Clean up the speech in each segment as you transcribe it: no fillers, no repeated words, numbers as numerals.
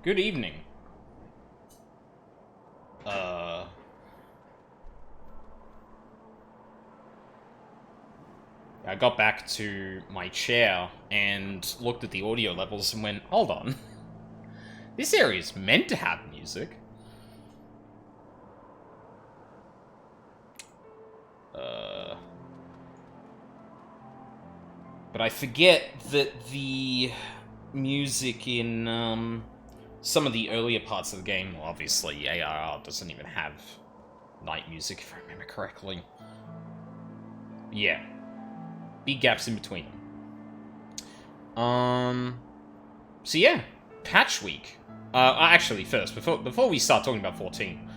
Good evening. Uh... I got back to my chair and looked at the audio levels and went, hold on. This area is meant to have music. But I forget that the music in, some of the earlier parts of the game, well, obviously, ARR doesn't even have night music, if I remember correctly. Yeah. Big gaps in between them. So yeah, patch week. Actually, first, before we start talking about 14,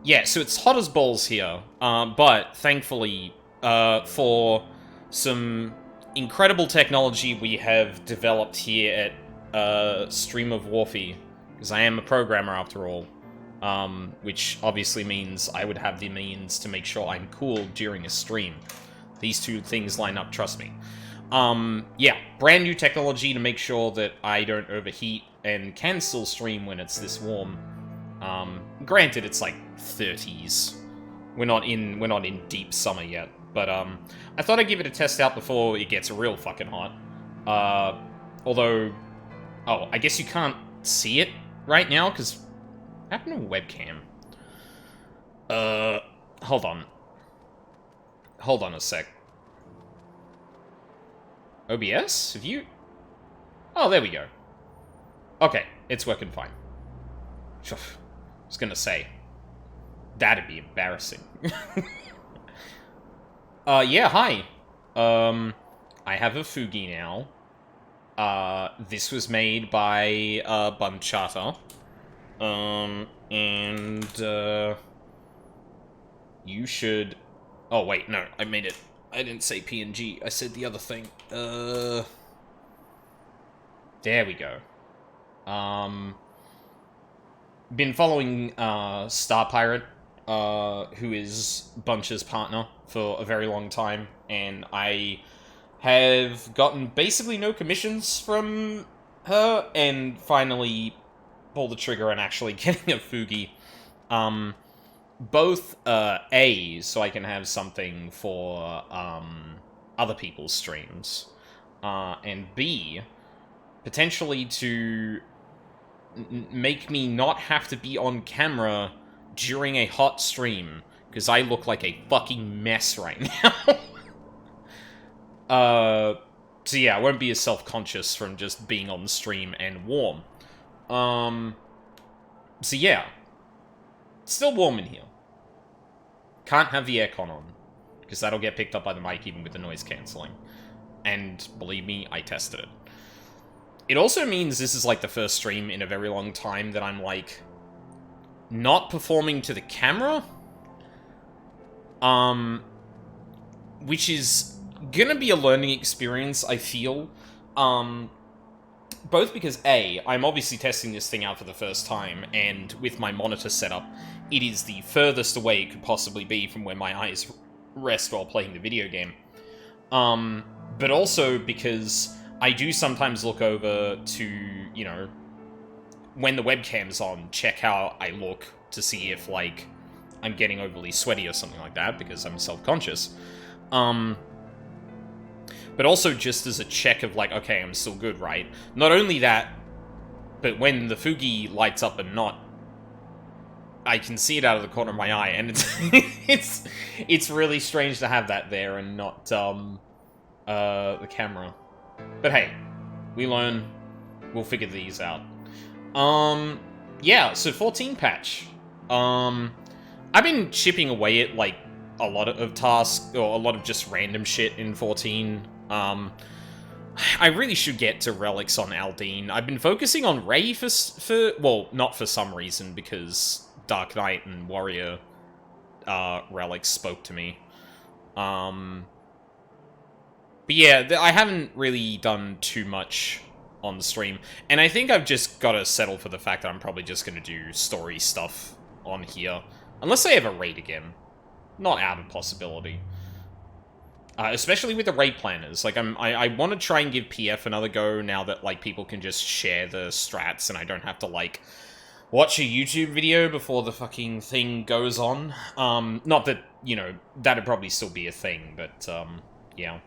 yeah, so it's hot as balls here, but thankfully, for some incredible technology we have developed here at Stream of Warfy, because I am a programmer after all, which obviously means I would have the means to make sure I'm cool during a stream. These two things line up, trust me. Yeah, brand new technology to make sure that I don't overheat and can still stream when it's this warm. Granted, it's like 30s. We're not in deep summer yet, but I thought I'd give it a test out before it gets real fucking hot. Although, oh, I guess you can't see it right now because what happened to webcam? Hold on. Hold on a sec. OBS? Have you... Oh, there we go. Okay, it's working fine. I was gonna say. That'd be embarrassing. Yeah, hi. I have a Fugi now. This was made by, Bunchata. You should... Oh, wait, no, I made it. I didn't say PNG, I said the other thing. There we go. Been following, Star Pirate, who is Bunch's partner, for a very long time, and I have gotten basically no commissions from her, and finally pulled the trigger on actually getting a Fugi. Both, A, so I can have something for, other people's streams, and B, potentially to make me not have to be on camera during a hot stream, because I look like a fucking mess right now. So yeah, I won't be as self-conscious from just being on the stream and warm. So yeah. Still warm in here. Can't have the aircon on, because that'll get picked up by the mic even with the noise cancelling. And believe me, I tested it. It also means this is like the first stream in a very long time that I'm like not performing to the camera. Which is gonna be a learning experience, I feel. Both because, A, I'm obviously testing this thing out for the first time, and with my monitor setup, it is the furthest away it could possibly be from where my eyes rest while playing the video game. But also because I do sometimes look over to, you know, when the webcam's on, check how I look to see if, like, I'm getting overly sweaty or something like that, because I'm self-conscious. But also just as a check of, like, okay, I'm still good, right? Not only that, but when the Fugi lights up and not, I can see it out of the corner of my eye, and it's really strange to have that there and not, the camera. But hey, we learn. We'll figure these out. Yeah, so 14 patch. I've been chipping away at, like, a lot of tasks, or a lot of just random shit in 14. I really should get to relics on Aldine. I've been focusing on Ray for well, not for some reason, because Dark Knight and Warrior, relics spoke to me. But yeah, I haven't really done too much on the stream, and I think I've just got to settle for the fact that I'm probably just going to do story stuff on here. Unless I have a raid again. Not out of possibility. Especially with the raid planners. Like, I want to try and give PF another go now that, like, people can just share the strats and I don't have to, like, watch a YouTube video before the fucking thing goes on. Not that, you know, that'd probably still be a thing, but, yeah.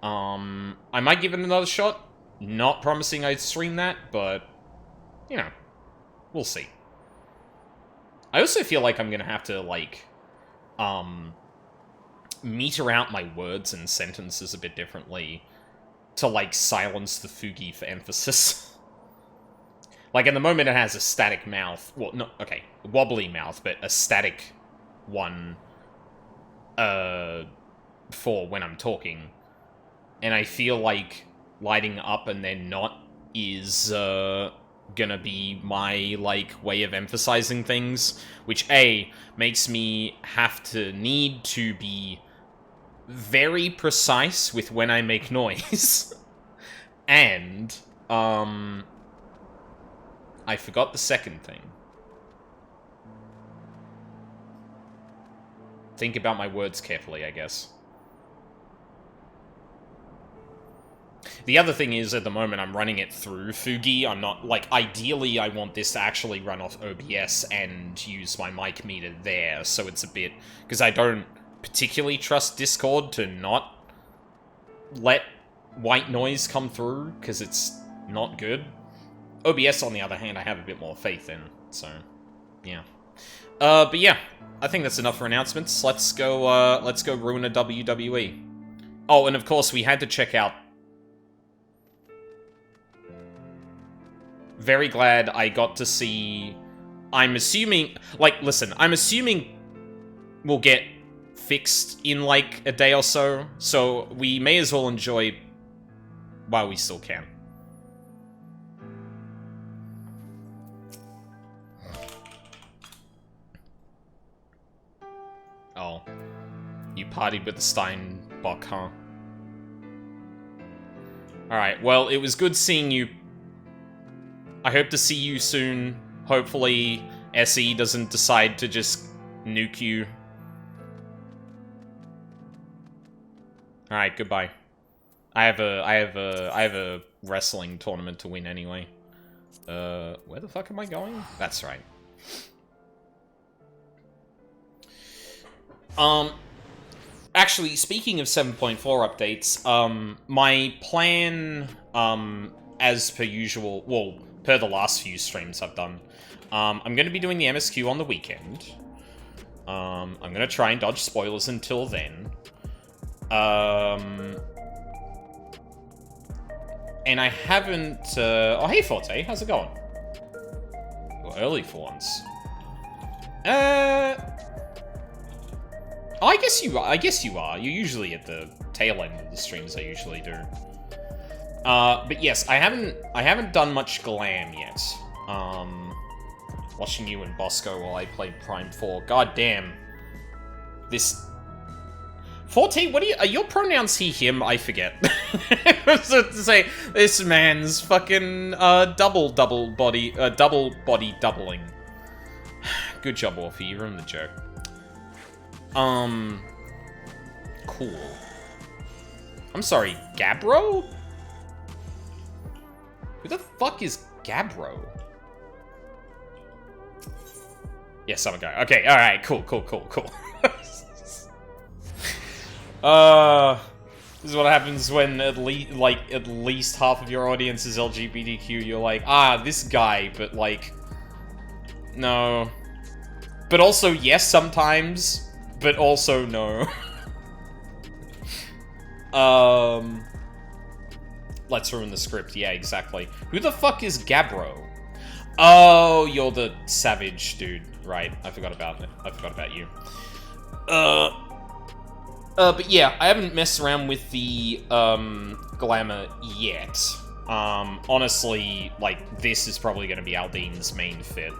I might give it another shot. Not promising I'd stream that, but, you know, we'll see. I also feel like I'm gonna have to, like, meter out my words and sentences a bit differently to, like, silence the Fugi for emphasis. Like, at the moment it has a static mouth. Well, no, okay, wobbly mouth, but a static one, for when I'm talking. And I feel like lighting up and then not is, gonna be my, like, way of emphasizing things, which, A, makes me have to need to be very precise with when I make noise. And, I forgot the second thing. Think about my words carefully, I guess. The other thing is, at the moment, I'm running it through Fugi. I'm not, like, ideally, I want this to actually run off OBS and use my mic meter there, so it's a bit... Because I don't particularly trust Discord to not let white noise come through, because it's not good. OBS, on the other hand, I have a bit more faith in, so, yeah. But yeah, I think that's enough for announcements. Let's go ruin a WWE. Oh, and of course, we had to check out... Very glad I got to see... I'm assuming... Like, listen, I'm assuming we'll get fixed in, like, a day or so. So we may as well enjoy while we still can. Oh. You partied with the Steinbock, huh? Alright, well, it was good seeing you. I hope to see you soon. Hopefully, SE doesn't decide to just nuke you. Alright, goodbye. I have a wrestling tournament to win anyway. Where the fuck am I going? That's right. Actually, speaking of 7.4 updates, my plan, as per usual, well, per the last few streams I've done, I'm going to be doing the MSQ on the weekend. I'm going to try and dodge spoilers until then. And I haven't, oh, hey, Forte, how's it going? Well, early for once. I guess you are. You're usually at the tail end of the streams I usually do. But yes, I haven't done much glam yet. Watching you and Bosco while I played Prime 4. God damn. This... Forte, what are your pronouns he, him? I forget. To say, this man's fucking, double body doubling. Good job, Orphy, you ruined the joke. Cool. I'm sorry, Gabbro? Who the fuck is Gabbro? Yes, I'm a guy. Okay, alright, cool. This is what happens when at least half of your audience is LGBTQ. You're like, this guy, but like, no. But also, yes, sometimes, but also no. Let's ruin the script. Yeah, exactly. Who the fuck is Gabbro? Oh, you're the savage dude. Right, I forgot about it. I forgot about you. But yeah, I haven't messed around with the, glamour yet. Honestly, like, this is probably gonna be Aldean's main fit.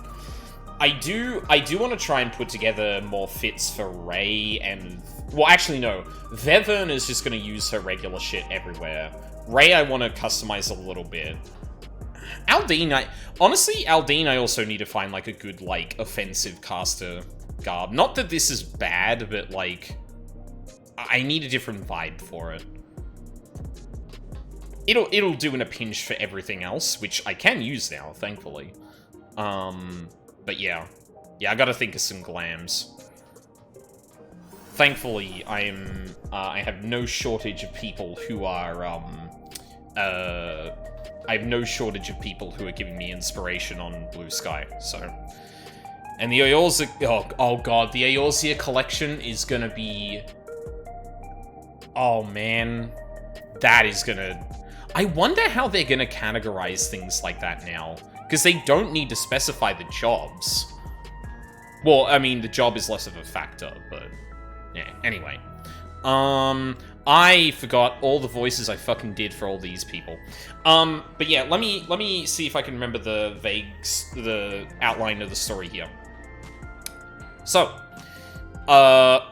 I do want to try and put together more fits for Ray and... Well, actually, no. Vevern is just gonna use her regular shit everywhere. Ray, I want to customize a little bit. Aldean, honestly, Aldean, I also need to find, like, a good, like, offensive caster garb. Not that this is bad, but, like... I need a different vibe for it. It'll do in a pinch for everything else, which I can use now, thankfully. But yeah. Yeah, I gotta think of some glams. Thankfully, I have no shortage of people who are, I have no shortage of people who are giving me inspiration on Blue Sky, so... And the Eorzea... Oh god, the Eorzea collection is gonna be... Oh, man. That is gonna... I wonder how they're gonna categorize things like that now. Because they don't need to specify the jobs. Well, I mean, the job is less of a factor, but... Yeah, anyway. I forgot all the voices I fucking did for all these people. But yeah, let me see if I can remember the outline of the story here. So,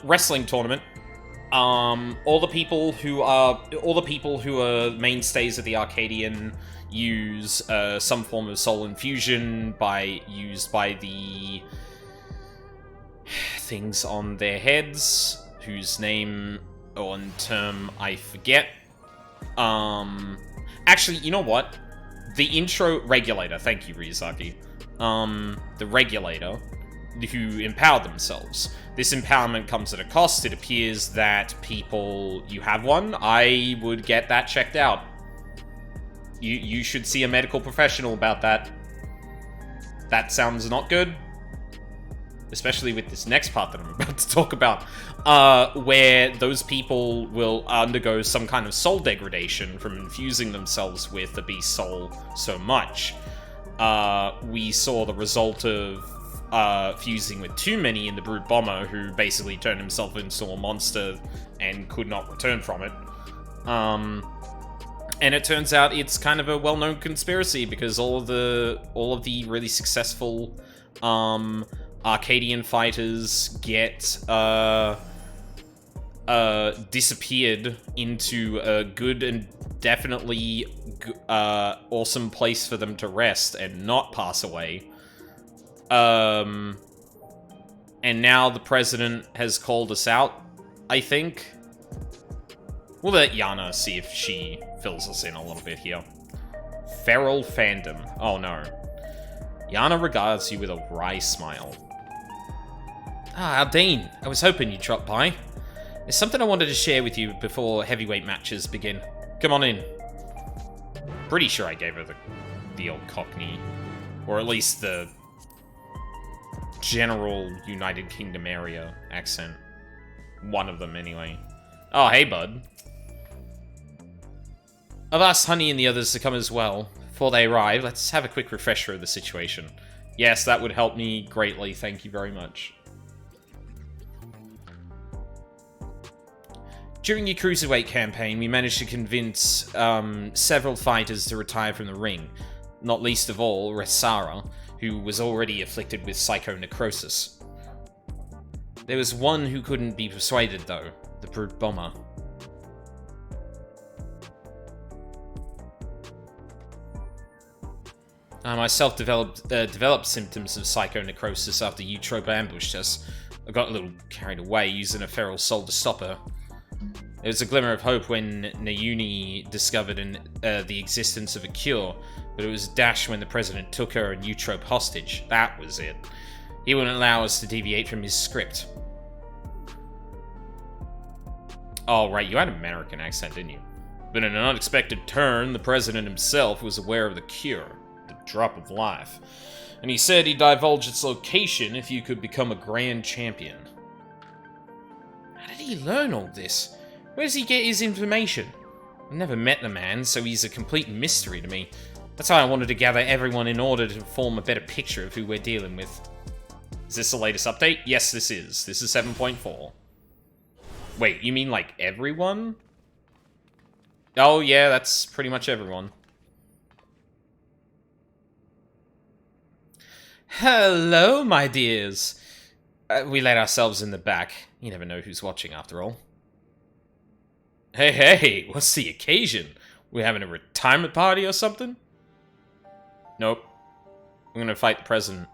wrestling tournament. All the people who are mainstays of the Arcadian use some form of soul infusion used by the things on their heads, whose name or term I forget. Actually, you know what? The intro regulator. Thank you, Ryuzaki. The regulator, who empower themselves. This empowerment comes at a cost. It appears that you have one. I would get that checked out. You should see a medical professional about that. That sounds not good. Especially with this next part that I'm about to talk about. Where those people will undergo some kind of soul degradation from infusing themselves with the beast soul so much. We saw the result of fusing with too many in the Brute Bomber, who basically turned himself into a monster and could not return from it. And it turns out it's kind of a well-known conspiracy, because all of the really successful Arcadian fighters get disappeared into a good and definitely awesome place for them to rest and not pass away. And now the president has called us out, I think. We'll let Yana see if she fills us in a little bit here. Feral fandom. Oh no. Yana regards you with a wry smile. Ah, Aldine, I was hoping you'd drop by. There's something I wanted to share with you before heavyweight matches begin. Come on in. Pretty sure I gave her the old Cockney. Or at least the general United Kingdom area accent. One of them, anyway. Oh, hey, bud. I've asked Honey and the others to come as well. Before they arrive, let's have a quick refresher of the situation. Yes, that would help me greatly. Thank you very much. During your Cruiserweight campaign, we managed to convince several fighters to retire from the ring. Not least of all, Resara, who was already afflicted with psychonecrosis. There was one who couldn't be persuaded, though. The Brute Bomber. I myself developed symptoms of psychonecrosis after Eutrope ambushed us. I got a little carried away using a feral soul to stop her. There was a glimmer of hope when Nayuni discovered the existence of a cure, but it was dashed when the president took her and Eutrope hostage. That was it. He wouldn't allow us to deviate from his script. Oh, right, you had an American accent, didn't you? But in an unexpected turn, the president himself was aware of the cure. Drop of life, and he said he'd divulge its location if you could become a grand champion. How did he learn all this? Where does he get his information? I've never met the man, so he's a complete mystery to me. That's how I wanted to gather everyone in order to form a better picture of who we're dealing with. Is this the latest update? Yes, this is. This is 7.4. Wait, you mean like everyone? Oh yeah, that's pretty much everyone. Hello, my dears. We let ourselves in the back. You never know who's watching, after all. Hey, what's the occasion? We having a retirement party or something? Nope. I'm gonna fight the president.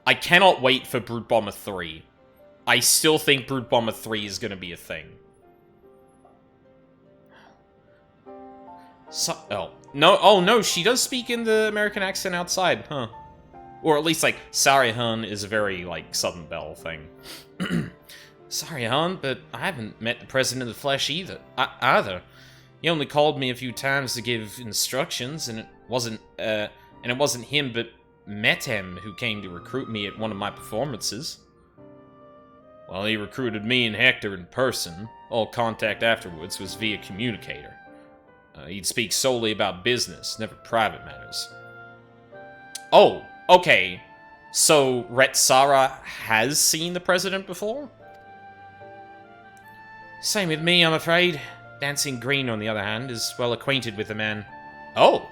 I cannot wait for Brute Bomber 3. I still think Brute Bomber 3 is gonna be a thing. So, oh no, she does speak in the American accent outside, huh? Or at least, like, sorry, hun is a very, like, Southern Belle thing. Sorry, hun, but I haven't met the president in the flesh either. He only called me a few times to give instructions, and it wasn't him, but Metem who came to recruit me at one of my performances. Well, he recruited me and Hector in person. All contact afterwards was via communicator. He'd speak solely about business, never private matters. Oh, okay. So, Retsara has seen the president before? Same with me, I'm afraid. Dancing Green, on the other hand, is well acquainted with the man. Oh!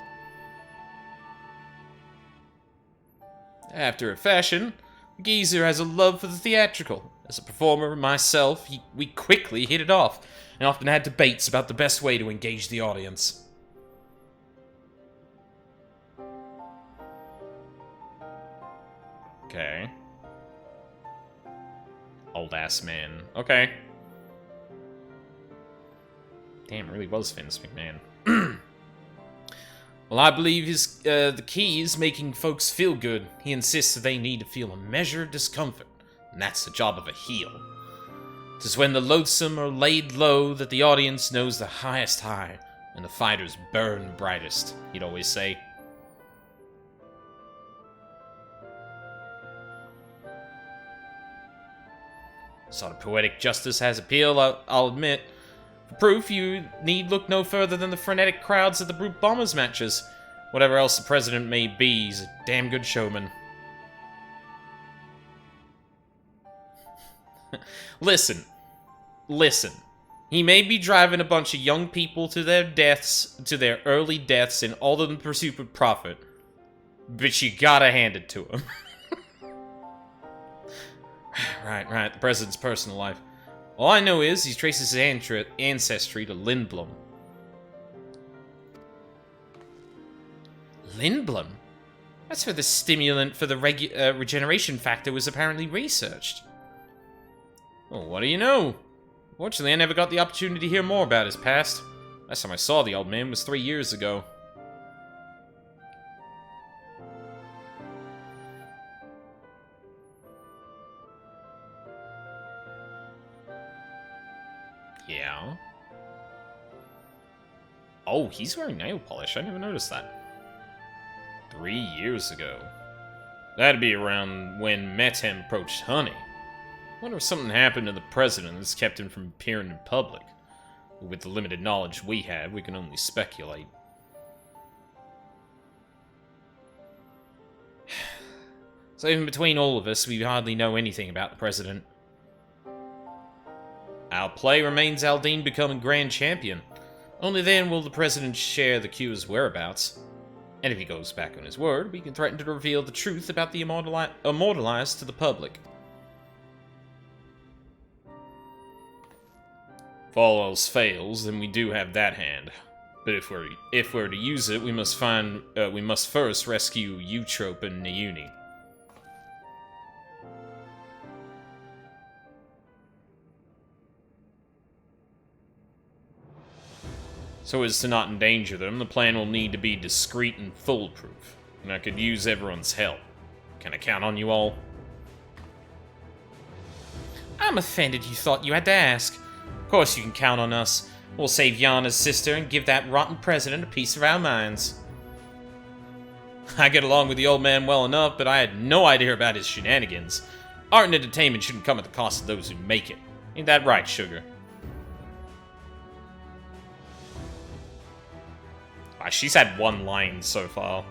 After a fashion, Geezer has a love for the theatrical. As a performer myself, we quickly hit it off, and often had debates about the best way to engage the audience. Okay. Old-ass man. Okay. Damn, it really was Vince McMahon. Well, I believe the key is making folks feel good. He insists that they need to feel a measure of discomfort, and that's the job of a heel. 'Tis when the loathsome are laid low that the audience knows the highest high, and the fighters burn brightest, he'd always say. Sort of poetic justice has appeal, I'll admit. For proof, you need look no further than the frenetic crowds at the Brute Bombers matches. Whatever else the president may be, he's a damn good showman. Listen. He may be driving a bunch of young people to their deaths, to their early deaths in all in the pursuit of profit, but you gotta hand it to him. Right, the president's personal life. All I know is he traces his ancestry to Lindblom. Lindblom? That's where the stimulant for the regeneration factor was apparently researched. Well, what do you know? Fortunately, I never got the opportunity to hear more about his past. Last time I saw the old man was 3 years ago. Yeah. Oh, he's wearing nail polish. I never noticed that. 3 years ago. That'd be around when Metem approached Honey. Wonder if something happened to the president that's kept him from appearing in public. With the limited knowledge we have, we can only speculate. So even between all of us, we hardly know anything about the president. Our play remains Aldine becoming Grand Champion. Only then will the president share the Q's whereabouts. And if he goes back on his word, we can threaten to reveal the truth about the immortalized to the public. If all else fails, then we do have that hand. But if we're to use it, we must first rescue Eutrope and Nauni. So as to not endanger them, the plan will need to be discreet and foolproof, and I could use everyone's help. Can I count on you all? I'm offended you thought you had to ask. Of course you can count on us. We'll save Yana's sister and give that rotten president a piece of our minds. I get along with the old man well enough, but I had no idea about his shenanigans. Art and entertainment shouldn't come at the cost of those who make it. Ain't that right, Sugar? She's had one line so far.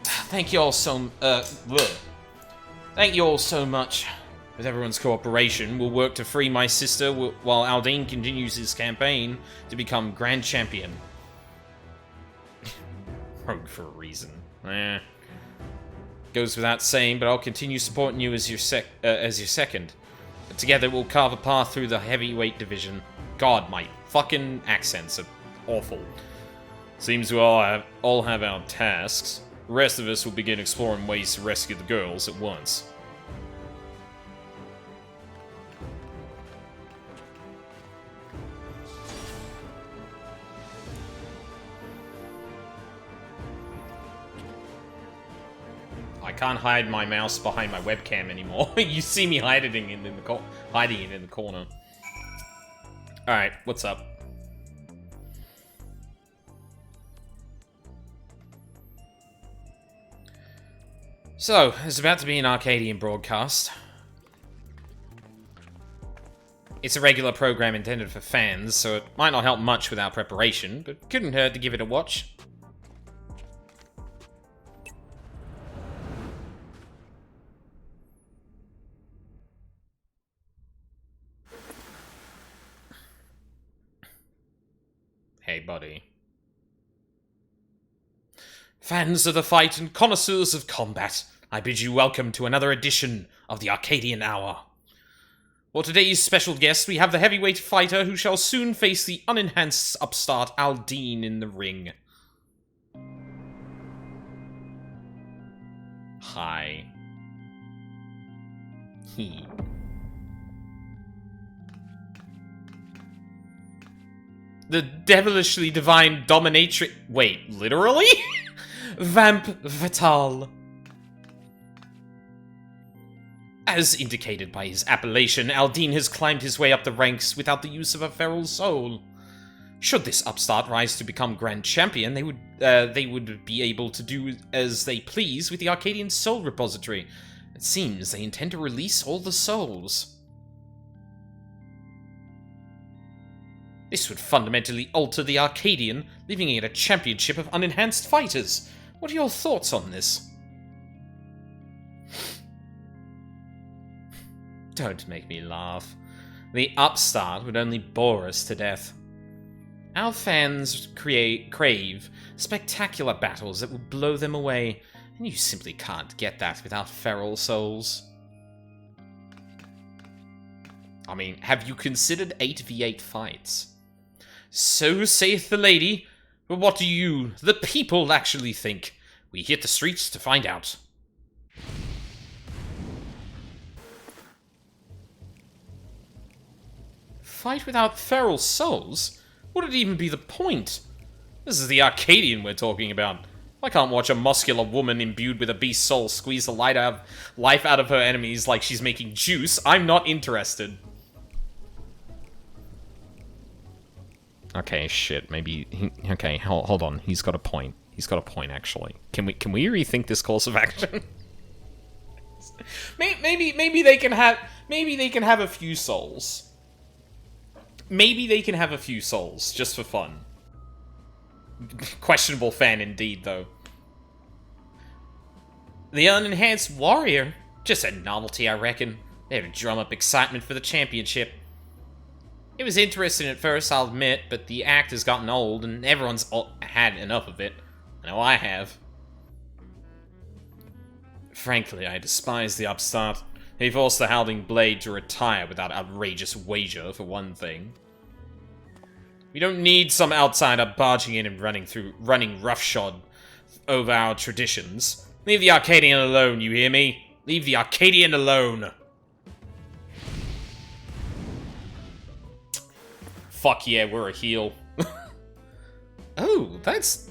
Thank you all so much. With everyone's cooperation, we'll work to free my sister while Aldine continues his campaign to become Grand Champion. Rogue for a reason. Goes without saying, but I'll continue supporting you as your second. Together we'll carve a path through the heavyweight division. God, my fucking accents are awful. Seems we all have our tasks. The rest of us will begin exploring ways to rescue the girls at once. I can't hide my mouse behind my webcam anymore. You see me hiding it in the corner. Alright, what's up? So, there's about to be an Arcadian broadcast. It's a regular program intended for fans, so it might not help much without preparation, but couldn't hurt to give it a watch. Hey, buddy. Fans of the fight and connoisseurs of combat, I bid you welcome to another edition of the Arcadian Hour. For today's special guest, we have the heavyweight fighter who shall soon face the unenhanced upstart Aldine in the ring. Hi. The devilishly divine dominatrix... Wait, literally? Vamp Vital. As indicated by his appellation, Aldine has climbed his way up the ranks without the use of a feral soul. Should this upstart rise to become Grand Champion, they would be able to do as they please with the Arcadian Soul Repository. It seems they intend to release all the souls. This would fundamentally alter the Arcadian, leaving it a championship of unenhanced fighters. What are your thoughts on this? Don't make me laugh. The upstart would only bore us to death. Our fans crave spectacular battles that will blow them away, and you simply can't get that without feral souls. I mean, have you considered 8v8 fights? So saith the lady, but what do you, the people, actually think? We hit the streets to find out. Fight without feral souls? Would it even be the point? This is the Arcadian we're talking about. I can't watch a muscular woman imbued with a beast soul squeeze the life out of her enemies like she's making juice. I'm not interested. Okay, shit. Maybe. Okay, hold on. He's got a point. He's got a point, actually. Can we rethink this course of action? maybe they can have. Maybe they can have a few souls. Maybe they can have a few souls just for fun. Questionable fan indeed, though. The unenhanced warrior, just a novelty, I reckon. There to drum up excitement for the championship. It was interesting at first, I'll admit, but the act has gotten old, and everyone's had enough of it. I know I have. Frankly, I despise the upstart. He forced the Howling Blade to retire without outrageous wager, for one thing. We don't need some outsider barging in and running roughshod over our traditions. Leave the Arcadian alone, you hear me? Leave the Arcadian alone! Fuck yeah, we're a heel. Oh, that's...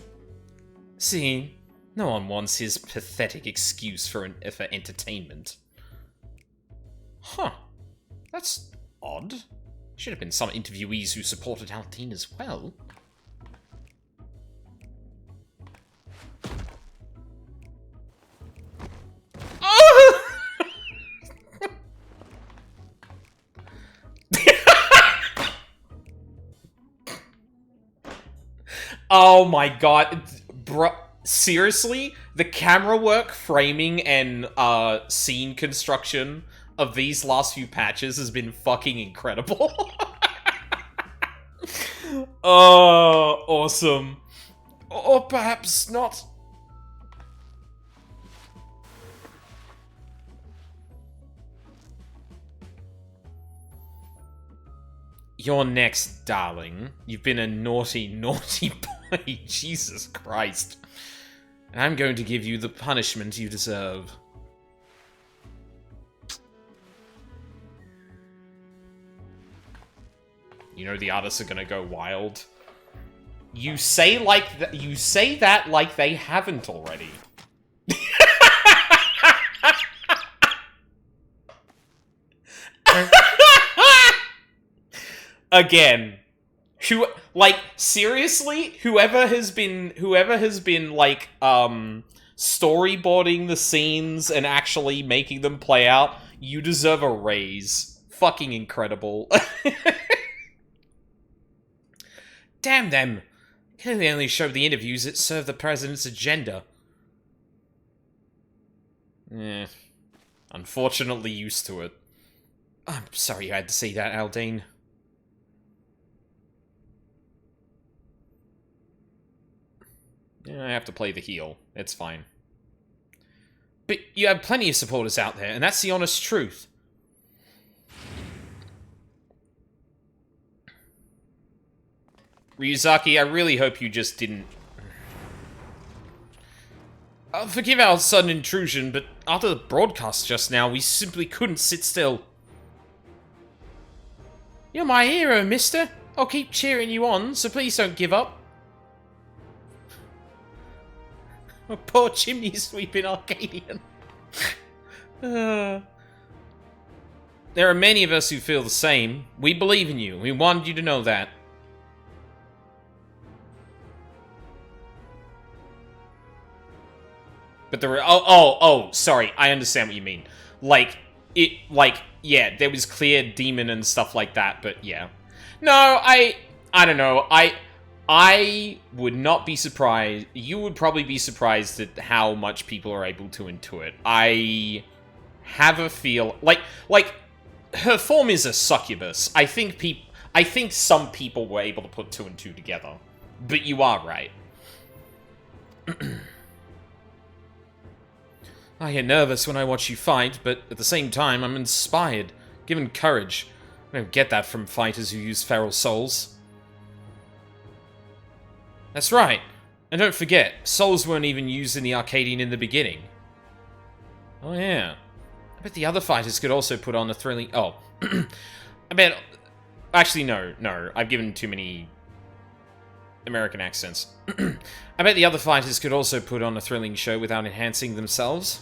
See, no one wants his pathetic excuse for entertainment. Huh. That's odd. Should have been some interviewees who supported Aldine as well. Oh! Oh my god. Bro, seriously? The camera work, framing, and scene construction of these last few patches has been fucking incredible. Oh, awesome. Or perhaps not. You're next, darling. You've been a naughty, naughty boy. Jesus Christ. And I'm going to give you the punishment you deserve. You know the artists are gonna go wild. You say that like they haven't already. Again, seriously, whoever has been like storyboarding the scenes and actually making them play out, you deserve a raise. Fucking incredible. Damn them. They only showed the interviews that serve the president's agenda. Unfortunately used to it. I'm sorry you had to see that, Aldine. Yeah, I have to play the heel. It's fine. But you have plenty of supporters out there, and that's the honest truth. Ryuzaki, I really hope you just didn't... forgive our sudden intrusion, but after the broadcast just now, we simply couldn't sit still. You're my hero, mister. I'll keep cheering you on, so please don't give up. A poor chimney-sweeping Arcadian. There are many of us who feel the same. We believe in you. We wanted you to know that. But there were... sorry. I understand what you mean. Yeah, there was clear demon and stuff like that, but yeah. No, I don't know. I would not be surprised. You would probably be surprised at how much people are able to intuit. I have a feel... Like, her form is a succubus. I think some people were able to put 2 and 2 together. But you are right. I get nervous when I watch you fight, but at the same time, I'm inspired, given courage. I don't get that from fighters who use feral souls. That's right. And don't forget, souls weren't even used in the Arcadian in the beginning. Oh yeah. I bet the other fighters could also put on a thrilling... Oh. I bet... Actually, no. I've given too many American accents. I bet the other fighters could also put on a thrilling show without enhancing themselves.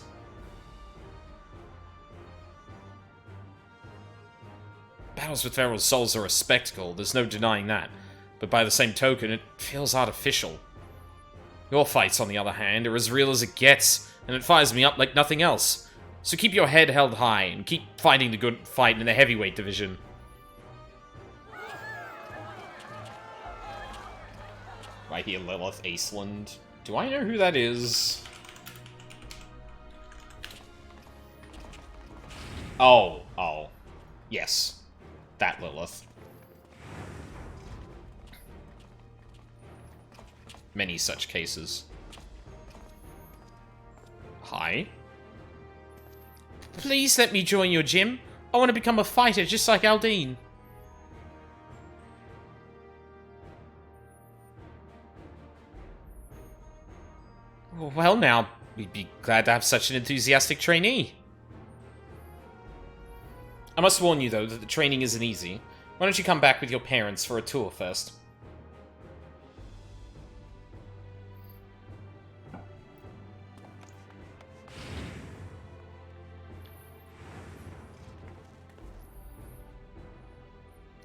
Battles with feral souls are a spectacle, there's no denying that. But by the same token, it feels artificial. Your fights, on the other hand, are as real as it gets, and it fires me up like nothing else. So keep your head held high, and keep fighting the good fight in the heavyweight division. Right here, Lilith Aceland. Do I know who that is? Oh. Yes. That Lilith. Many such cases. Hi. Please let me join your gym. I want to become a fighter just like Aldine. Well now, we'd be glad to have such an enthusiastic trainee. I must warn you, though, that the training isn't easy. Why don't you come back with your parents for a tour first?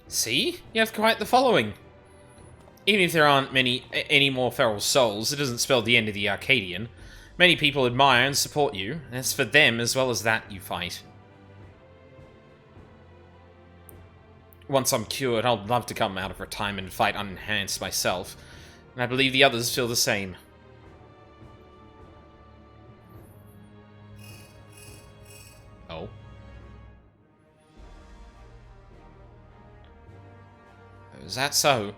See? You have quite the following. Even if there aren't any more feral souls, it doesn't spell the end of the Arcadian. Many people admire and support you, and it's for them as well as that you fight. Once I'm cured, I'd love to come out of retirement and fight unenhanced myself, and I believe the others feel the same. Oh. Is that so?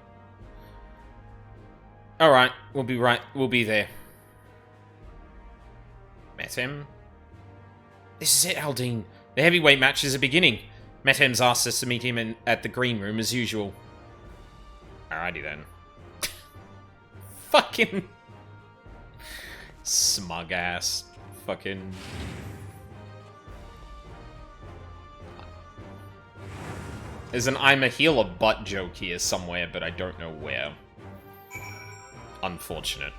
Alright, we'll be there. Met him? This is it, Aldine. The heavyweight match is beginning. Methem's asked us to meet him at the green room as usual. Alrighty then. Fucking... Smug ass. Fucking... There's an I'm a healer butt joke here somewhere, but I don't know where. Unfortunate.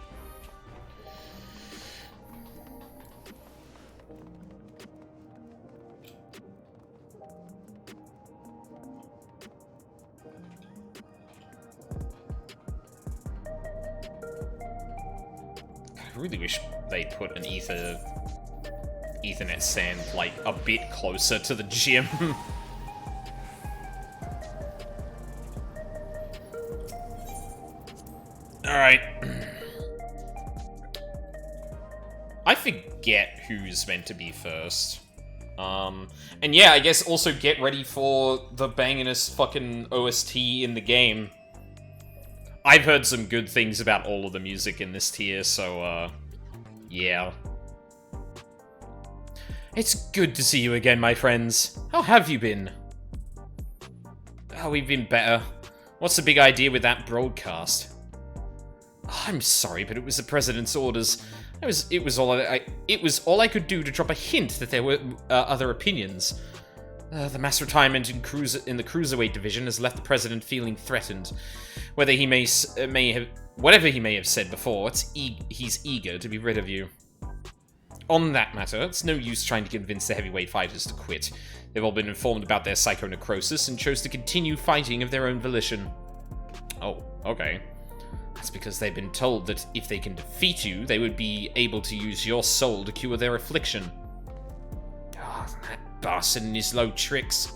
I really wish they put an Ethernet sand, like, a bit closer to the gym. Alright. I forget who's meant to be first. And yeah, I guess also get ready for the banginest fucking OST in the game. I've heard some good things about all of the music in this tier, so, yeah. It's good to see you again, my friends. How have you been? Oh, we've been better. What's the big idea with that broadcast? Oh, I'm sorry, but it was the President's orders. It was all I could do to drop a hint that there were other opinions. The mass retirement in the cruiserweight division has left the President feeling threatened. Whatever he may have said before, he's eager to be rid of you. On that matter, it's no use trying to convince the heavyweight fighters to quit. They've all been informed about their psychonecrosis and chose to continue fighting of their own volition. Oh, okay. That's because they've been told that if they can defeat you, they would be able to use your soul to cure their affliction. Oh, that bastard and his low tricks.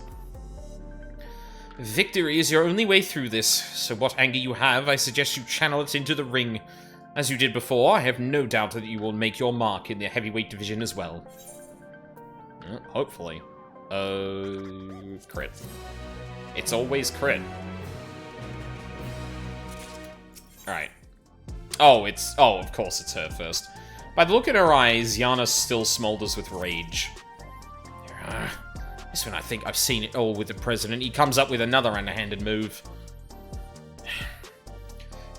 Victory is your only way through this, so what anger you have, I suggest you channel it into the ring. As you did before, I have no doubt that you will make your mark in the heavyweight division as well. Hopefully. Crit. It's always crit. Alright. Oh, of course it's her first. By the look in her eyes, Yana still smolders with rage. This one I think I've seen it all with the President. He comes up with another underhanded move.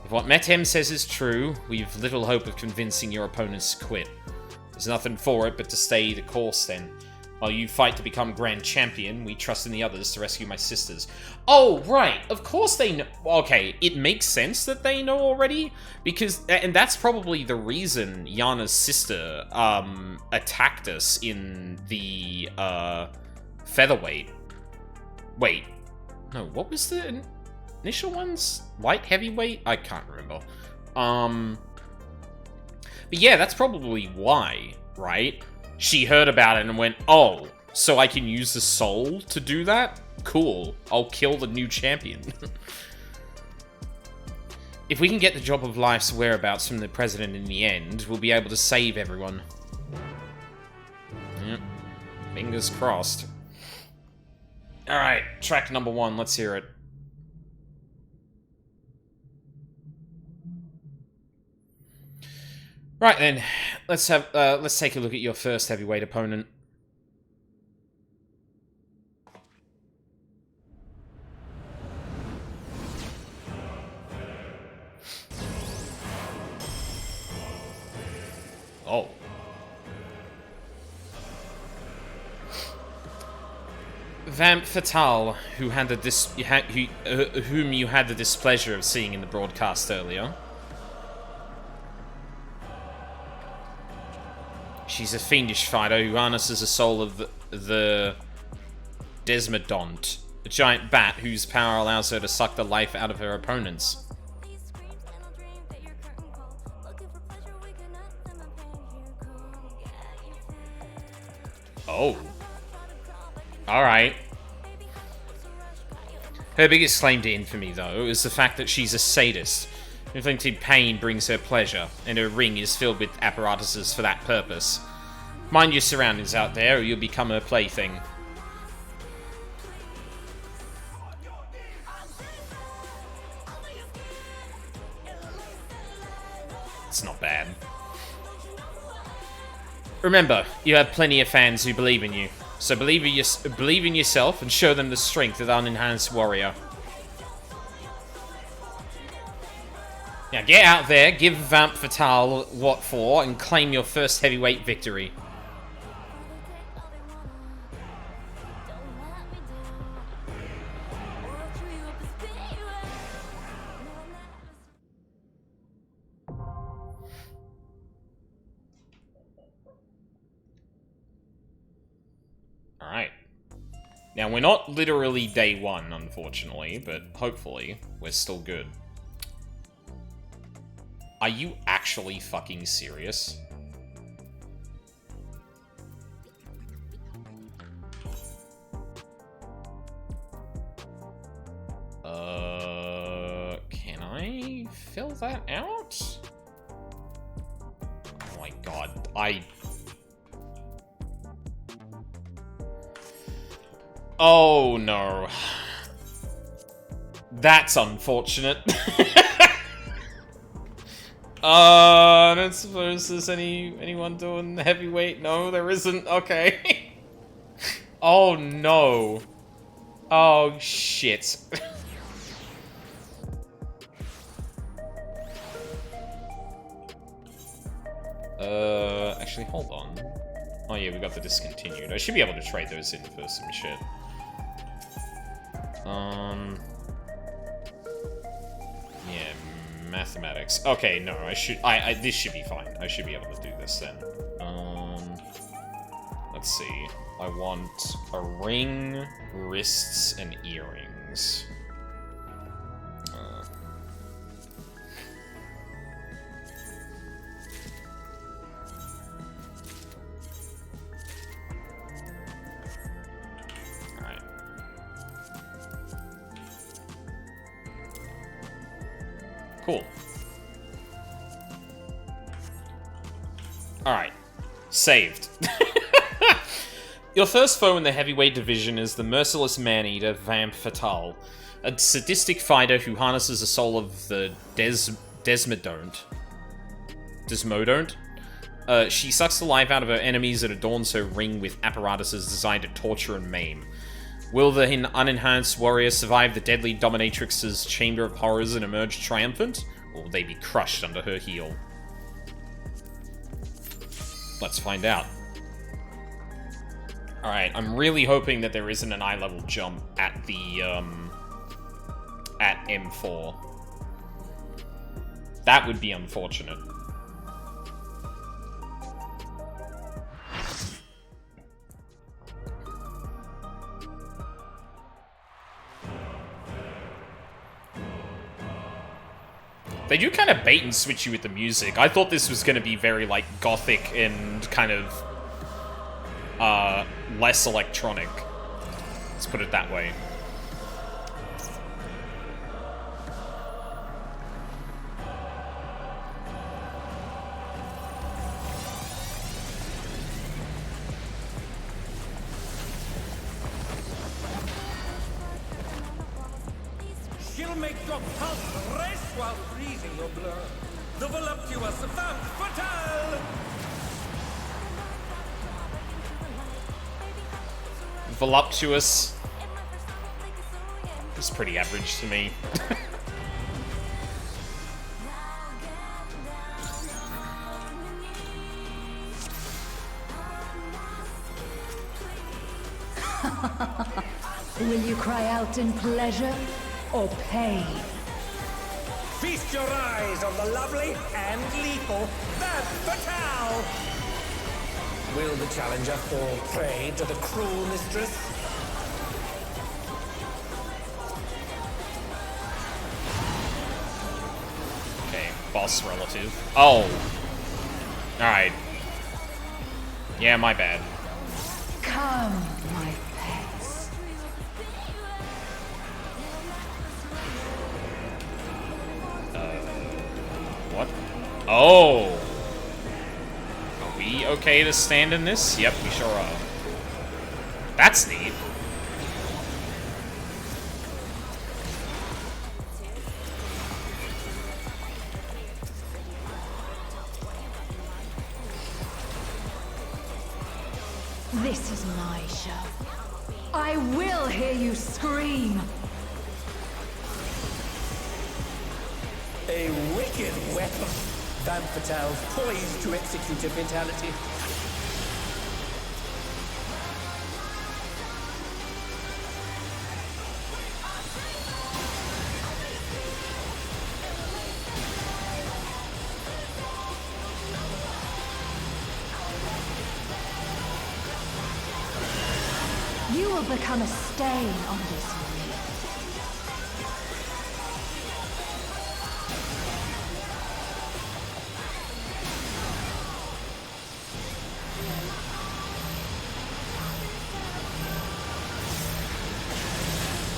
If what Metem says is true, we've little hope of convincing your opponents to quit. There's nothing for it but to stay the course then. While you fight to become Grand Champion, we trust in the others to rescue my sisters. Oh, right. Of course they know. Okay, it makes sense that they know already. Because, and that's probably the reason Yana's sister, attacked us in the, featherweight. Wait. No, what was the initial ones? Light heavyweight? I can't remember. But yeah, that's probably why, right? She heard about it and went, oh, so I can use the soul to do that? Cool. I'll kill the new champion. If we can get the job of life's whereabouts from the President in the end, we'll be able to save everyone. Yep. Fingers crossed. Alright, track number 1, let's hear it. Right then, let's take a look at your first heavyweight opponent. Oh. Vamp Fatale, whom you had the displeasure of seeing in the broadcast earlier. She's a fiendish fighter who harnesses the soul of the Desmodont, a giant bat whose power allows her to suck the life out of her opponents. Oh. Alright. Her biggest claim to infamy, though, is the fact that she's a sadist. Inflicting pain brings her pleasure, and her ring is filled with apparatuses for that purpose. Mind your surroundings out there, or you'll become her plaything. It's not bad. Remember, you have plenty of fans who believe in you, so believe in yourself and show them the strength of an enhanced warrior. Now get out there, give Vamp Fatale what for, and claim your first heavyweight victory. Alright. Now, we're not literally day one, unfortunately, but hopefully we're still good. Are you actually fucking serious? Can I fill that out? Oh my god, Oh no. That's unfortunate. I don't suppose there's anyone doing heavyweight? No, there isn't. Okay. Oh no. Oh shit. Actually, hold on. Oh yeah, we got the discontinued. I should be able to trade those in for some shit. Yeah, mathematics. Okay, no, this should be fine. I should be able to do this then. Let's see. I want a ring, wrists, and earrings. Cool. Alright. Saved. Your first foe in the heavyweight division is the merciless man-eater Vamp Fatale, a sadistic fighter who harnesses the soul of the Desmodont. She sucks the life out of her enemies and adorns her ring with apparatuses designed to torture and maim. Will the unenhanced warrior survive the deadly dominatrix's chamber of horrors and emerge triumphant? Or will they be crushed under her heel? Let's find out. Alright, I'm really hoping that there isn't an eye-level jump at the, at M4. That would be unfortunate. They do kind of bait and switch you with the music. I thought this was going to be very, like, gothic and kind of, less electronic. Let's put it that way. She'll make your pulse race while freezing your blood. The voluptuous Vamp Fatale! Voluptuous. It's pretty average to me. Will you cry out in pleasure or pain? Feast your eyes on the lovely and lethal Vamp Fatale! Will the challenger fall prey to the cruel mistress? Okay, boss relative. Oh. Alright. Yeah, my bad. Come, my pets. What? Oh! Are we okay to stand in this? Yep, we sure are. That's neat. This is my show. I will hear you scream. A wicked weapon. Van Fatale poised to execute a fatality. You will become a stain on this ring.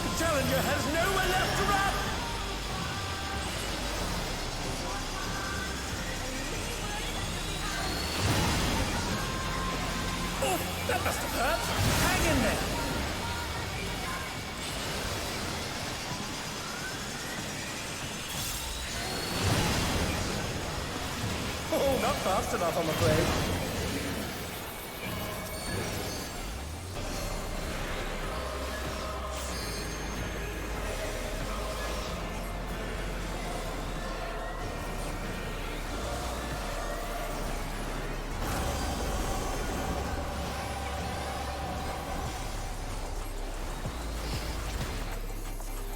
The challenger has nowhere left to run! Oh, that must have hurt. Hang in there. Oh, not fast enough, I'm afraid.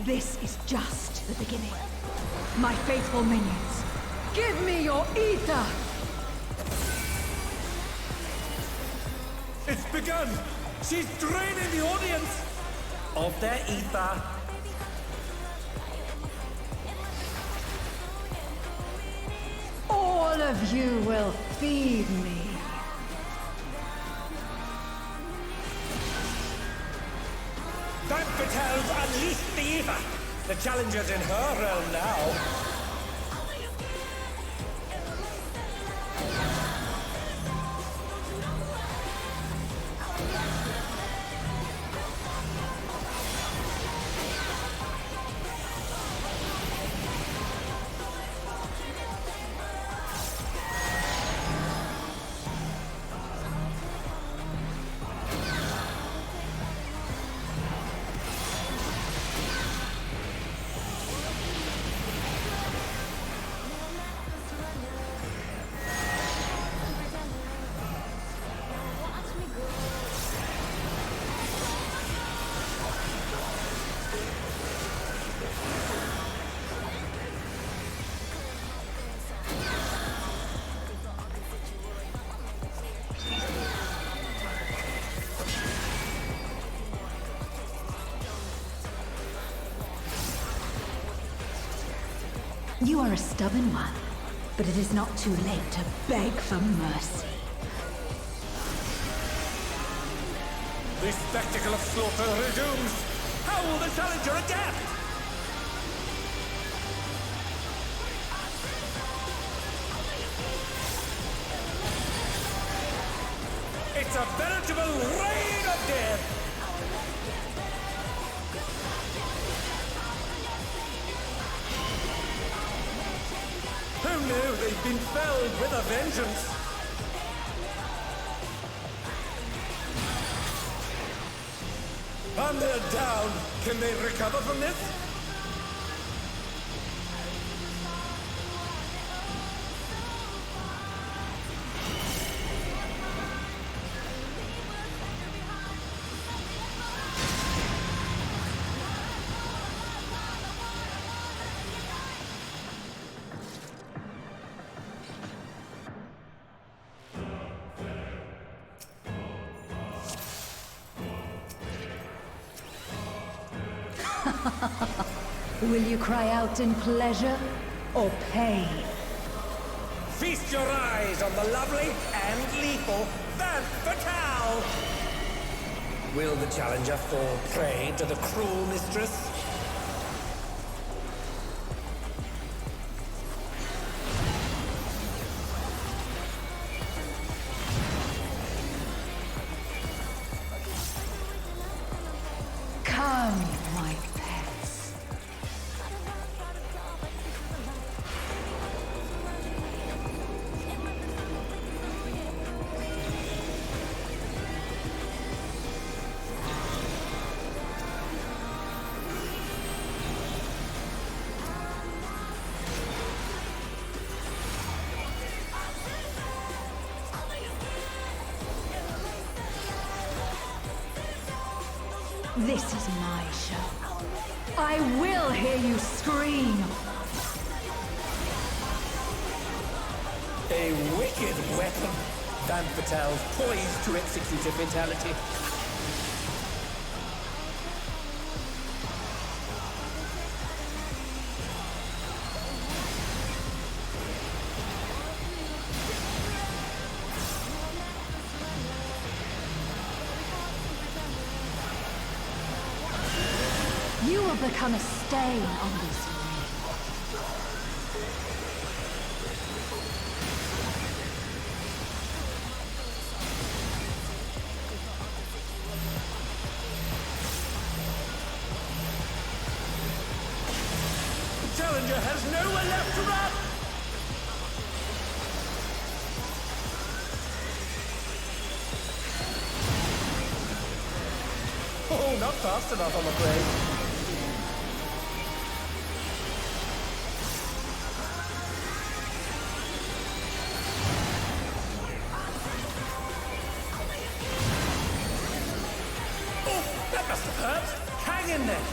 This is just the beginning. My faithful minions, give me your ether! It's begun! She's draining the audience of their ether. All of you will feed me. Van Fatale's unleashed the ether! The challenger's in her realm now. You are a stubborn one, but it is not too late to beg for mercy. The spectacle of slaughter resumes. How will the challenger adapt? It's a veritable rain of death! Who knew they'd been felled with a vengeance? And they're down. Can they recover from this? Will you cry out in pleasure or pain? Feast your eyes on the lovely and lethal Van Fatale! Will the challenger fall prey to the cruel mistress? Come, my pets. This is my show. I will hear you scream. A wicked weapon. Van Patel's poised to execute a fatality. You will become a stain on this ring. The challenger has nowhere left to run! Oh, not fast enough, I'm afraid. That must have hurt. Hang in there.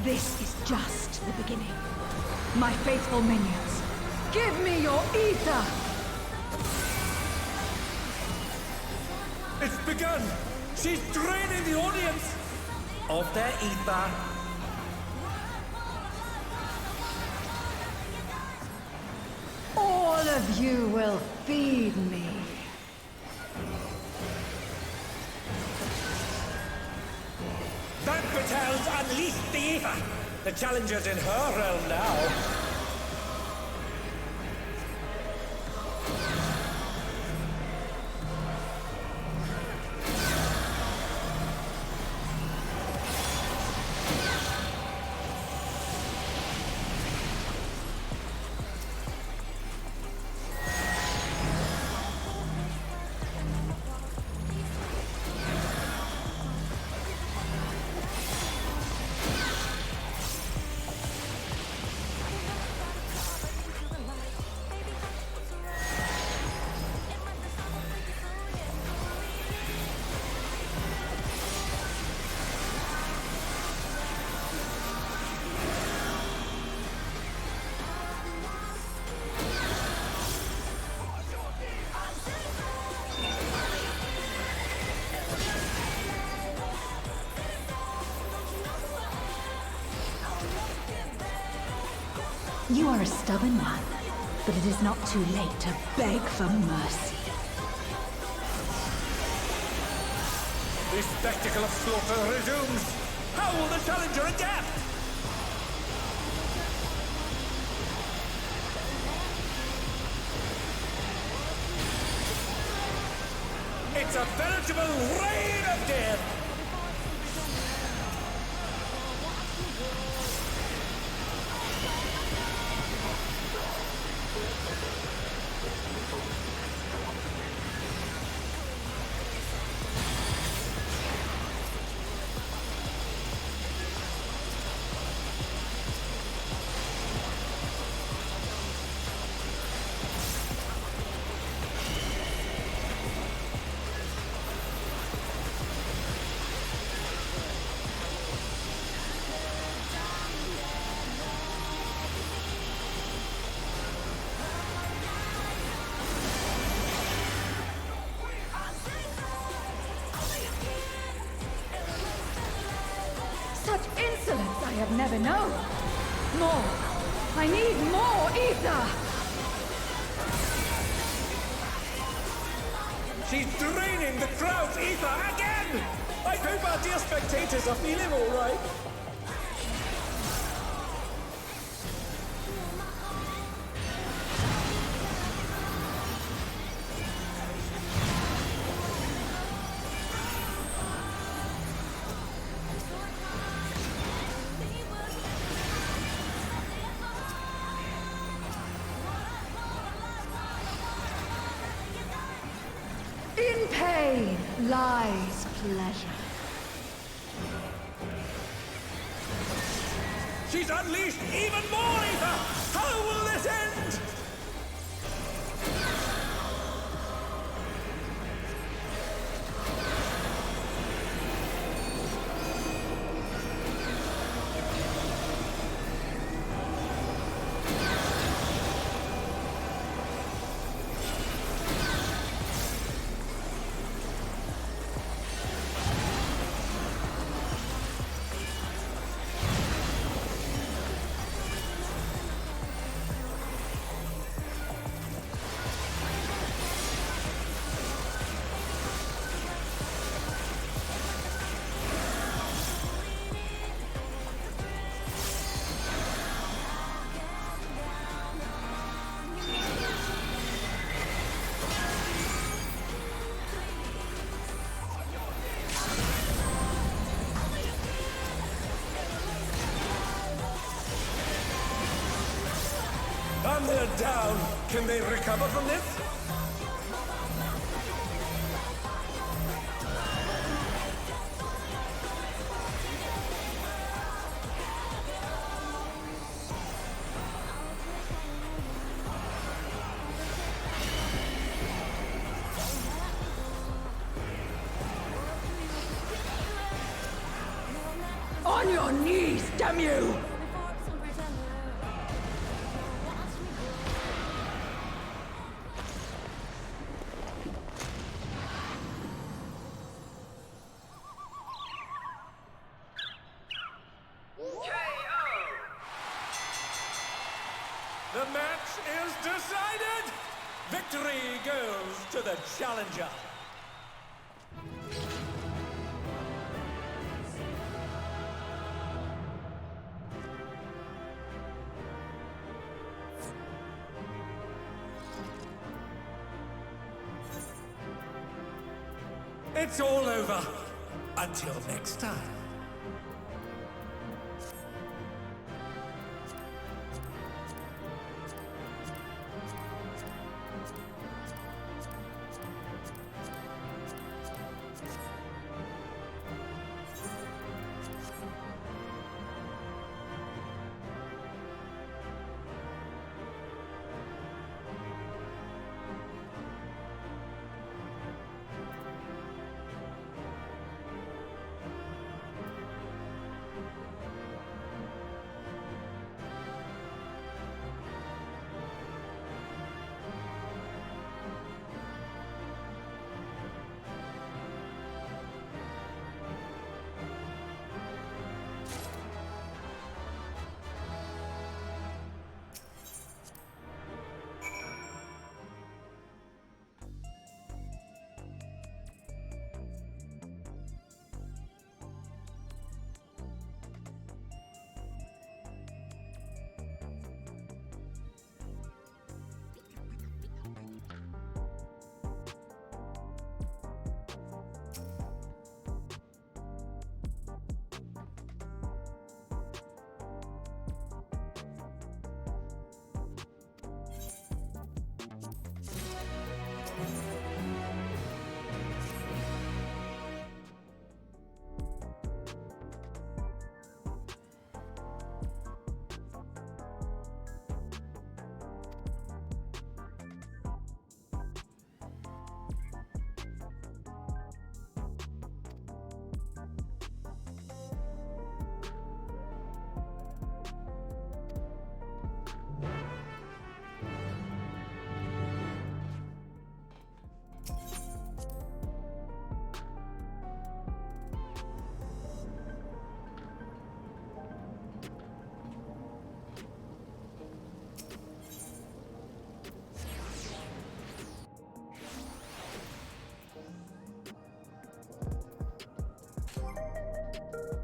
This is just the beginning. My faithful minions, give me your ether! It's begun! She's draining the audience of their ether. All of you will feed me. Van Patel's unleashed the ether! The challenger's in her realm now. You are a stubborn one, but it is not too late to beg for mercy. The spectacle of slaughter resumes. How will the challenger adapt? It's a veritable reign of death! Such insolence I have never known. More. I need more ether. She's draining the crowd's ether again! I hope our dear spectators are feeling all right. In pain lies pleasure. She's unleashed even more ether! How will this end? Thunder down! Can they recover from this? On your knees, damn you! The match is decided! Victory goes to the challenger! It's all over. Until next time.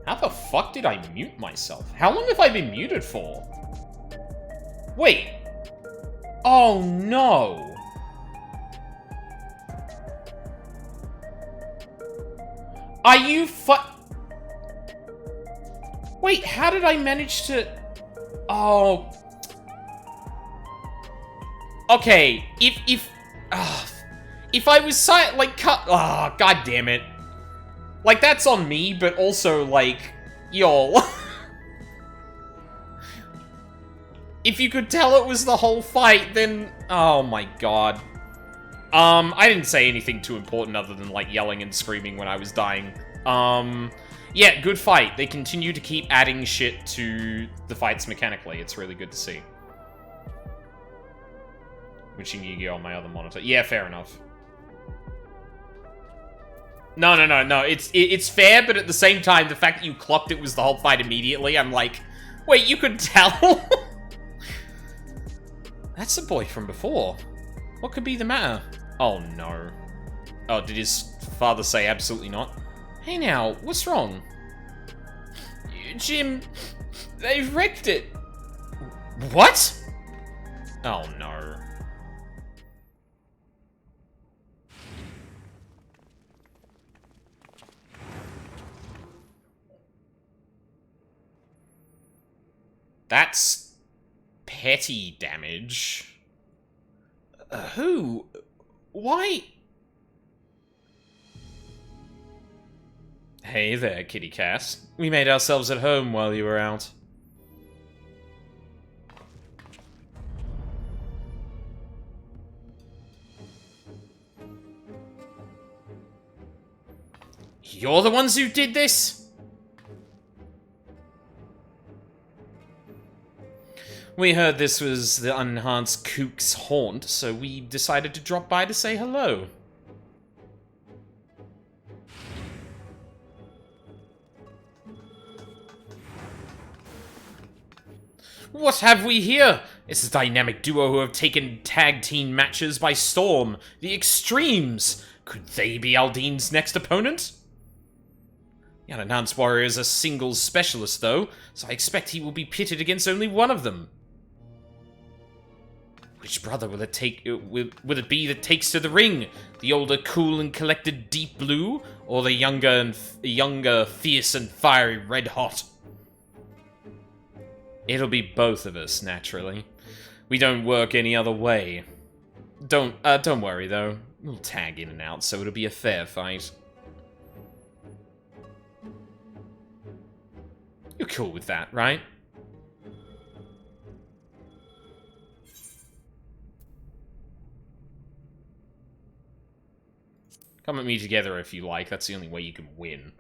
How the fuck did I mute myself? How long have I been muted for? Wait. Oh no. Are you Wait, how did I manage to... Oh. Okay, If I was like cut, ah, god damn it. Like that's on me, but also like, yo. If you could tell it was the whole fight, then oh my god. I didn't say anything too important other than like yelling and screaming when I was dying. Yeah, good fight. They continue to keep adding shit to the fights mechanically. It's really good to see. Wishing Yu-Gi-Oh on my other monitor. Yeah, fair enough. No. It's fair, but at the same time, the fact that you clocked it was the whole fight immediately, I'm like, wait, you could tell? That's the boy from before. What could be the matter? Oh, no. Oh, did his father say absolutely not? Hey now, what's wrong? Jim, they've wrecked it. What? Oh, no. That's petty damage. Who? Why? Hey there, kitty cat. We made ourselves at home while you were out. You're the ones who did this? We heard this was the unenhanced kook's haunt, so we decided to drop by to say hello. What have we here? It's a dynamic duo who have taken tag team matches by storm. The Extremes. Could they be Aldine's next opponent? The unenhanced warrior is a singles specialist, though, so I expect he will be pitted against only one of them. Which brother will it take? Will it be that takes to the ring? The older, cool and collected Deep Blue, or the younger, fierce and fiery Red Hot? It'll be both of us, naturally. We don't work any other way. Don't worry though. We'll tag in and out, so it'll be a fair fight. You're cool with that, right? Come at me together if you like. That's the only way you can win.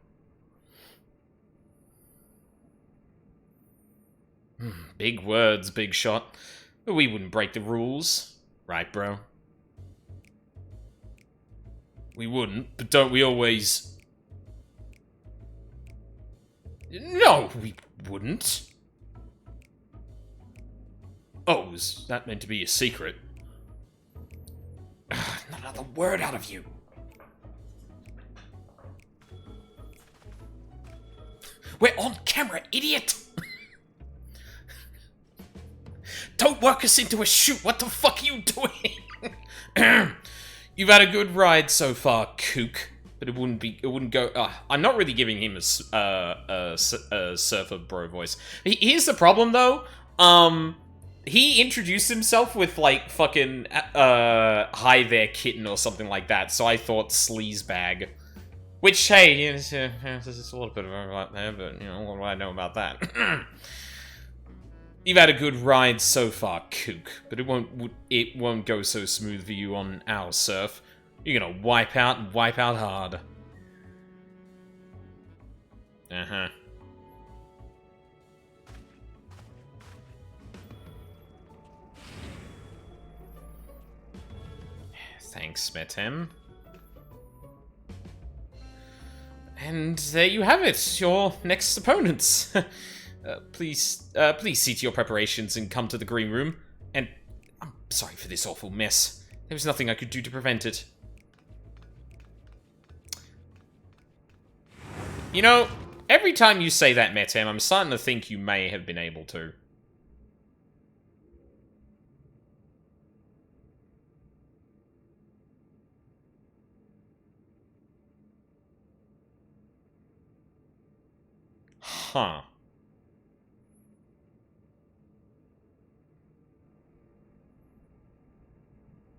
Big words, big shot. But we wouldn't break the rules. Right, bro? We wouldn't, but don't we always... No, we wouldn't. Oh, is that meant to be a secret? Not another word out of you. We're on camera, idiot! Don't work us into a shoot. What the fuck are you doing? You've had a good ride so far, kook. But it wouldn't go... I'm not really giving him a surfer bro voice. Here's the problem, though. He introduced himself with, like, fucking, hi there, kitten, or something like that. So I thought sleazebag. Which, hey, there's a little bit of overlap there, but, you know, what do I know about that? You've had a good ride so far, kook, but it won't go so smooth for you on our surf. You're gonna wipe out and wipe out hard. Uh-huh. Thanks, Metem. And there you have it, your next opponents. Please see to your preparations and come to the green room. And I'm sorry for this awful mess. There was nothing I could do to prevent it. You know, every time you say that, Metem, I'm starting to think you may have been able to. Huh.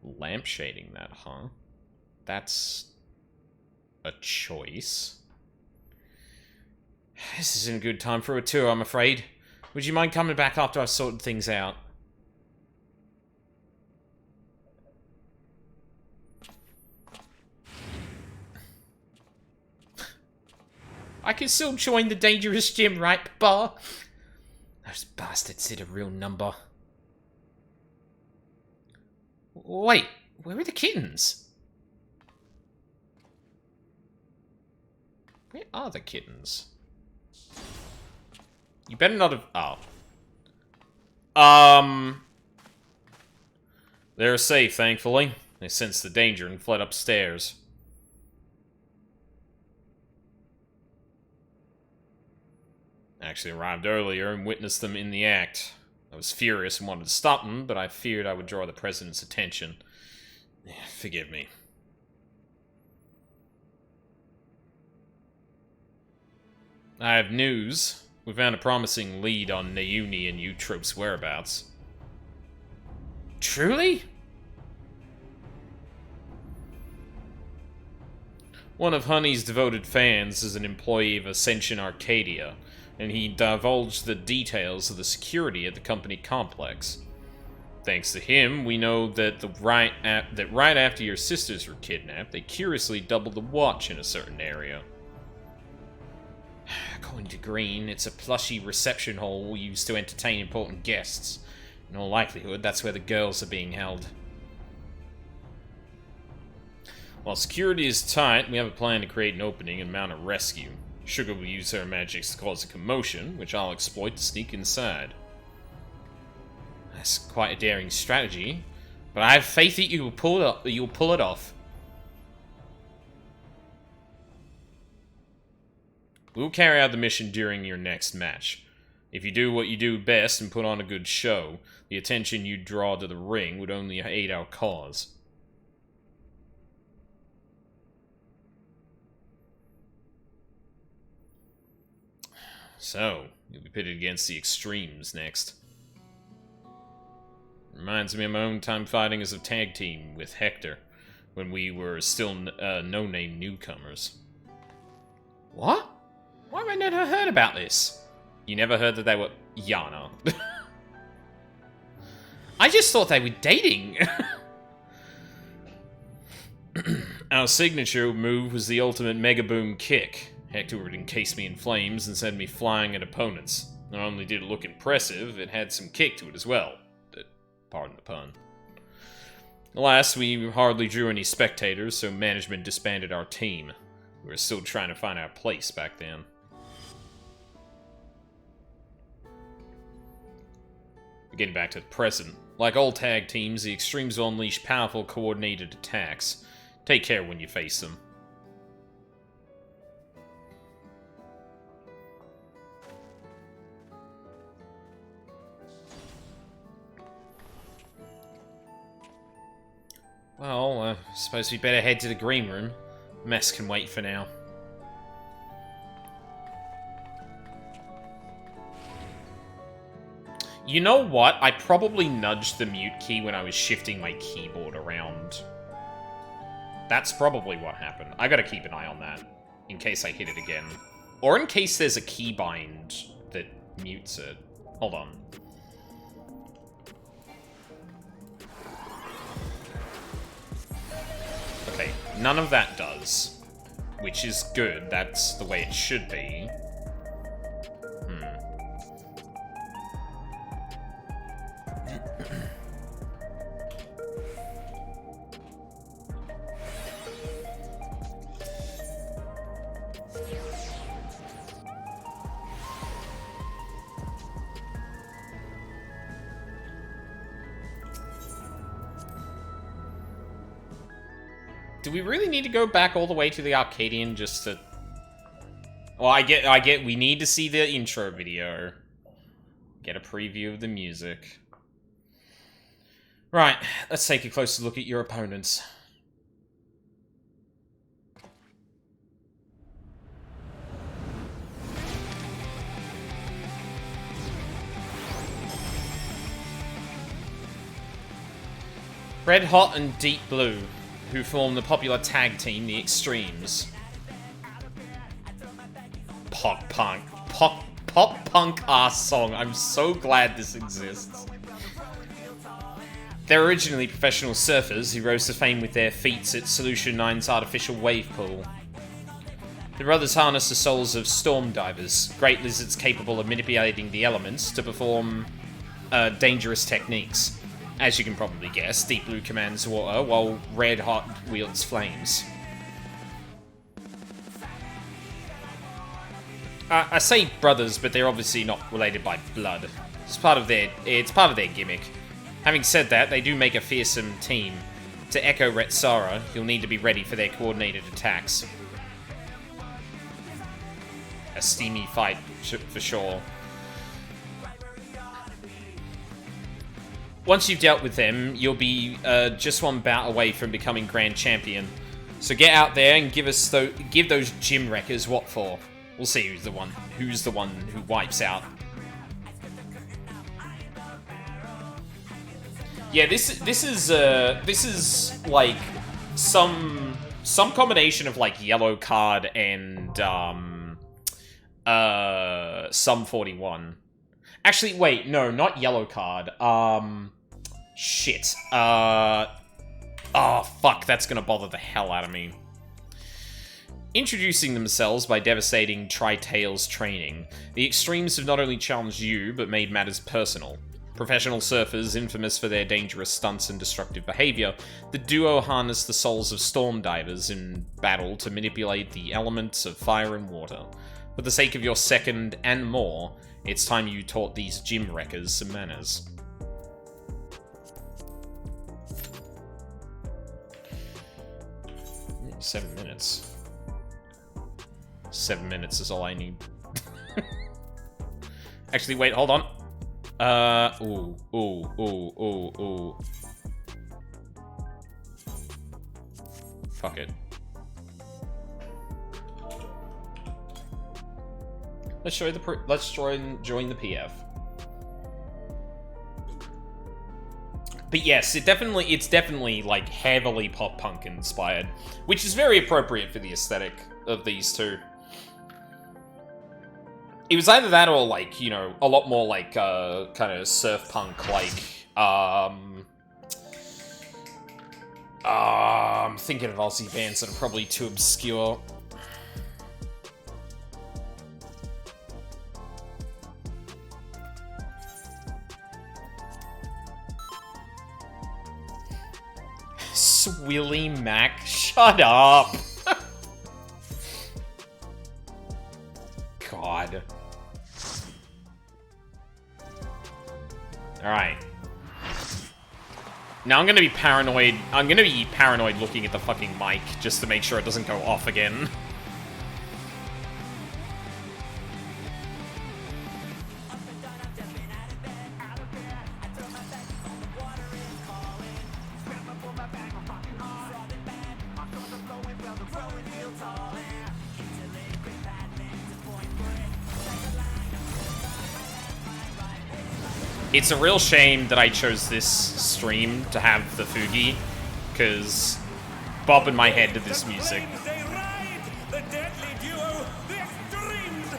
Lampshading that, huh? That's a choice. This isn't a good time for a tour, I'm afraid. Would you mind coming back after I've sorted things out? I can still join the dangerous gym, right, Papa? Those bastards did a real number. Wait, where are the kittens? Where are the kittens? You better not have... Oh. They're safe, thankfully. They sensed the danger and fled upstairs. Actually arrived earlier and witnessed them in the act. I was furious and wanted to stop them, but I feared I would draw the president's attention. Forgive me. I have news. We found a promising lead on Nauni and Eutrope's whereabouts. Truly? One of Honey's devoted fans is an employee of Ascension Arcadia, and he divulged the details of the security at the company complex. Thanks to him, we know that right after your sisters were kidnapped, they curiously doubled the watch in a certain area. According to Green, it's a plushy reception hall used to entertain important guests. In all likelihood, that's where the girls are being held. While security is tight, we have a plan to create an opening and mount a rescue. Sugar will use her magics to cause a commotion, which I'll exploit to sneak inside. That's quite a daring strategy, but I have faith that you'll pull it off. We'll carry out the mission during your next match. If you do what you do best and put on a good show, the attention you draw to the ring would only aid our cause. So, you'll be pitted against the extremes next. Reminds me of my own time fighting as a tag team with Hector, when we were still no-name newcomers. What? Why have I never heard about this? You never heard that they were... Yana. I just thought they were dating. Our signature move was the ultimate Mega Boom kick. Hector would encase me in flames and send me flying at opponents. Not only did it look impressive, it had some kick to it as well. Pardon the pun. Alas, we hardly drew any spectators, so management disbanded our team. We were still trying to find our place back then. Getting back to the present. Like all tag teams, the Extremes will unleash powerful, coordinated attacks. Take care when you face them. Well, I suppose we better head to the green room. Mess can wait for now. You know what? I probably nudged the mute key when I was shifting my keyboard around. That's probably what happened. I gotta keep an eye on that, in case I hit it again. Or in case there's a keybind that mutes it. Hold on. Okay, none of that does. Which is good, that's the way it should be. Do we really need to go back all the way to the Arcadian just to... Well, I get we need to see the intro video. Get a preview of the music. Right, let's take a closer look at your opponents. Red Hot and Deep Blue. who form the popular tag team, the Extremes. Pop punk ass song. I'm so glad this exists. They're originally professional surfers who rose to fame with their feats at Solution 9's artificial wave pool. The brothers harness the souls of storm divers, great lizards capable of manipulating the elements to perform dangerous techniques. As you can probably guess, Deep Blue commands water, while Red Hot wields flames. I say brothers, but they're obviously not related by blood. It's part of their gimmick. Having said that, they do make a fearsome team. To echo Retsara, you'll need to be ready for their coordinated attacks. A steamy fight, for sure. Once you've dealt with them, you'll be just one bout away from becoming Grand Champion. So get out there and give those gym wreckers what for. We'll see who's the one who wipes out. Yeah, this is like some combination of like Yellow Card and Sum 41. Actually, wait, no, not Yellow Card. Shit. Oh fuck, that's gonna bother the hell out of me. Introducing themselves by devastating Tri-Tails training, the Extremes have not only challenged you, but made matters personal. Professional surfers, infamous for their dangerous stunts and destructive behavior, the duo harness the souls of storm divers in battle to manipulate the elements of fire and water. For the sake of your second and more, it's time you taught these gym wreckers some manners. Ooh, 7 minutes. 7 minutes is all I need. Actually, wait, hold on. Ooh. Fuck it. Let's join the PF. But yes, it's definitely like heavily pop punk inspired, which is very appropriate for the aesthetic of these two. It was either that or like, you know, a lot more like kind of surf punk, like I'm thinking of Aussie bands that are probably too obscure. Swilly Mac, shut up! God. Alright. Now I'm gonna be paranoid. I'm gonna be paranoid looking at the fucking mic just to make sure it doesn't go off again. It's a real shame that I chose this stream to have the Fugi, because bobbing my head to this music. They ride the deadly duo, the Extremes.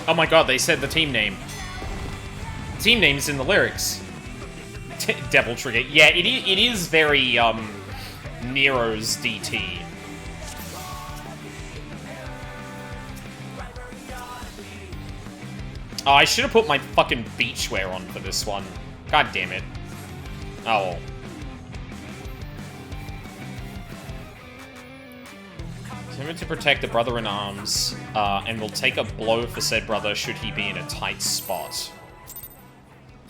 Oh my god, they said the team name. Team name's in the lyrics. Devil Trigger. Yeah, it is very, Nero's DT. Oh, I should have put my fucking beachwear on for this one. God damn it. Oh well. Determined to protect the brother-in-arms, and will take a blow for said brother should he be in a tight spot.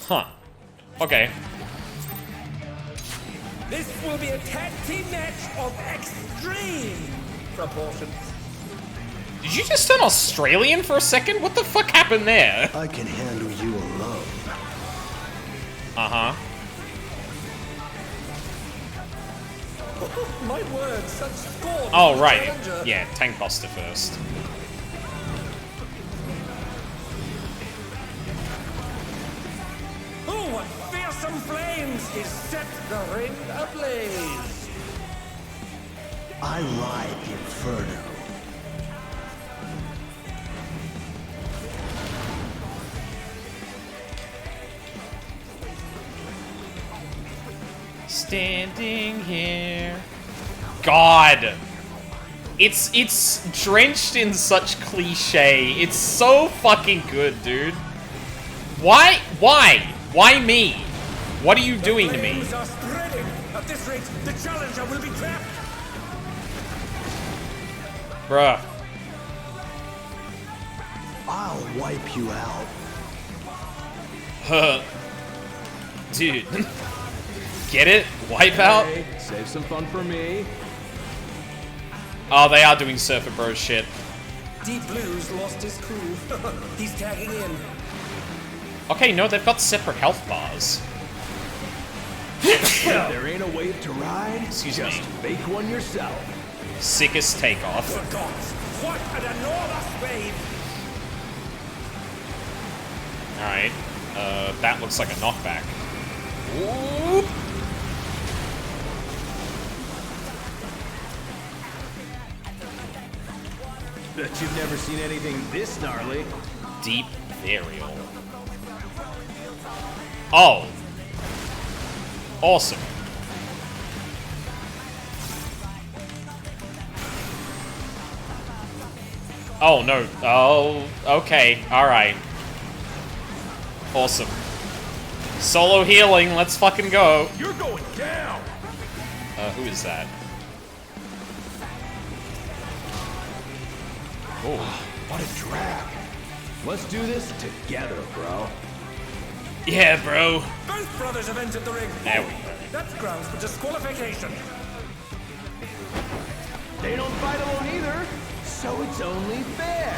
Huh. Okay. This will be a tag team match of extreme proportions. Did you just turn Australian for a second? What the fuck happened there? I can handle you alone. Uh-huh. My word, such scorn. Oh, right. Yeah, Tank Buster first. what fearsome flames is set the ring ablaze? I ride the inferno. Standing here. God. It's drenched in such cliche. It's so fucking good, dude. Why? Why me? What are you doing to me? Flames are spreading. At this rate, the challenger will be trapped. Bruh. I'll wipe you out. Huh. Dude. Get it? Wipeout? Hey, save some fun for me. Oh, they are doing Surfer Bros shit. Deep Blue's lost his crew. He's tagging in. Okay, no, they've got separate health bars. If there ain't a wave to ride, Excuse just me. make one yourself. Sickest takeoff. For gods, what an enormous wave! Alright. That looks like a knockback. Whoop. Bet you've never seen anything this gnarly. Deep burial. Oh. Awesome. Oh, no. Oh, okay. Alright. Awesome. Solo healing, let's fucking go. You're going down. Who is that? Oh. What a drag. Let's do this together, bro. Yeah, bro. Both brothers have entered the ring. There we go. That's grounds for disqualification. They don't fight alone either, so it's only fair.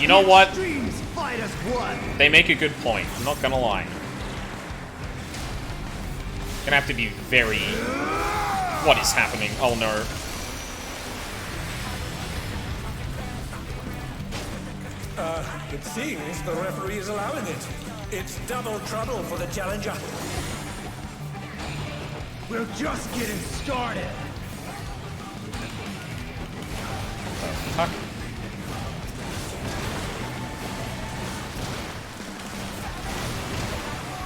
You know what? Extremes fight as one. They make a good point. I'm not gonna lie. Gonna have to be very... What is happening? Oh no. It seems the referee is allowing it. It's double trouble for the challenger. We're just getting started. Fuck.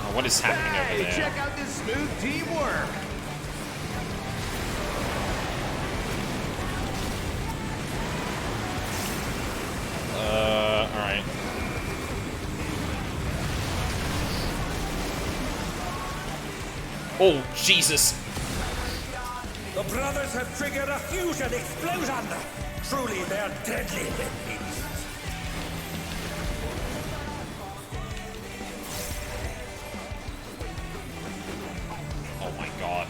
Oh, what is happening over Hey, there? check out this smooth teamwork. Alright. Oh, Jesus. The brothers have triggered a fusion explosion. Truly, they're deadly beasts. Oh my god.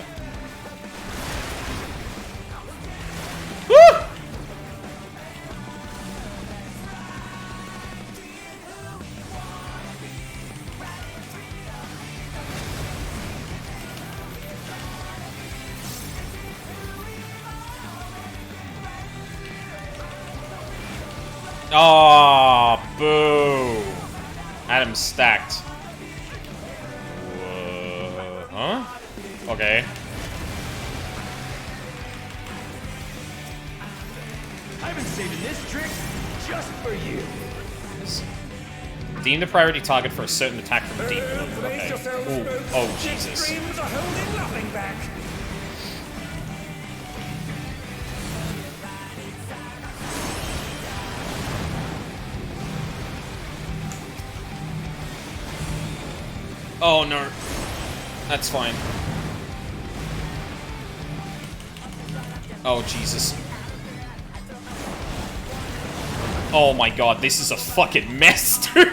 Woo! Oh, boo. Adam's stacked. Huh? Okay. I've been saving this trick just for you. Deem the priority target for a certain attack from deep. Brace Okay. yourselves, Ooh. folks. Oh, The Jesus. extremes are holding nothing back. Oh, no. That's fine. Oh, Jesus. Oh my god, this is a fucking mess, dude!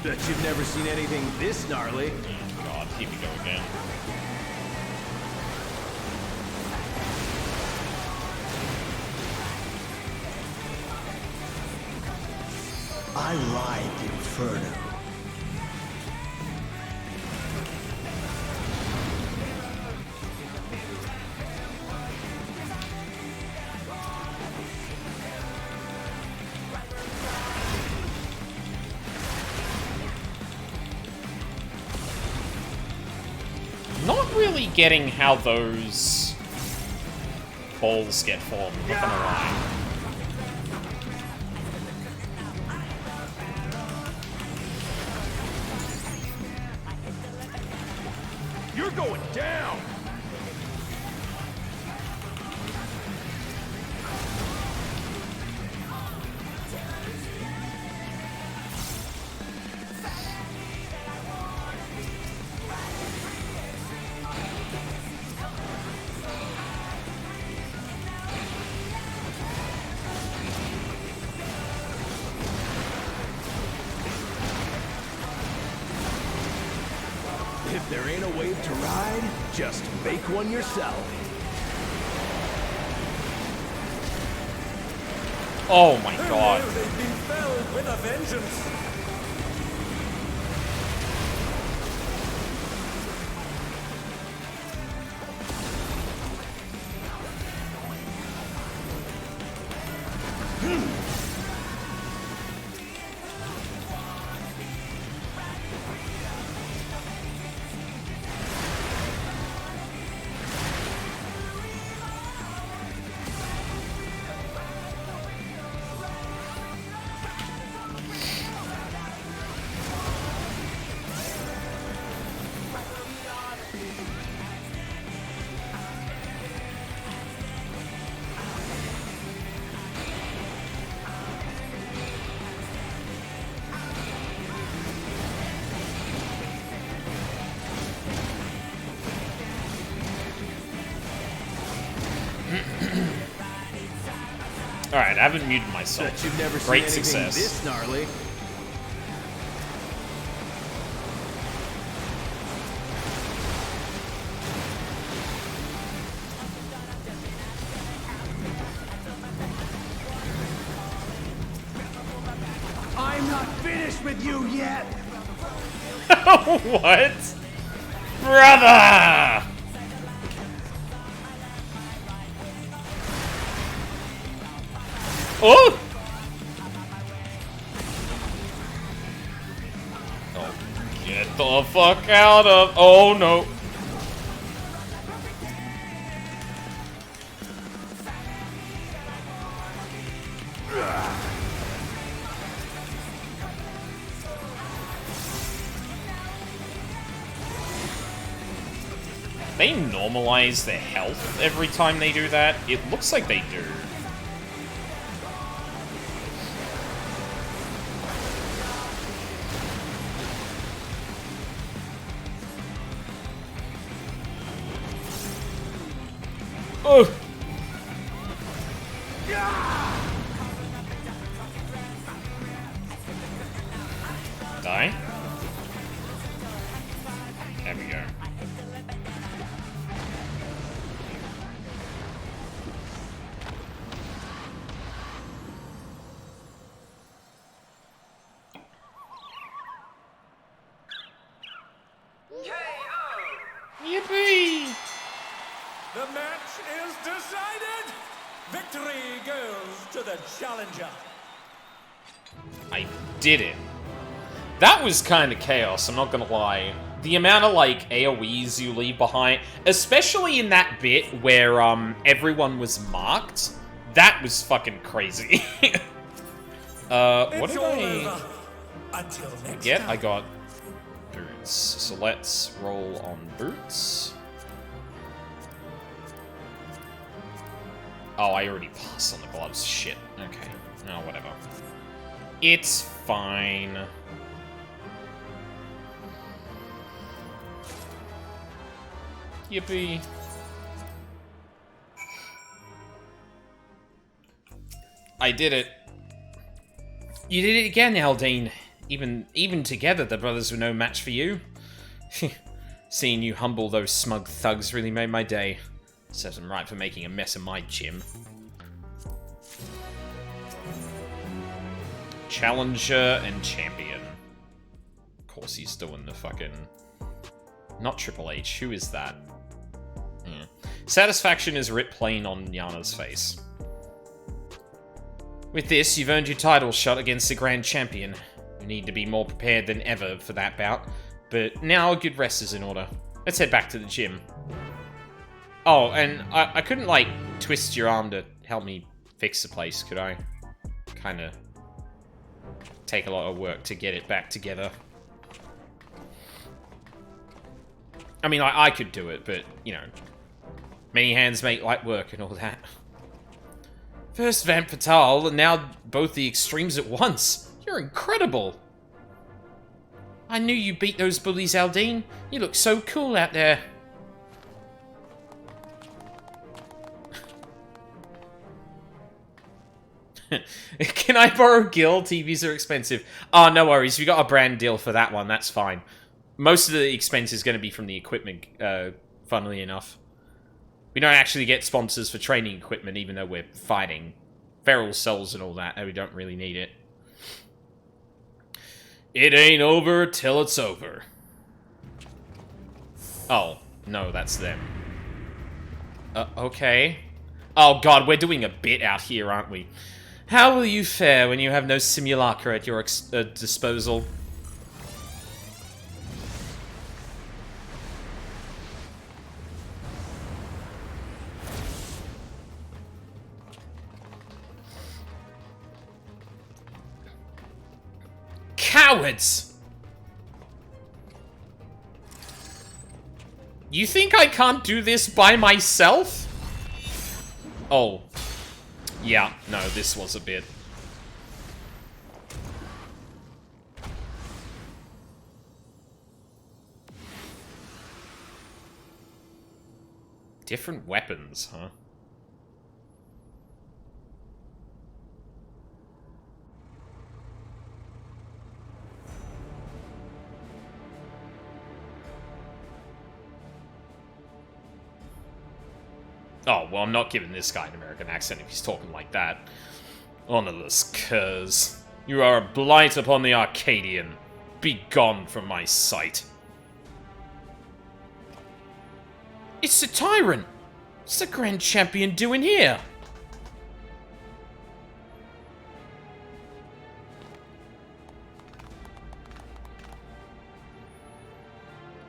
Bet you've never seen anything this gnarly. God, here we go again. I ride the Inferno. Not really getting how those balls get formed, not gonna lie. You're going down! If there ain't a wave to ride, just make one yourself. Oh my god. They've been felled with a vengeance. Alright, I haven't muted myself. Bet you've never Great seen anything success. this gnarly. I'm not finished with you yet! What? Brother! Oh! Oh, get the fuck out of... Oh, no. They normalize their health every time they do that? It looks like they do. Oh! Die? There we go. Yippee! The match is decided! Victory goes to the challenger. I did it. That was kind of chaos, I'm not gonna lie. The amount of, like, AoEs you leave behind, especially in that bit where, everyone was marked, that was fucking crazy. What It's did all I over. Until next get? time. I got boots. So let's roll on boots. Oh, I already passed on the gloves. Shit. Okay. No, whatever. It's fine. Yippee. I did it. You did it again, Haldane. Even together, the brothers were no match for you. Seeing you humble those smug thugs really made my day. Serves them right for making a mess of my gym. Challenger and champion. Of course he's doing the fucking... Not Triple H, who is that? Satisfaction is writ plain on Yana's face. With this, you've earned your title shot against the Grand Champion. You need to be more prepared than ever for that bout, but now a good rest is in order. Let's head back to the gym. Oh, and I couldn't, like, twist your arm to help me fix the place, could I? Kinda take a lot of work to get it back together. I mean, I could do it, but, you know, many hands make light work and all that. First Vamp Fatale, and now both the extremes at once. You're incredible. I knew you beat those bullies, Aldine. You look so cool out there. Can I borrow Gil? TVs are expensive. Oh, no worries. We got a brand deal for that one. That's fine. Most of the expense is going to be from the equipment, funnily enough. We don't actually get sponsors for training equipment, even though we're fighting. Feral cells and all that, and we don't really need it. It ain't over till it's over. Oh, no, that's them. Okay. Oh god, we're doing a bit out here, aren't we? How will you fare when you have no simulacra at your disposal? Cowards! You think I can't do this by myself? Oh. Yeah, no, this was a bit... Different weapons, huh? Oh, well, I'm not giving this guy an American accent if he's talking like that. Honorless curs. You are a blight upon the Arcadian. Be gone from my sight. It's the tyrant! What's the Grand Champion doing here?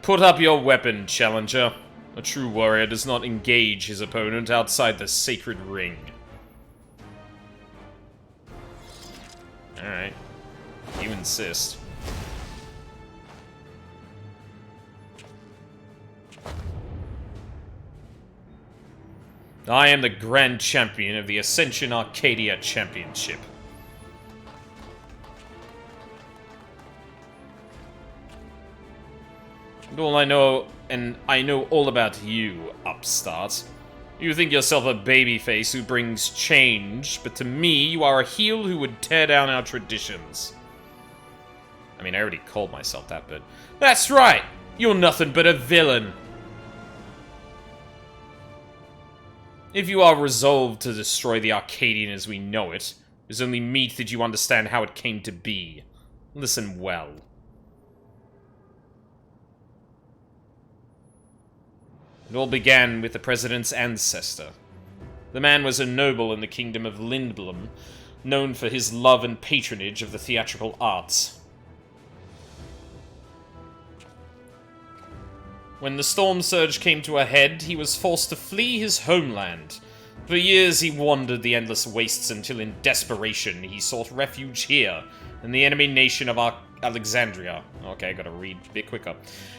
Put up your weapon, challenger. A true warrior does not engage his opponent outside the sacred ring. Alright. You insist. I am the Grand Champion of the Ascension Arcadia Championship. And I know all about you, upstart. You think yourself a babyface who brings change, but to me, you are a heel who would tear down our traditions. I mean, I already called myself that, but... That's right! You're nothing but a villain! If you are resolved to destroy the Arcadian as we know it, it is only meet that you understand how it came to be. Listen well. It all began with the president's ancestor. The man was a noble in the kingdom of Lindblom, known for his love and patronage of the theatrical arts. When the storm surge came to a head, he was forced to flee his homeland. For years he wandered the endless wastes until in desperation he sought refuge here, in the enemy nation of Alexandria. Okay, I gotta read a bit quicker.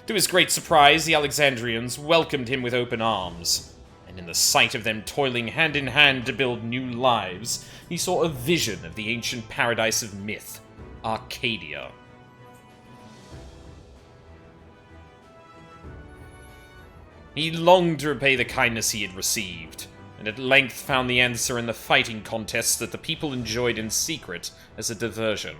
To his great surprise, the Alexandrians welcomed him with open arms. And in the sight of them toiling hand in hand to build new lives, he saw a vision of the ancient paradise of myth, Arcadia. He longed to repay the kindness he had received, and at length found the answer in the fighting contests that the people enjoyed in secret as a diversion.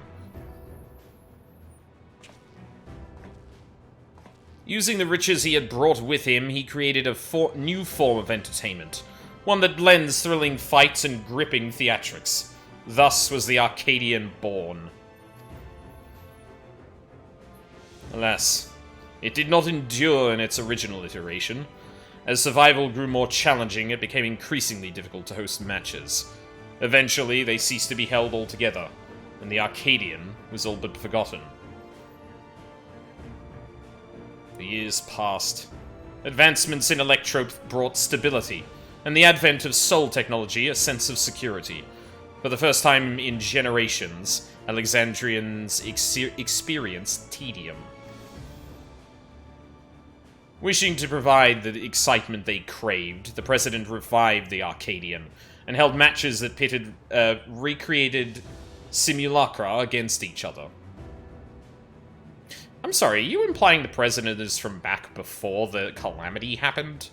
Using the riches he had brought with him, he created a new form of entertainment, one that blends thrilling fights and gripping theatrics. Thus was the Arcadian born. Alas, it did not endure in its original iteration. As survival grew more challenging, it became increasingly difficult to host matches. Eventually, they ceased to be held altogether, and the Arcadian was all but forgotten. The years passed. Advancements in electrope brought stability, and the advent of soul technology a sense of security. For the first time in generations, Alexandrians experienced tedium. Wishing to provide the excitement they craved, the President revived the Arcadian, and held matches that pitted recreated simulacra against each other. I'm sorry, are you implying the President is from back before the calamity happened?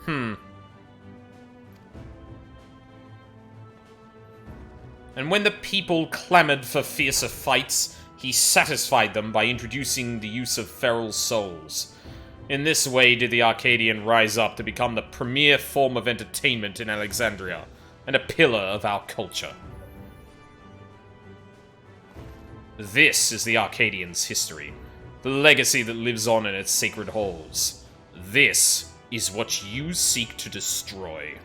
And when the people clamored for fiercer fights, he satisfied them by introducing the use of feral souls. In this way did the Arcadian rise up to become the premier form of entertainment in Alexandria, and a pillar of our culture. This is the Arcadian's history, the legacy that lives on in its sacred halls. This is what you seek to destroy.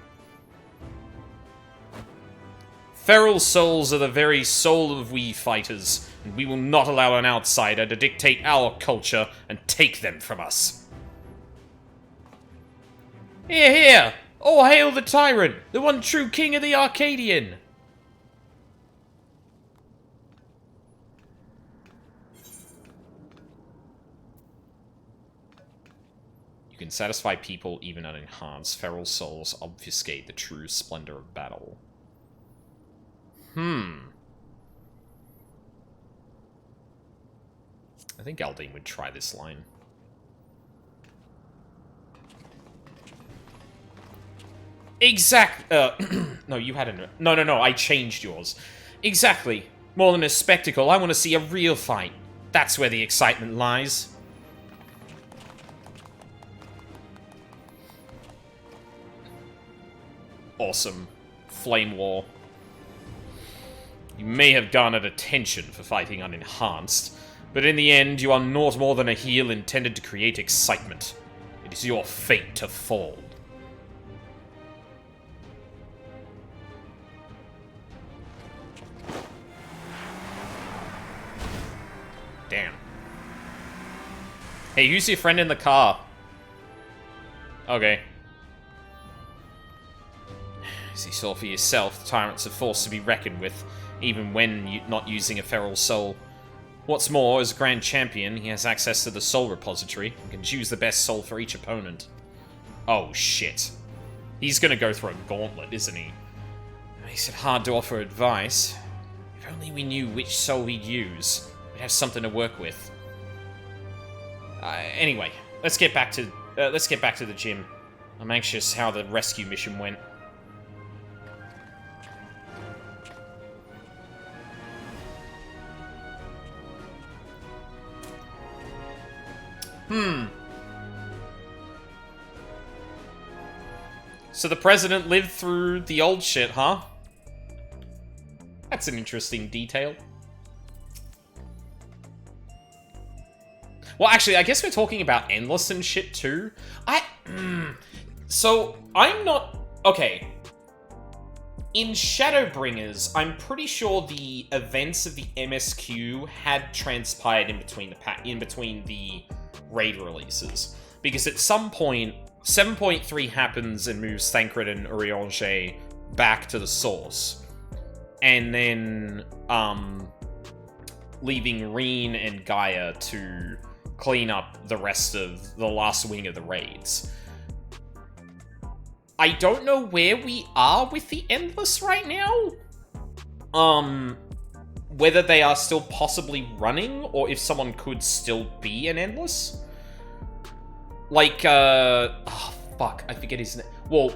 Feral souls are the very soul of we fighters, and we will not allow an outsider to dictate our culture and take them from us. Hear, hear! All hail the tyrant, the one true king of the Arcadian! You can satisfy people even unenhanced. Feral souls obfuscate the true splendor of battle. I think Aldine would try this line. No, you had a... No, I changed yours. Exactly. More than a spectacle, I want to see a real fight. That's where the excitement lies. Awesome. Flame War. You may have garnered attention for fighting unenhanced, but in the end you are naught more than a heel intended to create excitement. It is your fate to fall. Damn. Hey, who's your friend in the car? Okay. As you saw for yourself, the tyrant's a force to be reckoned with, even when not using a feral soul. What's more, as a Grand Champion, he has access to the soul repository, and can choose the best soul for each opponent. Oh shit. He's gonna go through a gauntlet, isn't he? It makes it hard to offer advice. If only we knew which soul he'd use, we'd have something to work with. Anyway, let's get back to the gym. I'm anxious how the rescue mission went. So the president lived through the old shit, huh? That's an interesting detail. Well, actually, I guess we're talking about Endless and shit, too. So, I'm not... Okay. In Shadowbringers, I'm pretty sure the events of the MSQ had transpired in between the raid releases. Because at some point, 7.3 happens and moves Thancred and Urianger back to the source. And then, leaving Reen and Gaia to clean up the rest of the last wing of the raids. I don't know where we are with the Endless right now. Whether they are still possibly running, or if someone could still be an Endless. Like, oh, fuck, I forget his name. Well,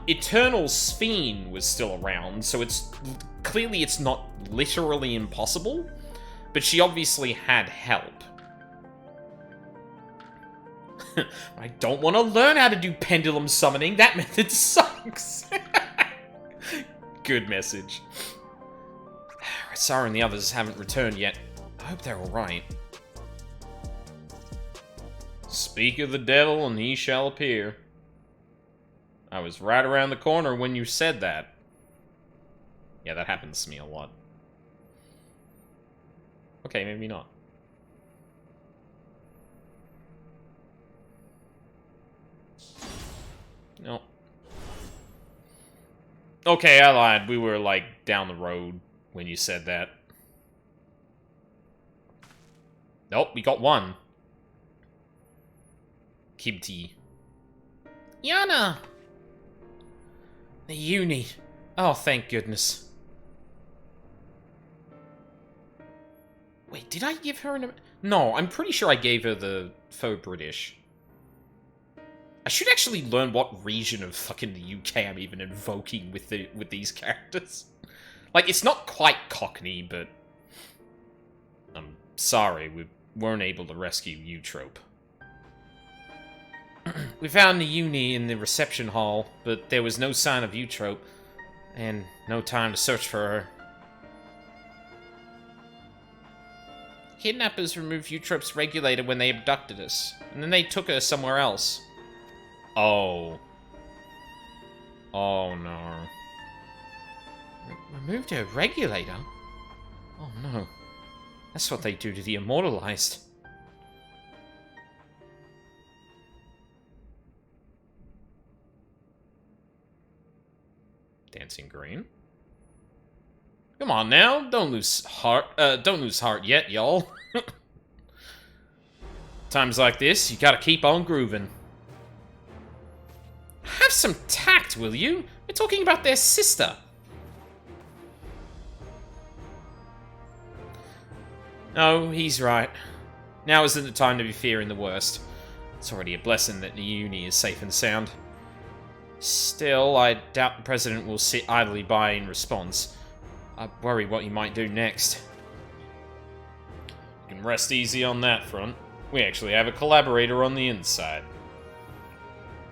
Eternal Sphene was still around, so clearly it's not literally impossible, but she obviously had help. I don't want to learn how to do pendulum summoning. That method sucks. Good message. Sarah and the others haven't returned yet. I hope they're alright. Speak of the devil and he shall appear. I was right around the corner when you said that. Yeah, that happens to me a lot. Okay, maybe not. No. Okay, I lied. We were, like, down the road when you said that. Nope, we got one. Kibti. Yana! The uni. Oh, thank goodness. Wait, did I give her an... No, I'm pretty sure I gave her the faux British. I should actually learn what region of fucking the UK I'm even invoking with these characters. Like, it's not quite Cockney, but... I'm sorry, we weren't able to rescue Eutrope. We found the uni in the reception hall, but there was no sign of Eutrope, and no time to search for her. Kidnappers removed Eutrope's regulator when they abducted us, and then they took her somewhere else. Oh. Oh no. Removed her regulator? Oh no. That's what they do to the immortalized. Dancing green? Come on now, don't lose heart yet, y'all. Times like this, you gotta keep on grooving. Have some tact, will you? We're talking about their sister. No, he's right. Now isn't the time to be fearing the worst. It's already a blessing that the uni is safe and sound. Still, I doubt the President will sit idly by in response. I worry what he might do next. You can rest easy on that front. We actually have a collaborator on the inside.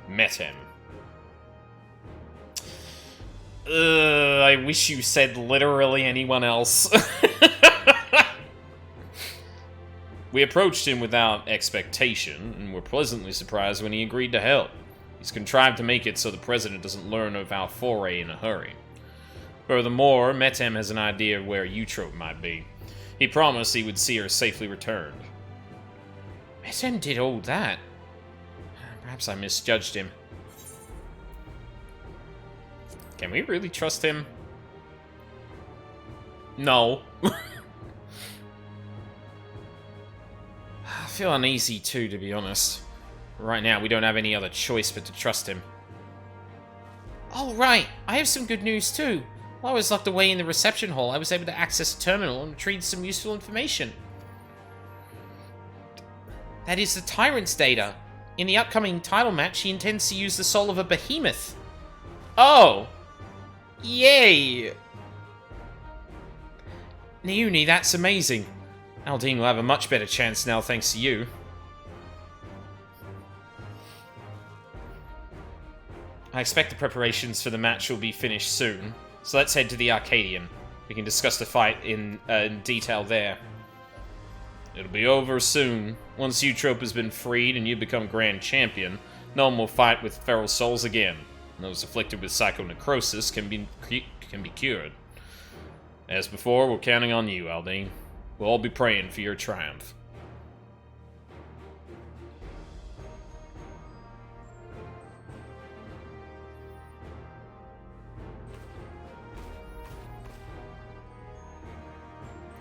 Met him. I wish you said literally anyone else. We approached him without expectation, and were pleasantly surprised when he agreed to help. He's contrived to make it so the President doesn't learn of our foray in a hurry. Furthermore, Metem has an idea of where Eutrope might be. He promised he would see her safely returned. Metem did all that? Perhaps I misjudged him. Can we really trust him? No. I feel uneasy too, to be honest. Right now, we don't have any other choice but to trust him. Oh, right. I have some good news too. While I was locked away in the reception hall, I was able to access a terminal and retrieve some useful information. That is the Tyrant's data. In the upcoming title match, he intends to use the soul of a behemoth. Oh! Yay! Niuni, that's amazing. Aldine will have a much better chance now thanks to you. I expect the preparations for the match will be finished soon, so let's head to the Arcadian. We can discuss the fight in detail there. It'll be over soon. Once Eutrope has been freed and you become Grand Champion, no one will fight with feral souls again. Those afflicted with psychonecrosis can be cured. As before, we're counting on you, Aldine. We'll all be praying for your triumph.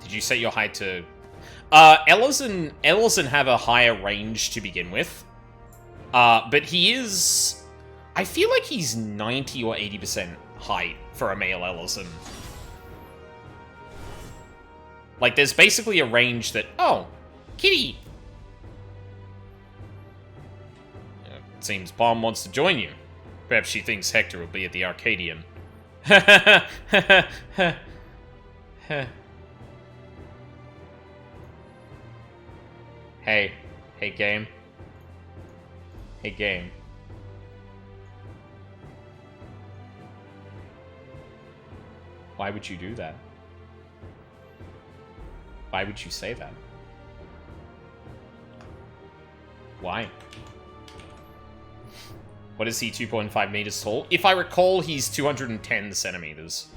Did you set your height to... Ellison have a higher range to begin with. But he is... I feel like he's 90 or 80% height for a male Ellison. Like, there's basically a range that... Oh! Kitty! It seems Bomb wants to join you. Perhaps she thinks Hector will be at the Arcadian. Hey. Hey, game. Hey, game. Why would you do that? Why would you say that? Why? What is he, 2.5 meters tall? If I recall, he's 210 centimeters.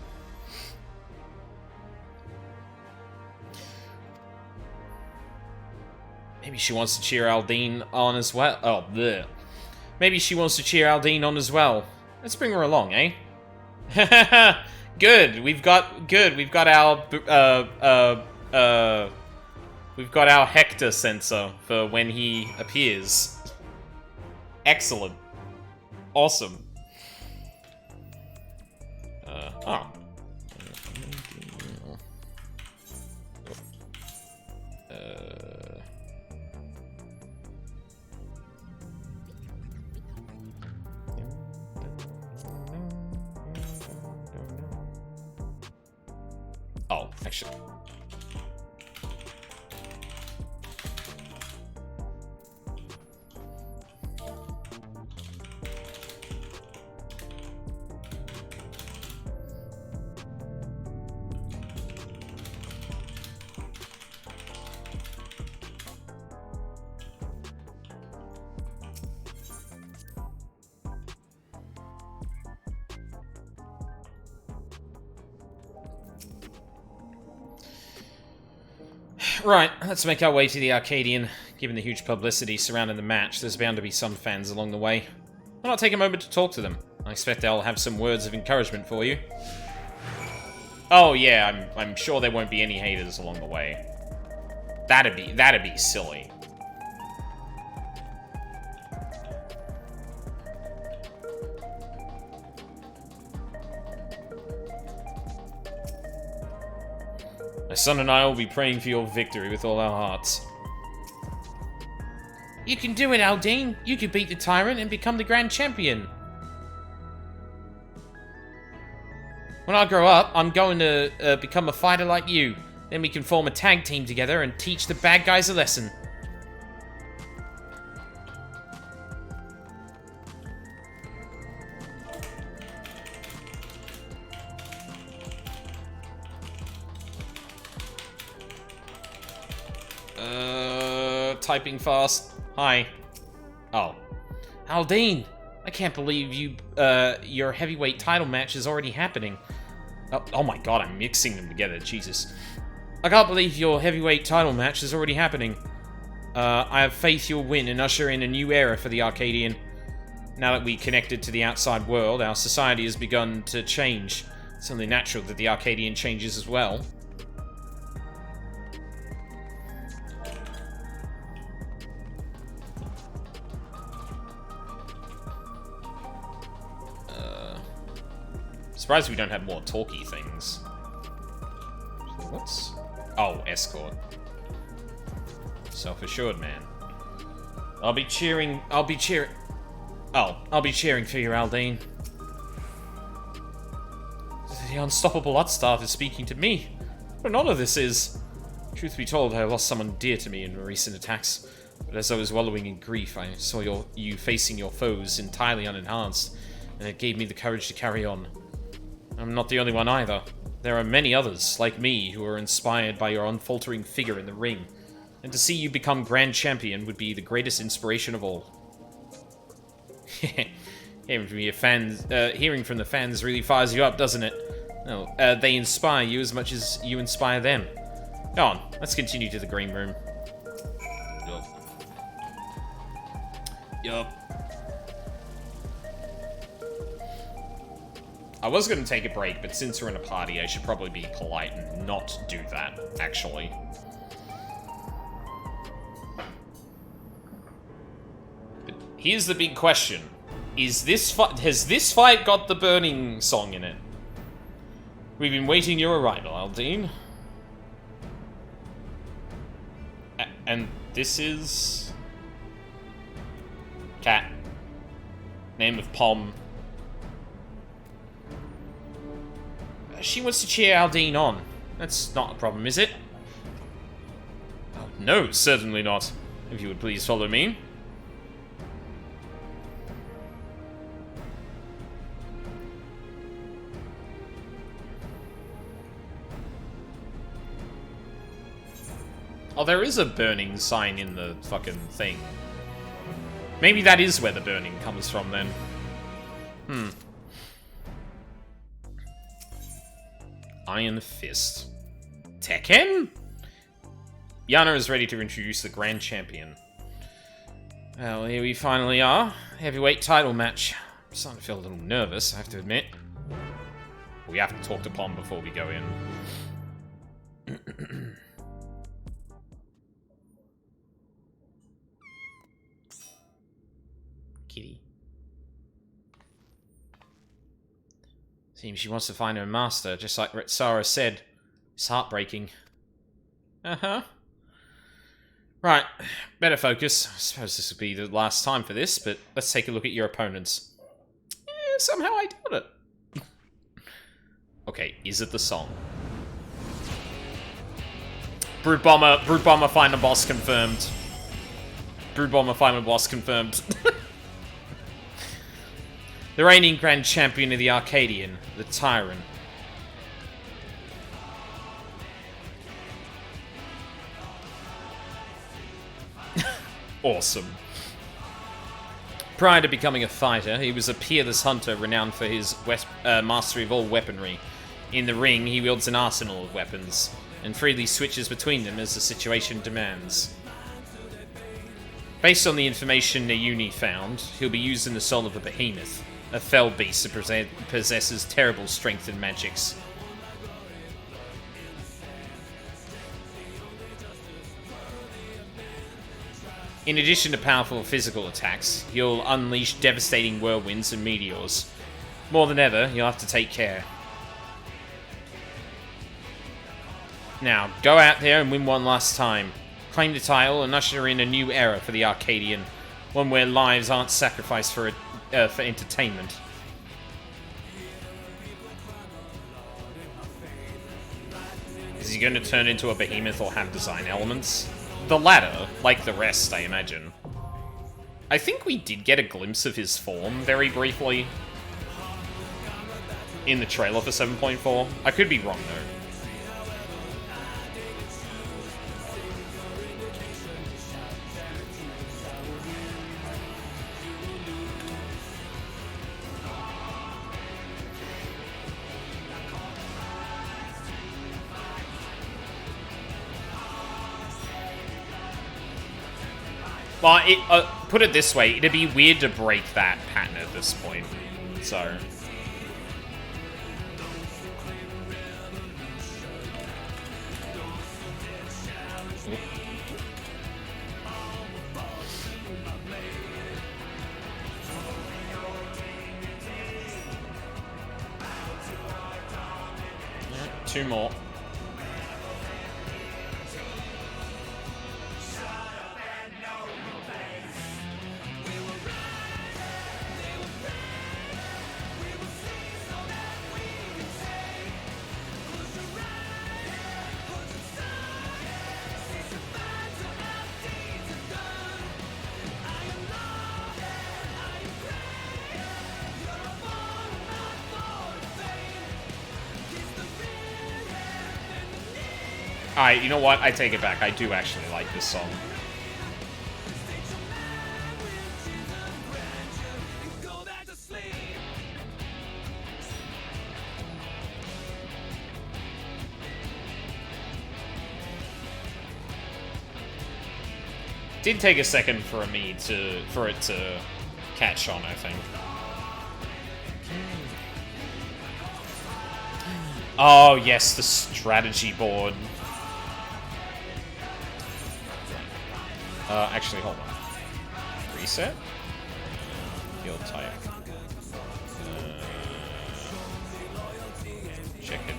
Maybe she wants to cheer Aldine on as well. Oh, bleh. Maybe she wants to cheer Aldine on as well. Let's bring her along, eh? Good. We've got our Hector sensor for when he appears. Excellent. Awesome. Oh. Oh, actually. Right, let's make our way to the Arcadian. Given the huge publicity surrounding the match, there's bound to be some fans along the way. Why not take a moment to talk to them? I expect they'll have some words of encouragement for you. Oh yeah, I'm sure there won't be any haters along the way. That'd be silly. My son and I will be praying for your victory with all our hearts. You can do it, Aldine. You can beat the tyrant and become the grand champion. When I grow up, I'm going to become a fighter like you. Then we can form a tag team together and teach the bad guys a lesson. Typing fast. Hi. Oh. Aldine! I can't believe your heavyweight title match is already happening. Oh my god, I'm mixing them together, Jesus. I can't believe your heavyweight title match is already happening. I have faith you'll win and usher in a new era for the Arcadian. Now that we connected to the outside world, our society has begun to change. It's only natural that the Arcadian changes as well. Surprised we don't have more talky things. What's... Oh, escort. Self-assured man. I'll be cheering for you, Aldine. The unstoppable Upstart is speaking to me. What an honor this is. Truth be told, I lost someone dear to me in recent attacks. But as I was wallowing in grief, I saw you facing your foes entirely unenhanced, and it gave me the courage to carry on. I'm not the only one either. There are many others, like me, who are inspired by your unfaltering figure in the ring. And to see you become Grand Champion would be the greatest inspiration of all. Hearing from the fans really fires you up, doesn't it? No, they inspire you as much as you inspire them. Go on, let's continue to the green room. Yup. I was going to take a break, but since we're in a party, I should probably be polite and not do that, actually. But here's the big question. Has this fight got the burning song in it? We've been waiting your arrival, Aldine. And this is... Cat. Name of Pom. She wants to cheer Aldine on. That's not a problem, is it? Oh, no, certainly not. If you would please follow me. Oh, there is a burning sign in the fucking thing. Maybe that is where the burning comes from, then. Iron Fist. Tekken? Yana is ready to introduce the Grand Champion. Well, here we finally are. Heavyweight title match. I'm starting to feel a little nervous, I have to admit. We have to talk to Pom before we go in. Kitty. Seems she wants to find her master, just like Retsara said. It's heartbreaking. Uh-huh. Right, better focus. I suppose this will be the last time for this, but let's take a look at your opponents. Somehow I doubt it. Okay, is it the song? Brute Bomber final boss confirmed. Brute Bomber final boss confirmed. The reigning Grand Champion of the Arcadian, the Tyrant. Awesome. Prior to becoming a fighter, he was a peerless hunter renowned for his mastery of all weaponry. In the ring, he wields an arsenal of weapons, and freely switches between them as the situation demands. Based on the information Nayuni found, he'll be used in the soul of a behemoth, a fell beast that possesses terrible strength and magics. In addition to powerful physical attacks, he'll unleash devastating whirlwinds and meteors. More than ever, you'll have to take care. Now, go out there and win one last time. Claim the title and usher in a new era for the Arcadian. One where lives aren't sacrificed for entertainment. Is he going to turn into a behemoth or have design elements? The latter, like the rest, I imagine. I think we did get a glimpse of his form very briefly in the trailer for 7.4. I could be wrong, though. Well, put it this way, it'd be weird to break that pattern at this point, so... Two more. Alright, you know what? I take it back. I do actually like this song. Did take a second for it to catch on, I think. Oh yes, the strategy board. Actually, hold on. Reset? Field type. Check it.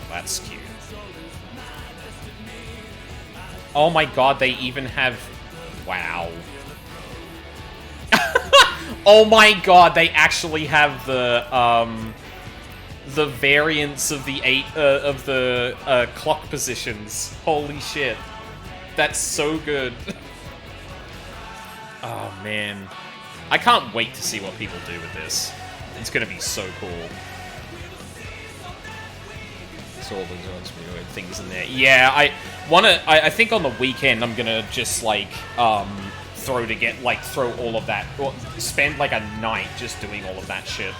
That's cute. Oh my god, they even have... Wow. Oh my god, they actually have the variants of the clock positions. Holy shit. That's so good. Oh, man. I can't wait to see what people do with this. It's gonna be so cool. So all those weird things in there. Yeah, I think on the weekend I'm gonna just, like, throw all of that, or spend, like, a night just doing all of that shit.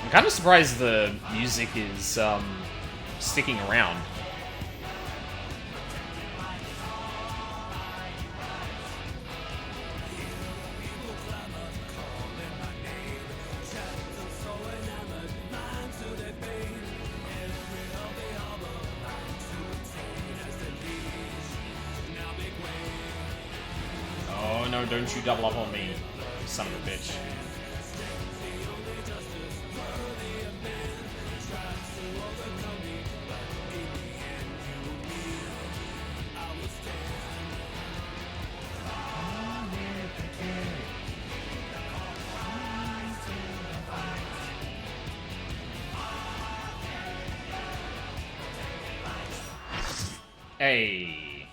I'm kind of surprised the music is sticking around. Oh no, don't you double up on me, son of a bitch. Hey.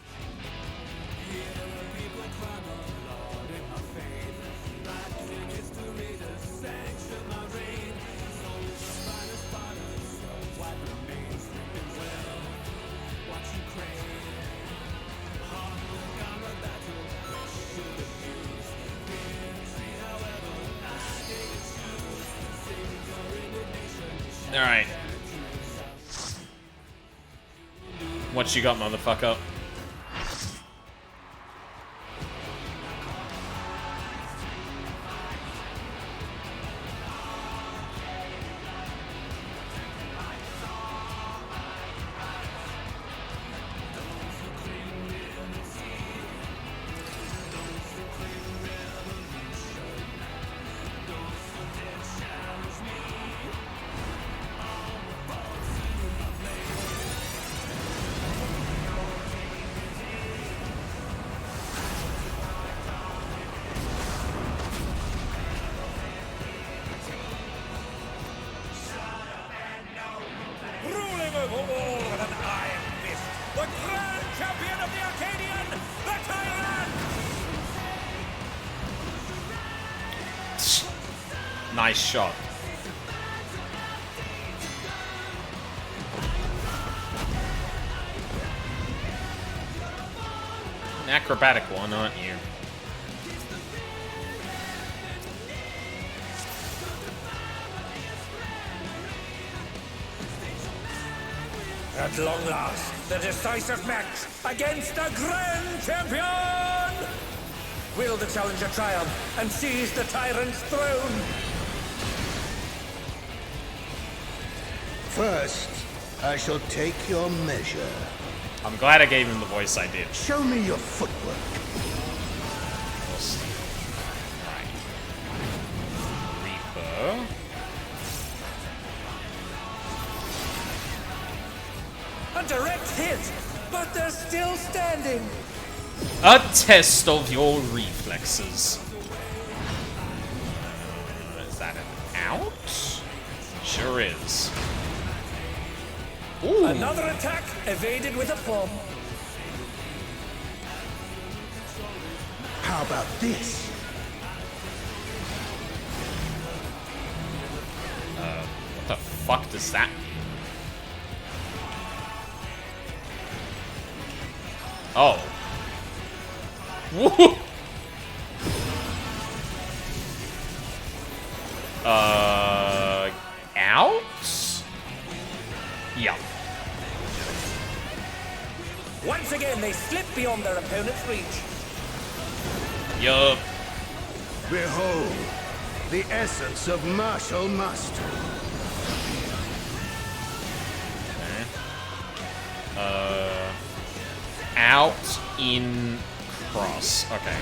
All right. What you got, motherfucker? Ruling over all with an iron fist, the grand champion of the Arcadian, the Tyrant! Nice shot. An acrobatic one, aren't you? At long last, the decisive match against the Grand Champion! Will the challenger triumph and seize the Tyrant's throne? First, I shall take your measure. I'm glad I gave him the voice I did. Show me your footwork. Right. Reaper. A direct hit, but they're still standing. A test of your reflexes. Is that an out? Sure is. Ooh. Another attack evaded with a plum. How about this? What the fuck does that mean? Oh. Woo! Out? Yeah. Once again, they slip beyond their opponent's reach. Yup. Behold, the essence of martial mastery. out, in, cross. Okay.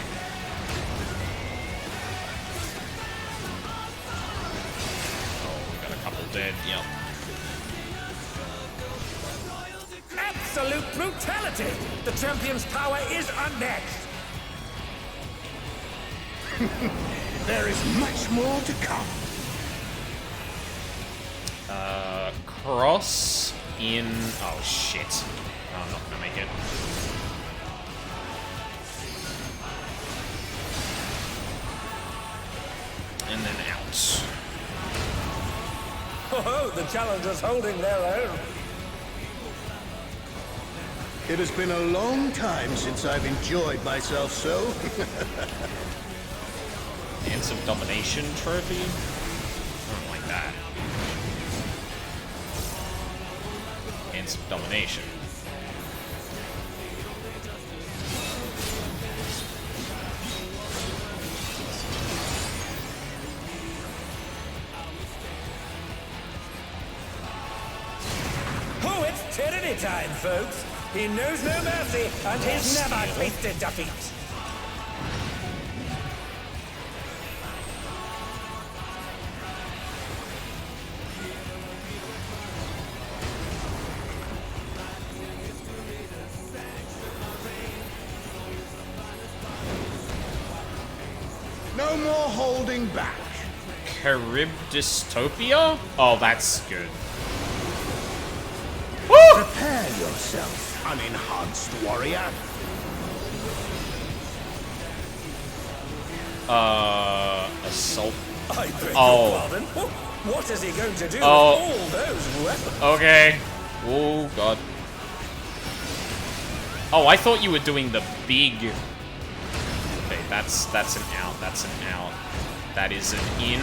Oh, we got a couple dead. Yep. Absolute brutality! The champion's power is unmatched! There is much more to come. Cross, in, oh shit. Oh, I'm not gonna make it. And then out. Oh, the challenger's holding their own. It has been a long time since I've enjoyed myself so. And some domination trophy. I don't like that. And some domination. Oh, it's tyranny time, folks. He knows no mercy, and he's never tasted defeat. No more holding back. Carib Dystopia? Oh, that's good. Prepare yourself, unenhanced warrior. Assault. I beg your Oh. pardon. What is he going to do Oh. with all those weapons? Okay. Oh, God. Oh, I thought you were doing the big... Okay, that's an out. That's an out. That is an in.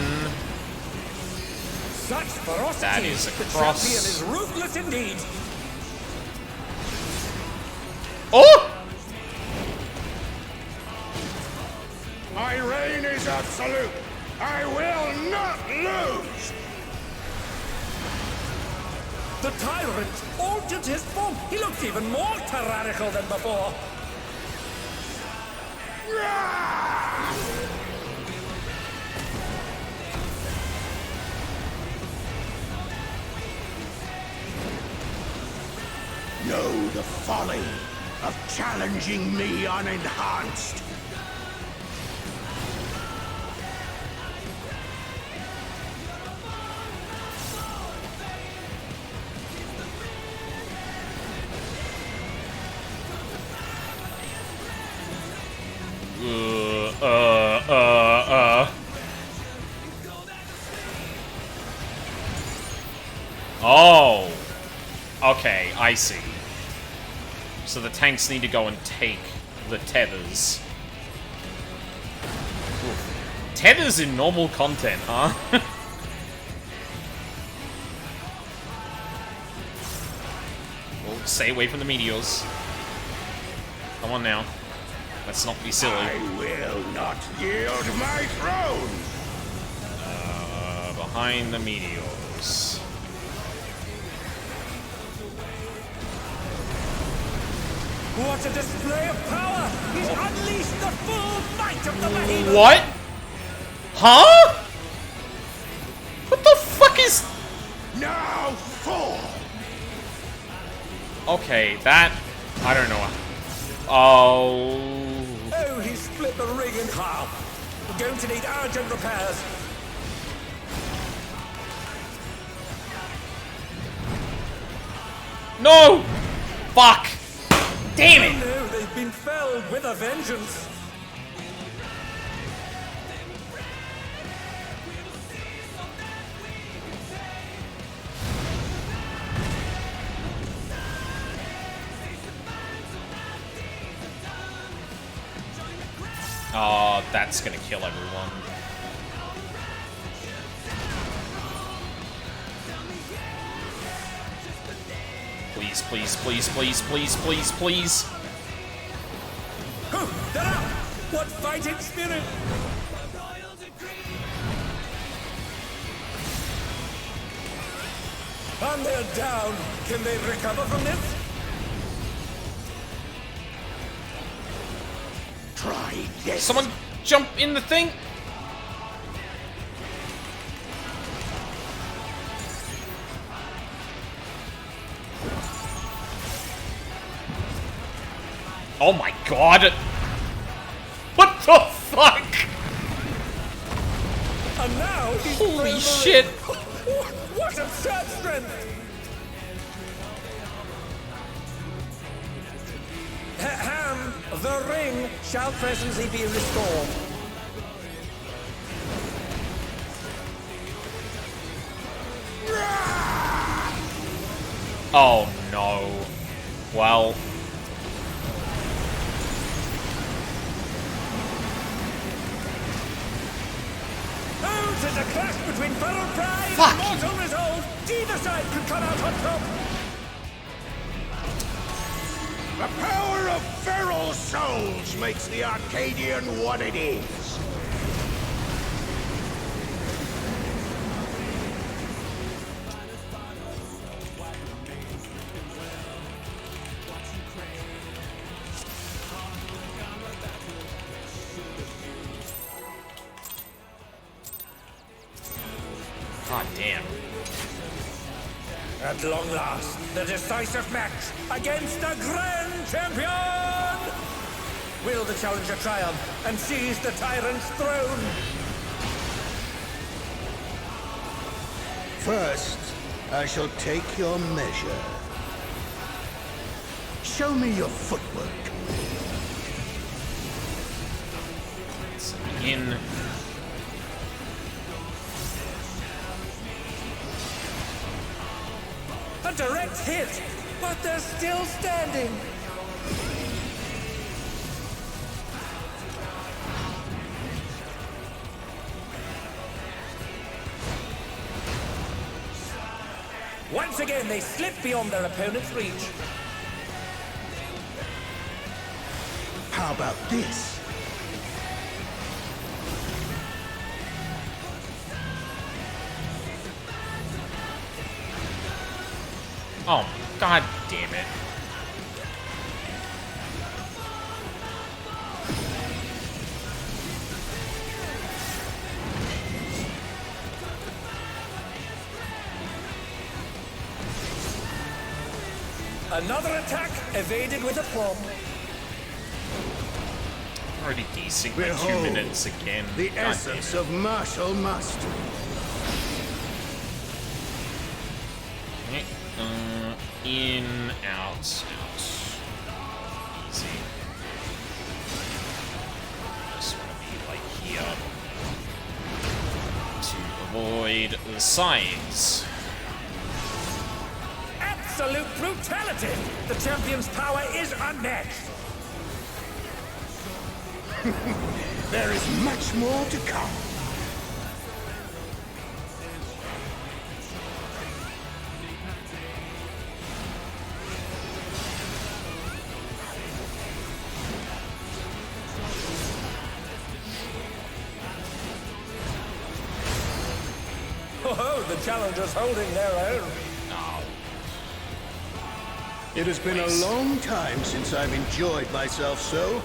Such ferocity! That is a The cross. champion is ruthless indeed. Oh! My reign is absolute. I will not lose. The tyrant altered his form. He looks even more tyrannical than before. Know the folly of challenging me unenhanced. Oh. Okay, I see. So the tanks need to go and take the tethers. Oof. Tethers in normal content, huh? Well, stay away from the meteors. Come on now. Let's not be silly. I will not yield my throne. Behind the meteors. What a display of power! He's unleashed the full might of the behemoth! What? Huh? What the fuck is... Now fall. Okay, that... I don't know. Oh... Oh, he split the ring in half. We're going to need urgent repairs. No! Fuck! Damn Oh it! no, they've been felled with a vengeance. Oh, that's gonna kill everyone. Please, please, please, please, please, please, please. Oh, they're up! What fighting spirit! And they're down. Can they recover from this? Try this. Someone jump in the thing! Oh my god! What the fuck? And now he's Holy thrown shit! What absurd strength! Ham, the ring shall presently be restored. Oh no. Well. Oh, 'tis a clash between feral pride Fuck. and mortal resolve. Either side could come out on top. The power of feral souls makes the Arcadian what it is. God damn. At long last, the decisive match against the Grand Champion! Will the challenger triumph and seize the tyrant's throne? First, I shall take your measure. Show me your footwork. Let's begin. A direct hit, but they're still standing. Once again, they slip beyond their opponent's reach. How about this? Oh, god damn it. Another attack evaded with aplomb. Already desync by 2 Behold, minutes again. The God damn essence it. of martial mastery. Okay, in, out, out. Easy. Just want to be like here to avoid the sides. Absolute brutality! The champion's power is unmatched. There is much more to come. Oh, the challengers holding their own. Oh, It has been a long time since I've enjoyed myself so.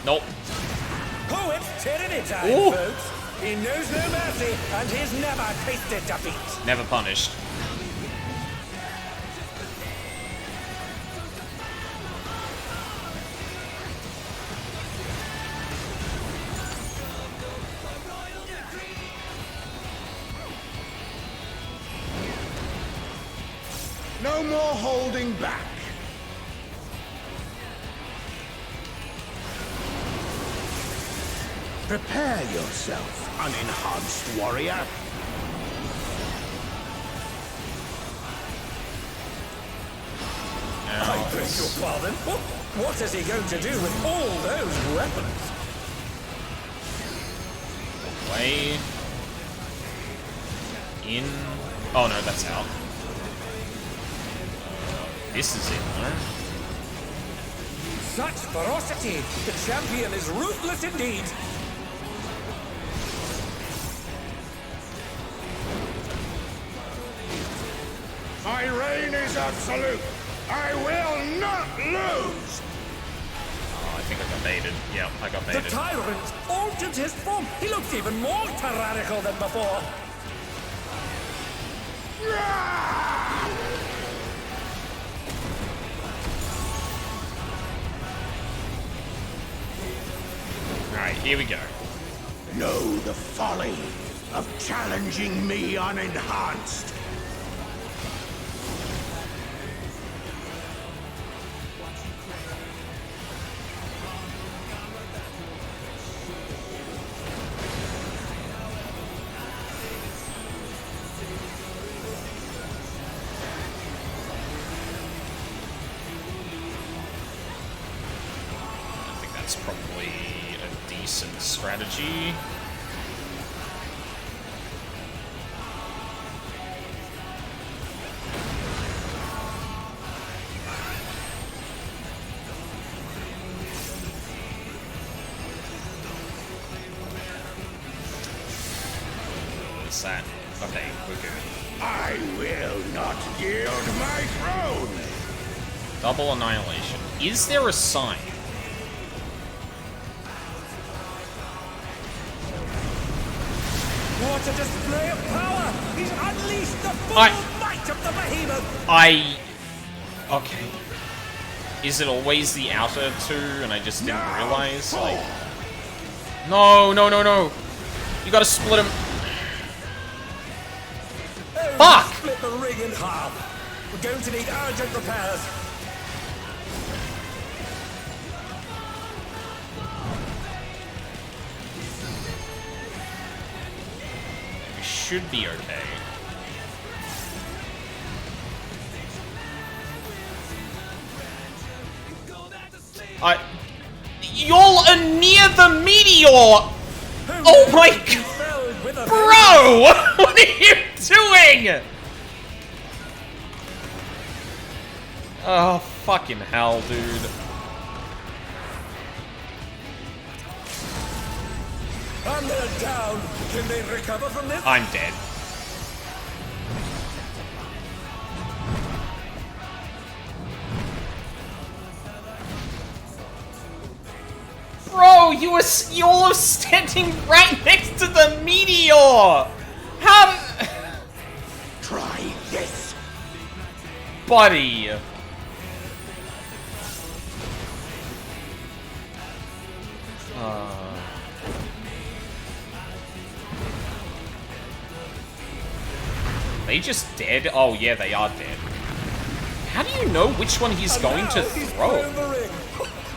nope. Poet Tyranny Ooh. folks. He knows no mercy, and he's never tasted defeat. Never punished. No more holding back. Prepare yourself, unenhanced warrior. I beg your pardon? What is he going to do with all those weapons? Way in. Oh no, that's out. This is it, huh? Such ferocity! The champion is ruthless indeed! My reign is absolute. I will not lose. Oh, I think I got baited. Yeah, I got The baited. tyrant altered his form! He looks even more tyrannical than before! Alright, here we go. Know the folly of challenging me unenhanced. I think that's probably a decent strategy. What's that? Okay, we're good. I will not yield my throne. Double annihilation. Is there a sign? What a display of power! He's unleashed the full might of the behemoth! Okay. Is it always the outer two and I just didn't realize? Like... No, no, no, no! You gotta split him. Oh, Fuck! Split the ring in half! We're going to need urgent repairs! We should be okay. Y'all are near the meteor! Oh my god! Felled with a Bro! What are you doing? Oh, fucking hell, dude. And they're down! Can they recover from this? I'm dead. Bro, you're standing right next to the meteor! How... Try this. Buddy. They just dead? Oh yeah, they are dead. How do you know which one he's going to He's throw? thrown the ring!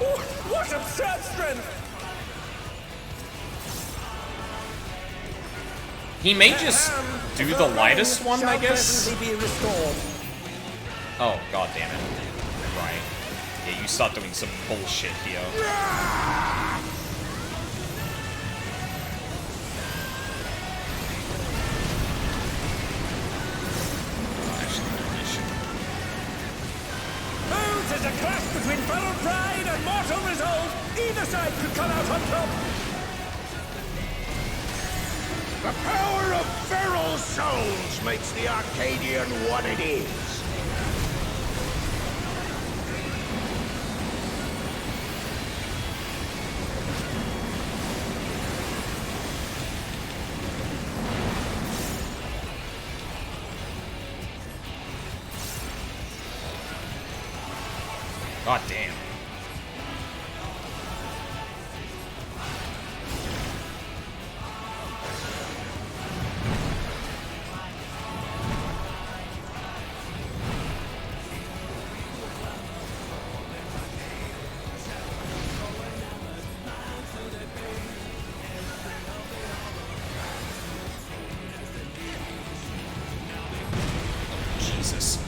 Oh, what absurd strength! He may just do the lightest one, I guess. Be restored. Oh, god damn it. Right. Yeah, you start doing some bullshit here. Actually, no, I should. Oh, there's a clash between feral pride and mortal resolve! Either side could come out on top! The power of feral souls makes the Arcadian what it is. God damn. Jesus.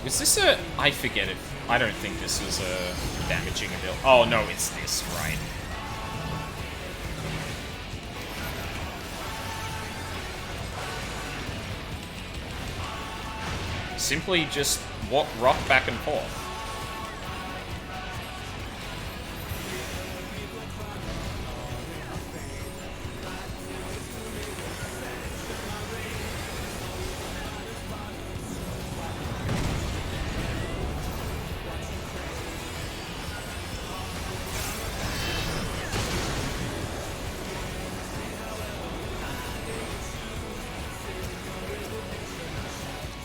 Was this a... I forget if... I don't think this was a damaging ability. Oh, no, it's this, right. simply just rock back and forth.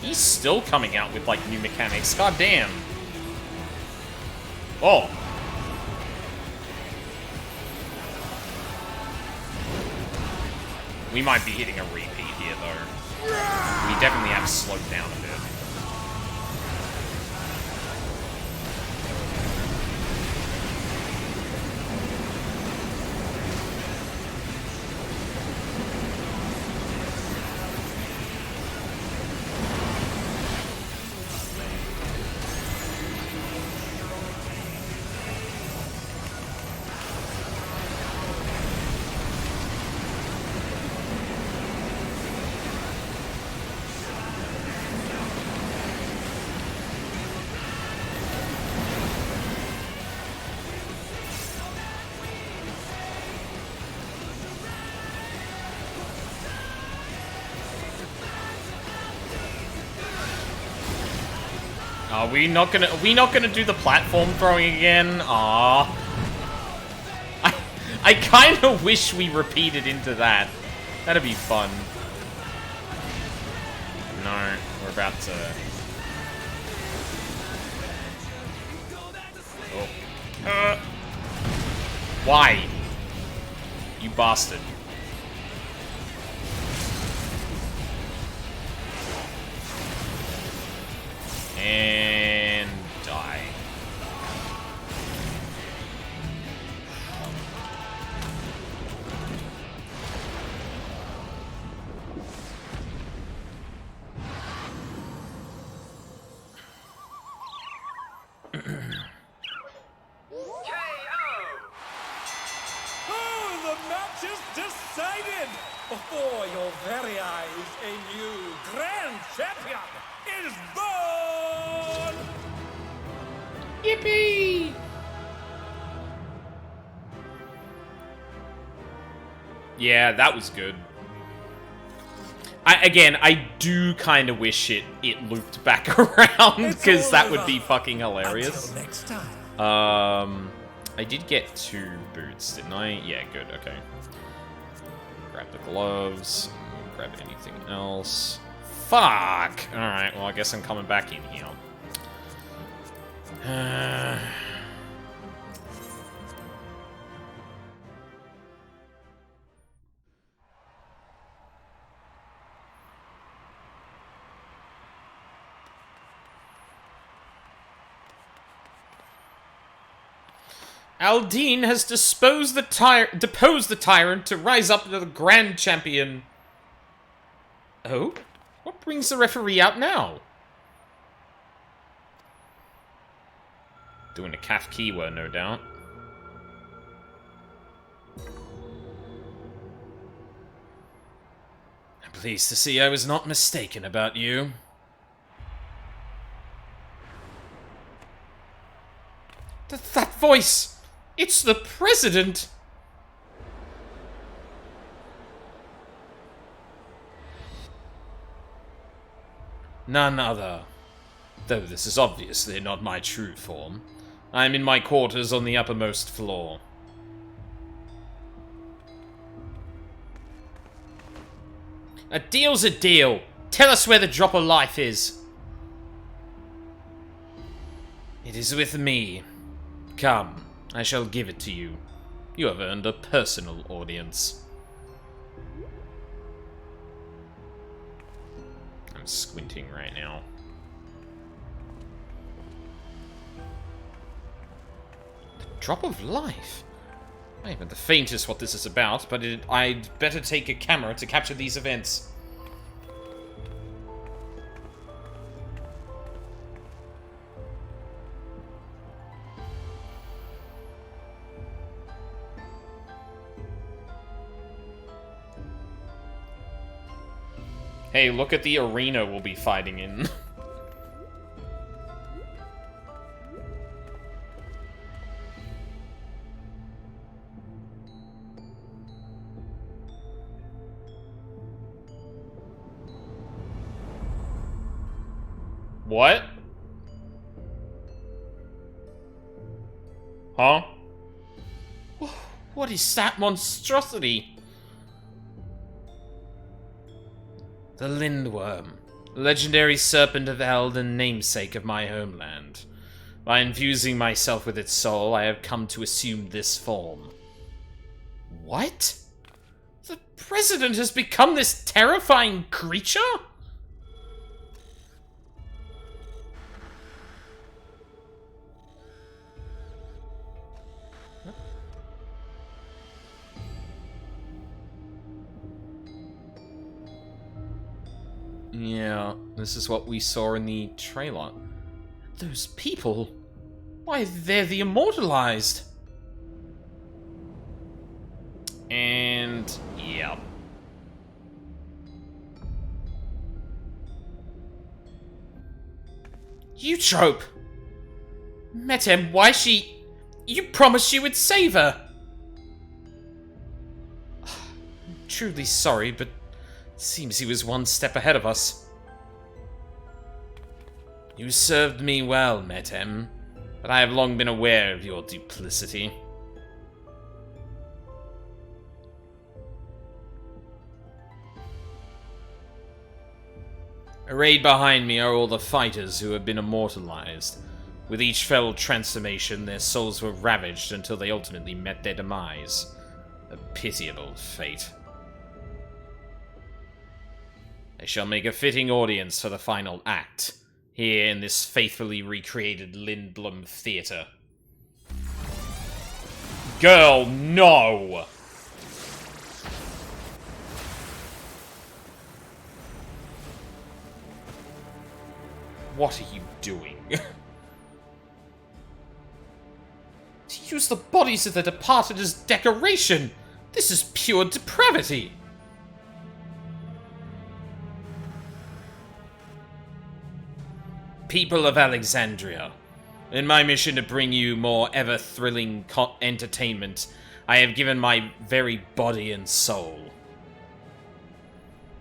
He's still coming out with, like, new mechanics. God damn. Oh. We might be hitting a repeat here, though. We definitely have slowed down a bit. Are we not gonna do the platform throwing again? Aww. I kinda wish we repeated into that. That'd be fun. No, we're about to... Oh. Why? You bastard. And die. Oh, the match is decided! Before your very eyes, a new grand champion is born! Yippee! Yeah, that was good. I do kind of wish it looped back around, because that would be fucking hilarious. Until next time. I did get 2 boots, didn't I? Yeah, good, okay. Grab the gloves. Grab anything else. Fuck! Alright, well, I guess I'm coming back in here. Aldine has deposed the tyrant to rise up to the grand champion. Oh? What brings the referee out now? Doing a calf keyword, no doubt. I'm pleased to see I was not mistaken about you. That voice! It's the president! None other. Though this is obviously not my true form. I am in my quarters on the uppermost floor. A deal's a deal. Tell us where the drop of life is. It is with me. Come, I shall give it to you. You have earned a personal audience. I'm squinting right now. The drop of life? I haven't the faintest what this is about, but I'd better take a camera to capture these events. Hey, look at the arena we'll be fighting in. What? Huh? What is that monstrosity? The Lindworm, legendary serpent of Eld and namesake of my homeland. By infusing myself with its soul, I have come to assume this form. What? The President has become this terrifying creature? Yeah, this is what we saw in the trailer. Those people... Why, they're the Immortalized! And... yeah. Eutrope! Metem, why she... You promised you would save her! I'm truly sorry, but... Seems he was one step ahead of us. You served me well, Metem, but I have long been aware of your duplicity. Arrayed behind me are all the fighters who have been immortalized. With each fell transformation, their souls were ravaged until they ultimately met their demise. A pitiable fate. They shall make a fitting audience for the final act, here in this faithfully recreated Lindblom Theatre. Girl, no! What are you doing? To use the bodies of the departed as decoration! This is pure depravity! People of Alexandria, in my mission to bring you more ever-thrilling entertainment, I have given my very body and soul.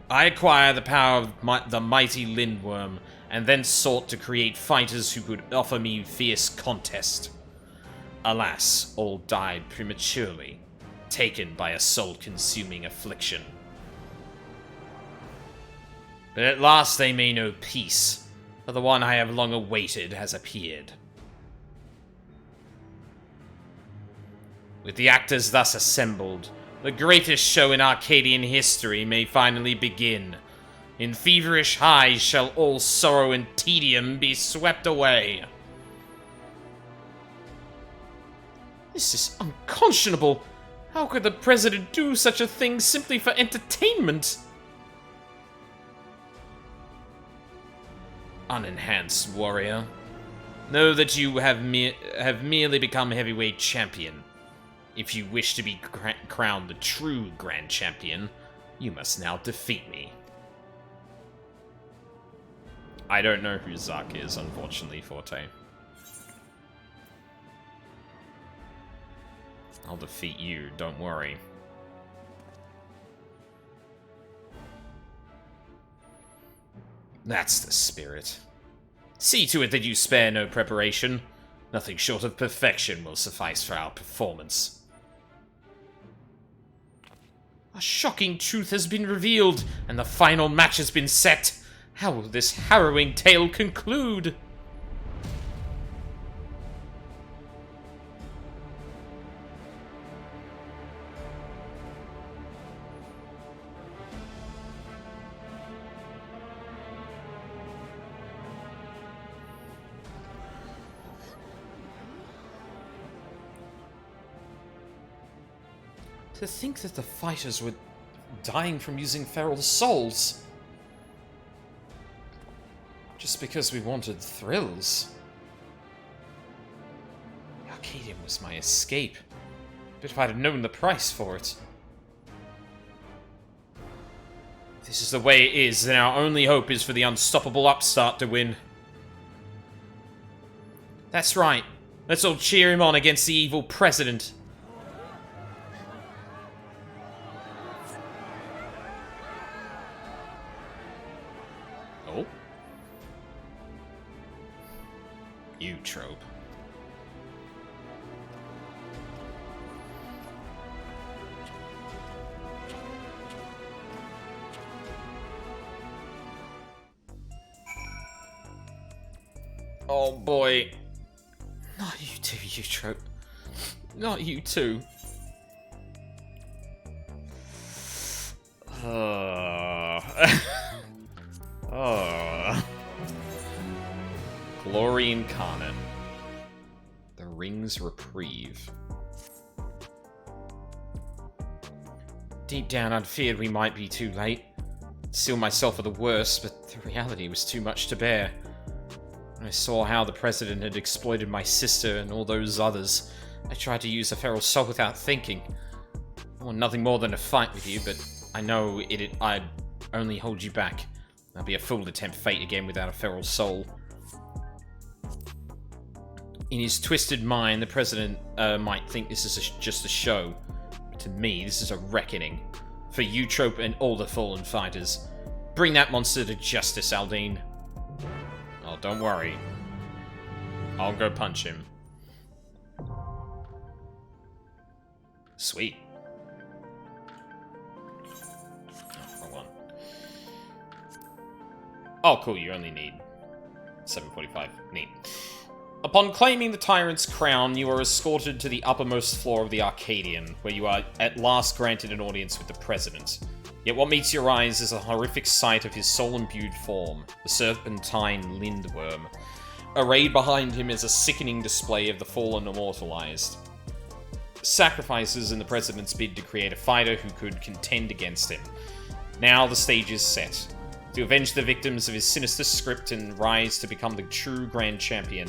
I acquired the power of the mighty Lindworm, and then sought to create fighters who could offer me fierce contest. Alas, all died prematurely, taken by a soul-consuming affliction. But at last they may know peace. For the one I have long awaited has appeared. With the actors thus assembled, the greatest show in Arcadian history may finally begin. In feverish highs shall all sorrow and tedium be swept away. This is unconscionable. How could the President do such a thing simply for entertainment? Unenhanced warrior, know that you have merely become heavyweight champion. If you wish to be crowned the true Grand Champion, you must now defeat me. I don't know who Zuck is, unfortunately, Forte. I'll defeat you, don't worry. That's the spirit. See to it that you spare no preparation. Nothing short of perfection will suffice for our performance. A shocking truth has been revealed, and the final match has been set. How will this harrowing tale conclude? To think that the fighters were dying from using feral souls. Just because we wanted thrills. The Arcadian was my escape. But if I'd have known the price for it. If this is the way it is, then our only hope is for the unstoppable upstart to win. That's right. Let's all cheer him on against the evil president. You trope. Oh boy. Not you too, you trope. Not you too. Glory incarnate. The Ring's Reprieve. Deep down, I'd feared we might be too late. Seal myself for the worst, but the reality was too much to bear. When I saw how the President had exploited my sister and all those others, I tried to use a feral soul without thinking. I want nothing more than a fight with you, but I know I'd only hold you back. I'd be a fool to tempt fate again without a feral soul. In his twisted mind, the President might think this is just a show. But to me, this is a reckoning. For Eutrope and all the fallen fighters. Bring that monster to justice, Aldine. Oh, don't worry. I'll go punch him. Sweet. Oh, wrong one. Oh, cool, you only need 745. Neat. Upon claiming the Tyrant's crown, you are escorted to the uppermost floor of the Arcadian, where you are at last granted an audience with the President. Yet what meets your eyes is a horrific sight of his soul-imbued form, the serpentine Lindworm. Arrayed behind him is a sickening display of the fallen immortalized. Sacrifices in the President's bid to create a fighter who could contend against him. Now the stage is set. To avenge the victims of his sinister script and rise to become the true Grand Champion,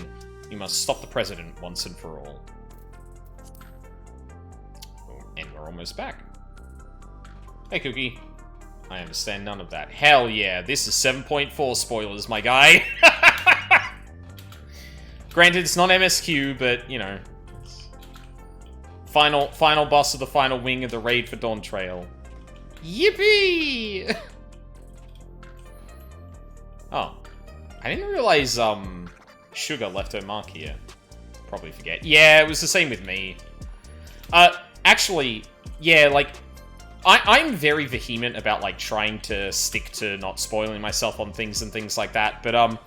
you must stop the President once and for all. Oh, and we're almost back. Hey, Cookie. I understand none of that. Hell yeah, this is 7.4 spoilers, my guy. Granted, it's not MSQ, but, you know. Final boss of the final wing of the raid for Dawn Trail. Yippee! Oh. I didn't realize, Sugar left her mark here. Probably forget. Yeah, it was the same with me. Actually, yeah, like, I'm very vehement about, like, trying to stick to not spoiling myself on things and things like that, but,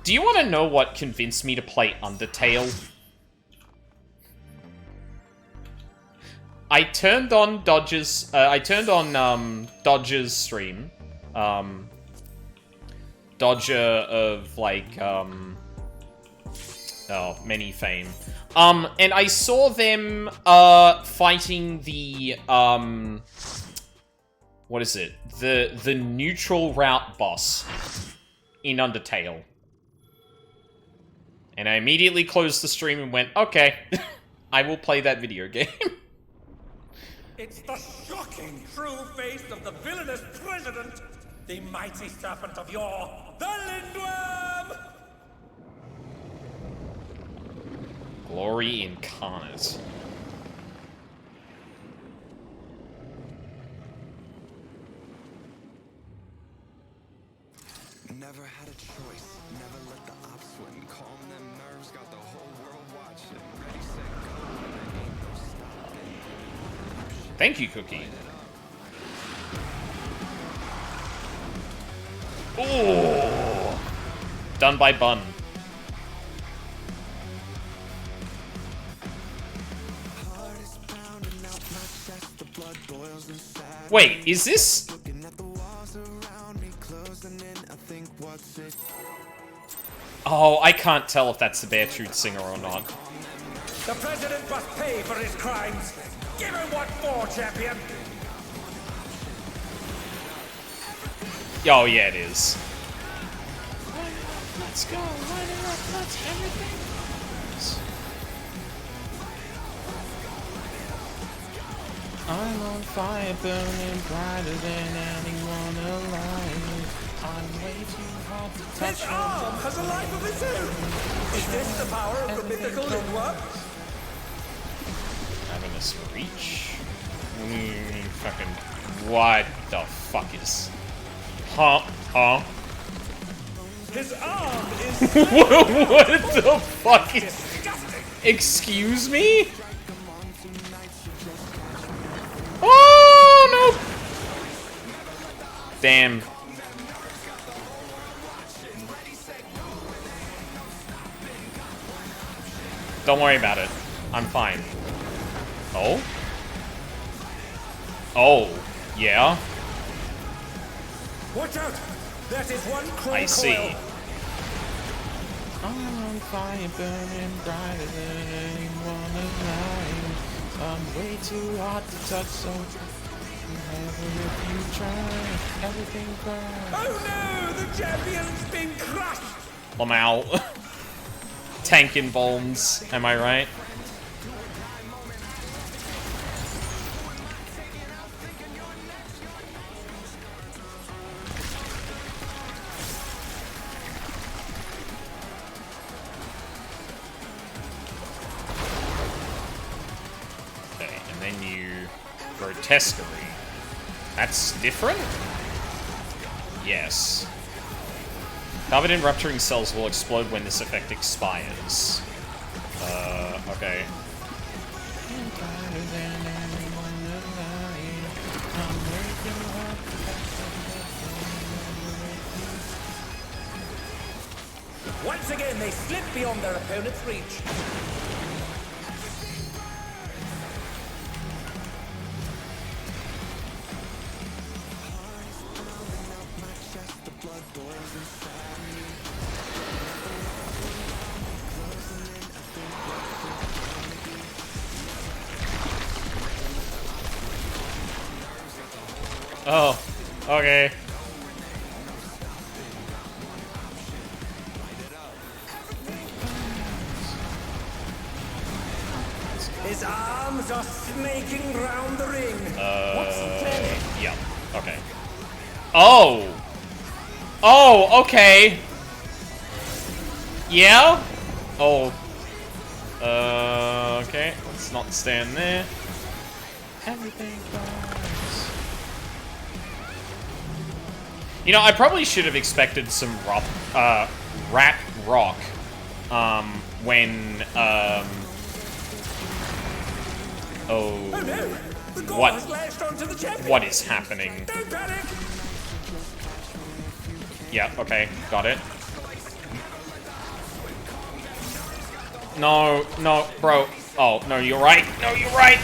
do you want to know what convinced me to play Undertale? I turned on Dodge's stream. Dodger of, like, many fame. And I saw them, fighting the, what is it? The neutral route boss in Undertale. And I immediately closed the stream and went, okay, I will play that video game. It's the shocking true face of the villainous President, the mighty serpent of yore, the Lindworm! Glory incarnate. Never had a choice, never let the ops win. Calm them nerves, got the whole world watching. Ready, set, go, and there ain't no stopping. Thank you, Cookie. Ooh. Done by Bun. Wait, is this? Oh, I can't tell if that's the Bear Truth singer or not. The President must pay for his crimes. Give him what for, champion? Oh, yeah, it is. Let's go, line it up, let's everything. I'm on fire, burning brighter than anyone alive. I'm way too hard to touch. His arm has a life of its own. Is this the power of the mythical Lindworm? Having us reach? Fucking... What the fuck is... Huh? His arm is What the fuck is... disgusting. Excuse me? Oh, no! Damn. Don't worry about it. I'm fine. Oh? Oh, yeah? Watch out! That is one cruel I see. coil. I'm on fire, burning brighter than anyone alive. I'm way too hot to touch, so never if you try. Everything burns. Oh no! The champion's been crushed! I'm out. Tank in bombs, am I right? Okay, and then you... Grotesquerie. That's different? Yes. Covered in rupturing cells will explode when this effect expires. Okay. Once again, they slip beyond their opponent's reach. Oh, okay. His arms are snaking round the ring. What's he planning? Yeah, okay. Oh! Oh, okay! Yeah? Oh. Okay, let's not stand there. Everything burns. You know, I probably should have expected some rat rock, when, Oh no! The gore What? has lashed onto the champion. what is happening? Don't panic! Yeah, okay, got it. No, no, bro. Oh, no, you're right. No, you're right.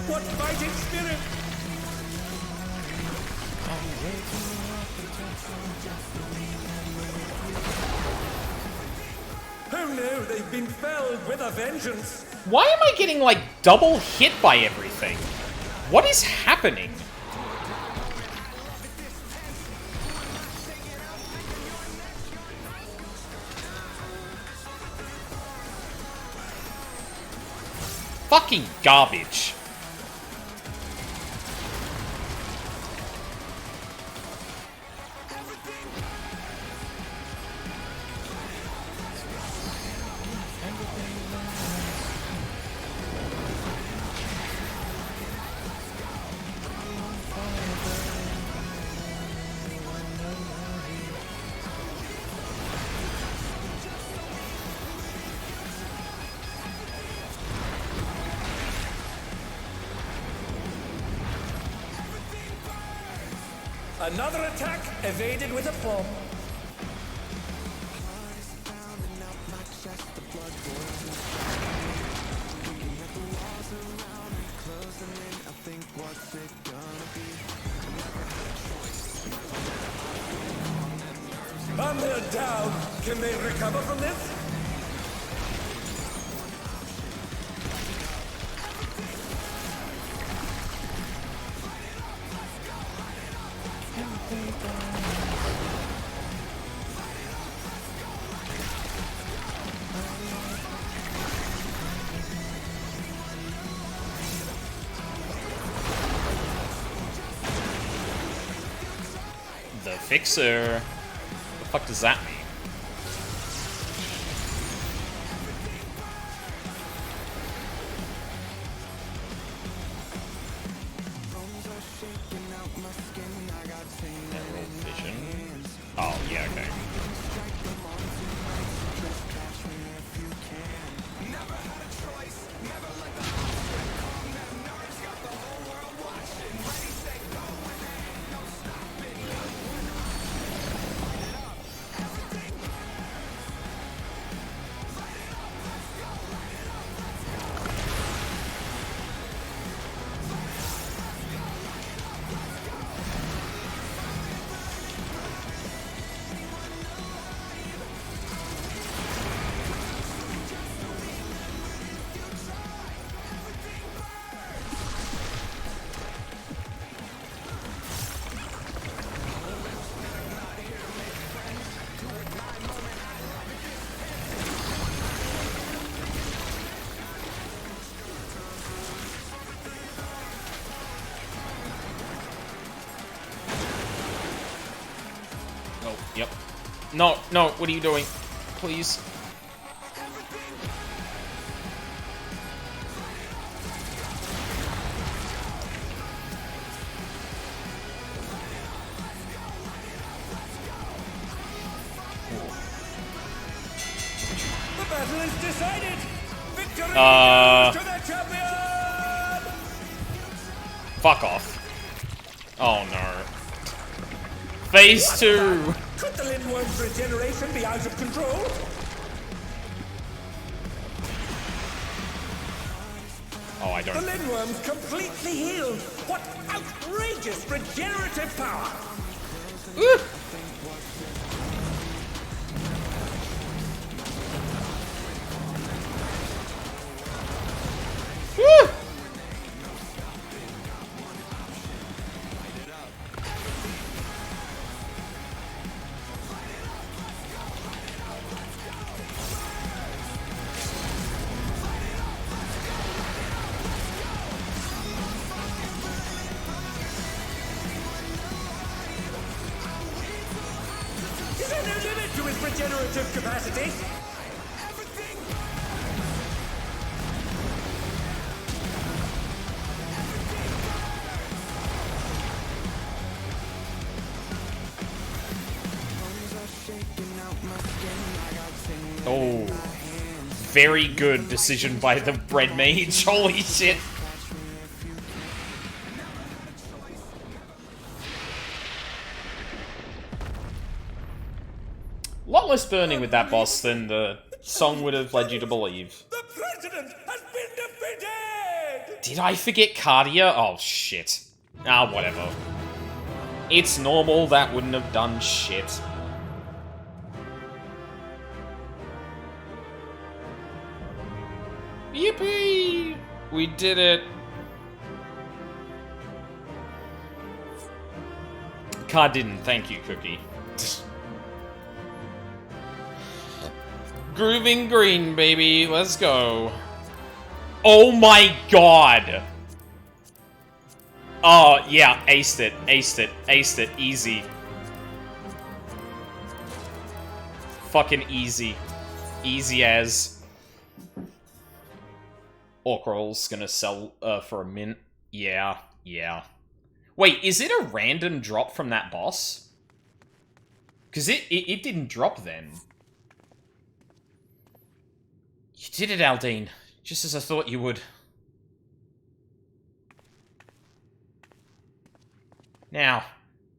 What fighting spirit! Oh no, they've been felled with a vengeance! Why am I getting, like, double hit by everything? What is happening? Fucking garbage. Another attack evaded with a bomb. And they're down. Can they recover from this? The Fixer. fuck does that mean? Emerald vision. Oh, yeah, okay. Oh, yep. No, no, what are you doing? Please. The battle is decided! Victory to the champion! Fuck off. Oh no. Phase 2! Could the Lindworm's regeneration be out of control? Oh, I The don't. Lindworm's completely healed! What outrageous regenerative power! Woo! Woo! Is there no limit to his regenerative capacity? Oh. Very good decision by the bread mage. Holy shit. A lot less burning with that boss than the song would have led you to believe. The president has been defeated! Did I forget Cardia? Oh, shit. Ah, whatever. It's normal, that wouldn't have done shit. Yippee! We did it! Card didn't, thank you, Cookie. Grooving green, baby, let's go. Oh my god! Oh, yeah, aced it, aced it, aced it, easy. Fucking easy. Easy as. Orc roll's gonna sell for a mint. Yeah, yeah. Wait, is it a random drop from that boss? Because it didn't drop then. You did it, Aldine. Just as I thought you would. Now,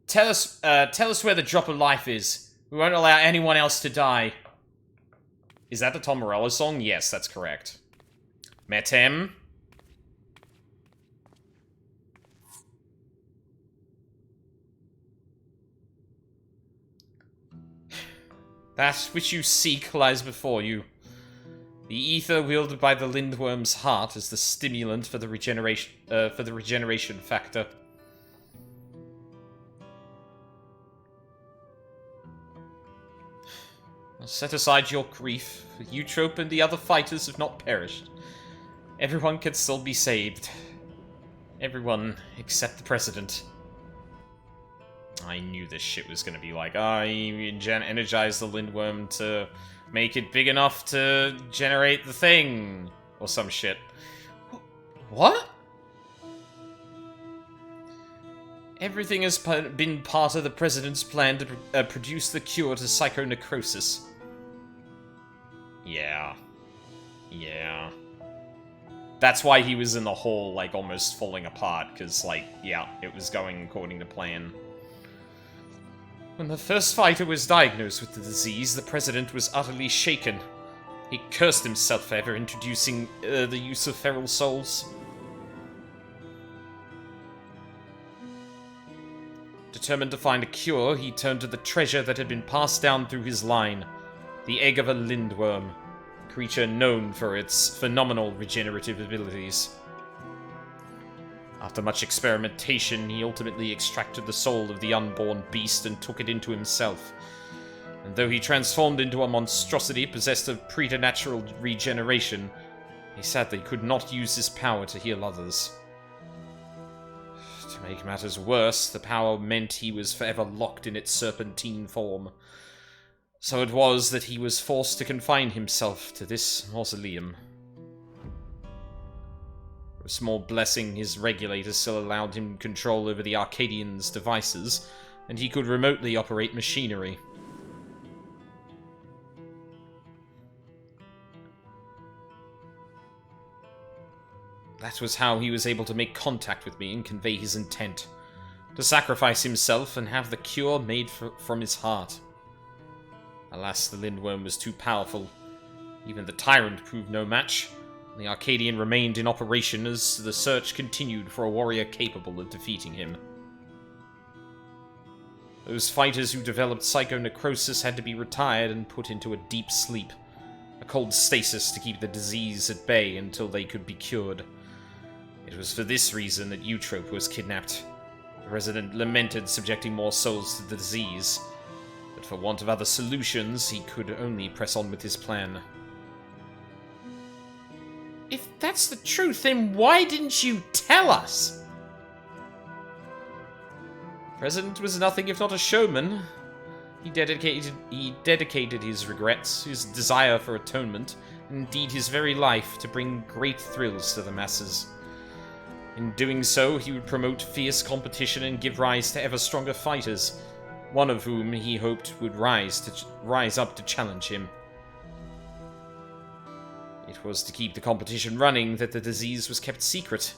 tell us where the drop of life is. We won't allow anyone else to die. Is that the Tom Morello song? Yes, that's correct. Metem. That which you seek lies before you. The ether wielded by the Lindworm's heart is the stimulant for the regeneration factor. Set aside your grief. Eutrope and the other fighters have not perished. Everyone can still be saved. Everyone except the President. I knew this shit was gonna be like, oh, you energize the Lindworm to make it big enough to generate the thing. Or some shit. What? Everything has been part of the President's plan to produce the cure to psychonecrosis. Yeah. Yeah. That's why he was in the hole, like, almost falling apart, because, like, yeah, it was going according to plan. When the first fighter was diagnosed with the disease, the President was utterly shaken. He cursed himself for ever introducing the use of feral souls. Determined to find a cure, he turned to the treasure that had been passed down through his line, the egg of a Lindworm, a creature known for its phenomenal regenerative abilities. After much experimentation, he ultimately extracted the soul of the unborn beast and took it into himself. And though he transformed into a monstrosity possessed of preternatural regeneration, he sadly could not use his power to heal others. To make matters worse, the power meant he was forever locked in its serpentine form. So it was that he was forced to confine himself to this mausoleum. A small blessing, his regulator still allowed him control over the Arcadians' devices, and he could remotely operate machinery. That was how he was able to make contact with me and convey his intent. To sacrifice himself and have the cure made from his heart. Alas, the Lindworm was too powerful. Even the Tyrant proved no match. The Arcadian remained in operation as the search continued for a warrior capable of defeating him. Those fighters who developed psychonecrosis had to be retired and put into a deep sleep. A cold stasis to keep the disease at bay until they could be cured. It was for this reason that Eutrope was kidnapped. The President lamented subjecting more souls to the disease, but for want of other solutions, he could only press on with his plan. If that's the truth, then why didn't you tell us? The President was nothing if not a showman. He dedicated his regrets, his desire for atonement, and indeed his very life to bring great thrills to the masses. In doing so, he would promote fierce competition and give rise to ever stronger fighters, one of whom he hoped would rise up to challenge him. It was to keep the competition running that the disease was kept secret,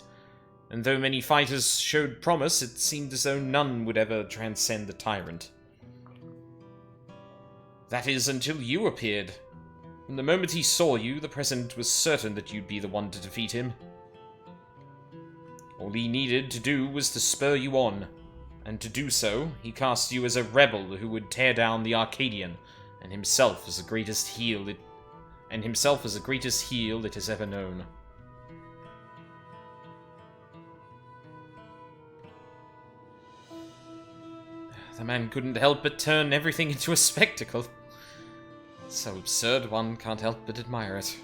and though many fighters showed promise, it seemed as though none would ever transcend the Tyrant. That is, until you appeared. From the moment he saw you, the President was certain that you'd be the one to defeat him. All he needed to do was to spur you on, and to do so, he cast you as a rebel who would tear down the Arcadian, and himself as the greatest heel it has ever known. The man couldn't help but turn everything into a spectacle. So absurd, one can't help but admire it.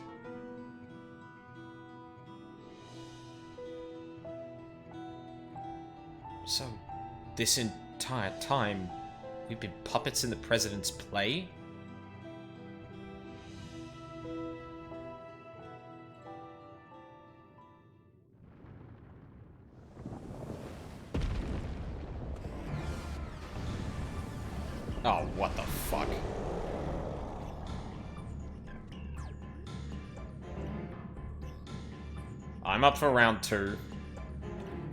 So, this entire time, we've been puppets in the President's play? Oh, what the fuck? I'm up for round 2.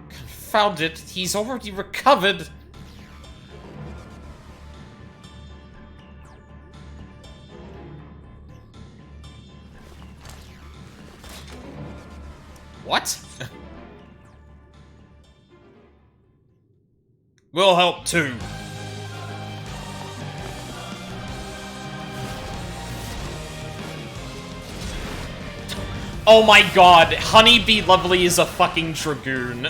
Confound it, he's already recovered! What? We'll help too. Oh my god, Honeybee Lovely is a fucking Dragoon.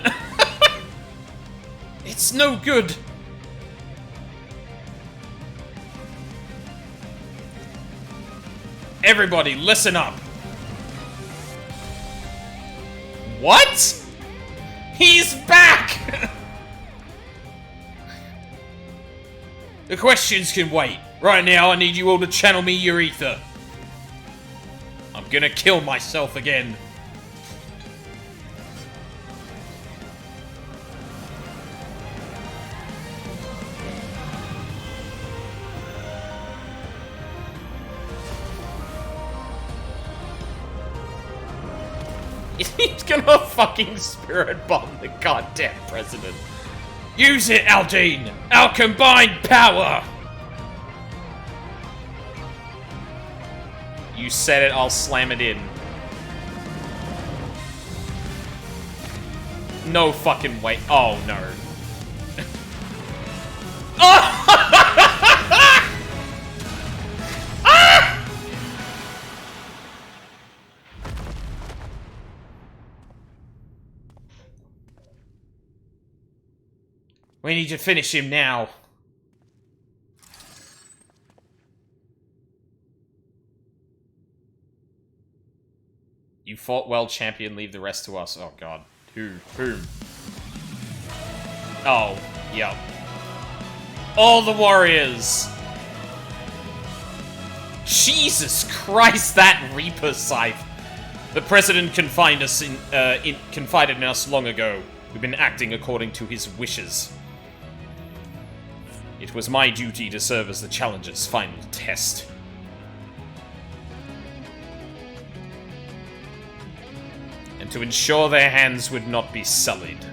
It's no good. Everybody, listen up. What? He's back! The questions can wait. Right now, I need you all to channel me your ether. I'm gonna kill myself again. He's gonna fucking spirit bomb the goddamn president. Use it, Aldine! Our combined power! You said it, I'll slam it in. No fucking way. Oh, no. We need to finish him now. You fought well, champion. Leave the rest to us. Oh, God. Whom? Oh, yep. All the warriors! Jesus Christ, that Reaper scythe! The President confided in us long ago. We've been acting according to his wishes. It was my duty to serve as the Challenger's final test. And to ensure their hands would not be sullied.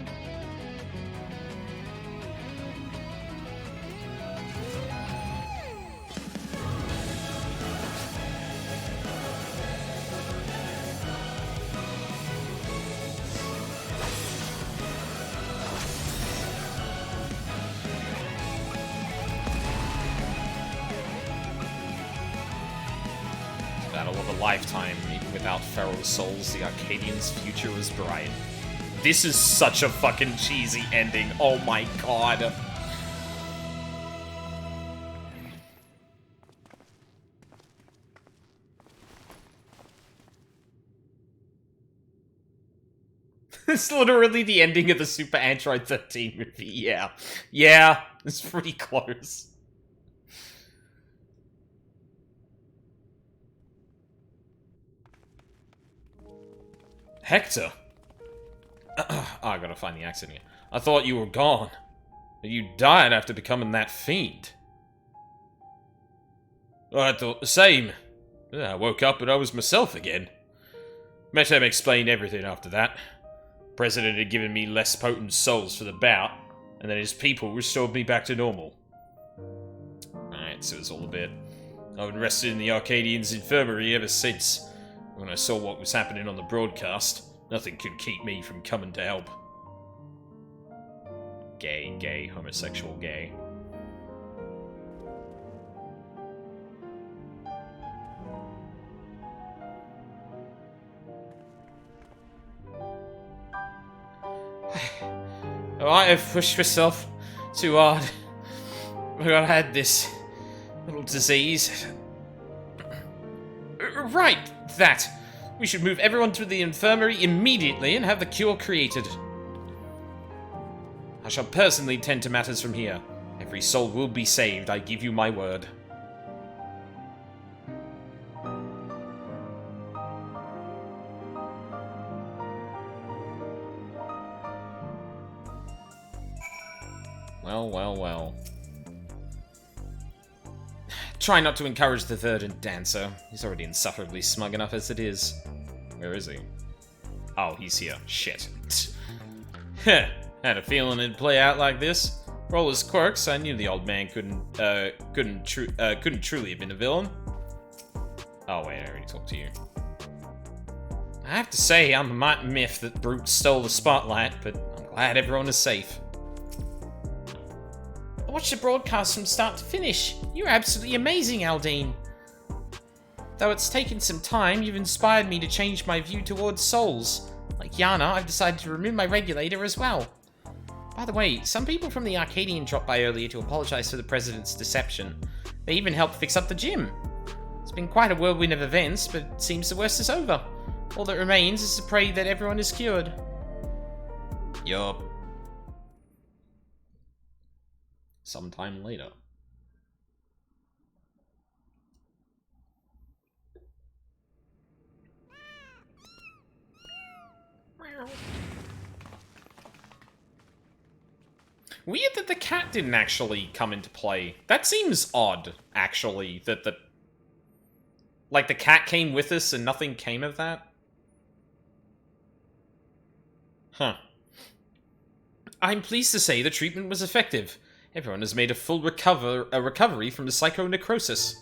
Lifetime, even without feral souls, the Arcadians' future was bright. This is such a fucking cheesy ending. Oh my god. It's literally the ending of the Super Android 13 movie. Yeah. Yeah, it's pretty close. Hector? Oh, I gotta find the accent here. I thought you were gone. You died after becoming that fiend. I thought the same. I woke up and I was myself again. Met him explained everything after that. President had given me less potent souls for the bout, and then his people restored me back to normal. Alright, so it's all a bit. I've been rested in the Arcadians' infirmary ever since. When I saw what was happening on the broadcast, nothing could keep me from coming to help. Gay, homosexual, gay. I might have pushed myself too hard. But I had this little disease. Right, that. We should move everyone to the infirmary immediately and have the cure created. I shall personally tend to matters from here. Every soul will be saved, I give you my word. Well. Try not to encourage the verdant dancer. He's already insufferably smug enough as it is. Where is he? Oh, he's here. Shit. Heh. Had a feeling it'd play out like this. For all his quirks, I knew the old man couldn't truly have been a villain. Oh wait, I already talked to you. I have to say, I'm a mite miffed that Brute stole the spotlight, but I'm glad everyone is safe. I watched the broadcast from start to finish. You're absolutely amazing, Aldine. Though it's taken some time, you've inspired me to change my view towards souls. Like Yana, I've decided to remove my regulator as well. By the way, some people from the Arcadian dropped by earlier to apologize for the President's deception. They even helped fix up the gym. It's been quite a whirlwind of events, but it seems the worst is over. All that remains is to pray that everyone is cured. Yup. Sometime later. Weird that the cat didn't actually come into play. That seems odd, actually, that the... Like, the cat came with us and nothing came of that? Huh. I'm pleased to say the treatment was effective. Everyone has made a full recovery from the psychonecrosis.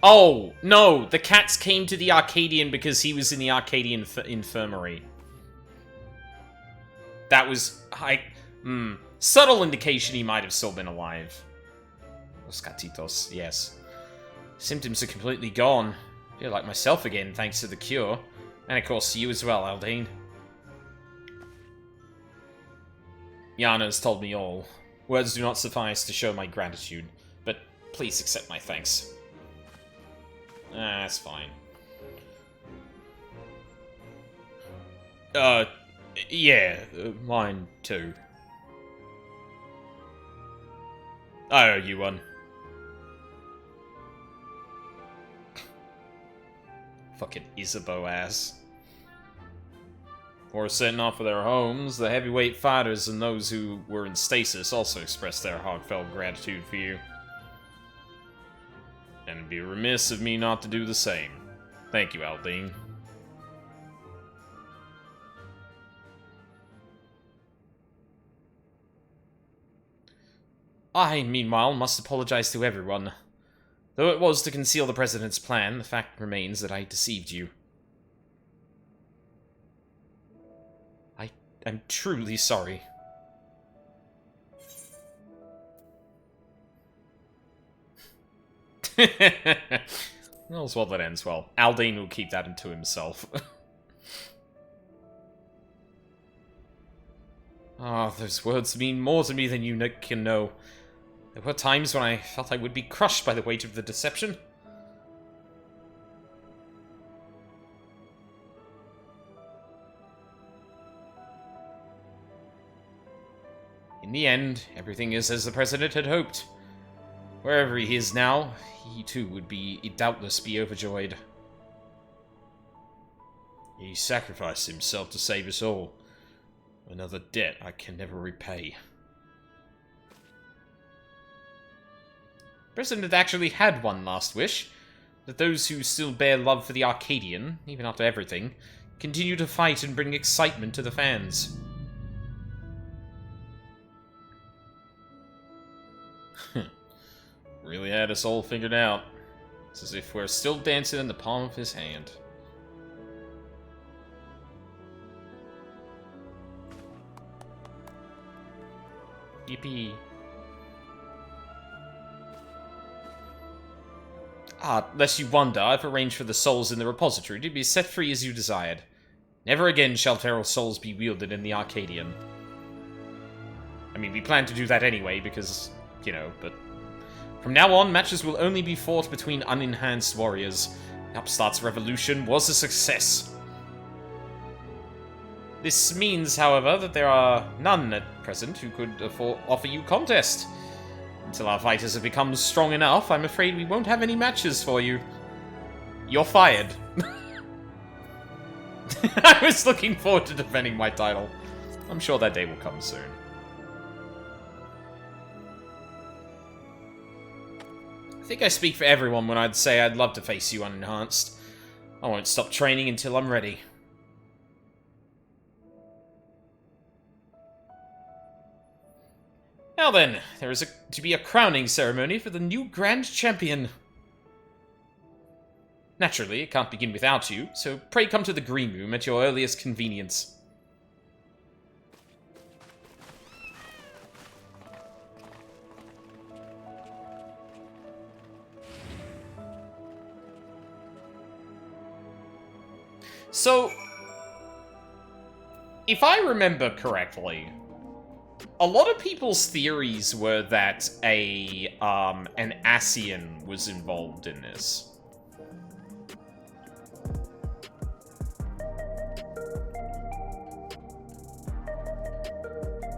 Oh, no, the cats came to the Arcadian because he was in the Arcadian infirmary. That was, subtle indication he might have still been alive. Los Gatitos, yes. Symptoms are completely gone. I feel like myself again, thanks to the cure. And of course, you as well, Aldine. Yana has told me all. Words do not suffice to show my gratitude, but please accept my thanks. That's fine. Yeah, mine too. I owe you one. Fucking Isabeau ass. For setting off for their homes, the heavyweight fighters and those who were in stasis also expressed their heartfelt gratitude for you. And it'd be remiss of me not to do the same. Thank you, Aldine. I, meanwhile, must apologize to everyone. Though it was to conceal the President's plan, the fact remains that I deceived you. I'm truly sorry. All's well that ends well. Aldine will keep that into himself. Ah, those words mean more to me than you can know. There were times when I felt I would be crushed by the weight of the deception. In the end, everything is as the President had hoped. Wherever he is now, he too would doubtless be overjoyed. He sacrificed himself to save us all. Another debt I can never repay. The President actually had one last wish. That those who still bear love for the Arcadian, even after everything, continue to fight and bring excitement to the fans. Really had us all figured out. It's as if we're still dancing in the palm of his hand. Yippee. Lest you wonder, I've arranged for the souls in the repository to be set free as you desired. Never again shall feral souls be wielded in the Arcadian. I mean, we plan to do that anyway, because, you know, but... From now on, matches will only be fought between unenhanced warriors. The Upstart's revolution was a success. This means, however, that there are none at present who could offer you contest. Until our fighters have become strong enough, I'm afraid we won't have any matches for you. You're fired. I was looking forward to defending my title. I'm sure that day will come soon. I think I speak for everyone when I'd say I'd love to face you unenhanced. I won't stop training until I'm ready. Now then, there is to be a crowning ceremony for the new Grand Champion. Naturally, it can't begin without you, so pray come to the green room at your earliest convenience. So, if I remember correctly, a lot of people's theories were that an Ascian was involved in this.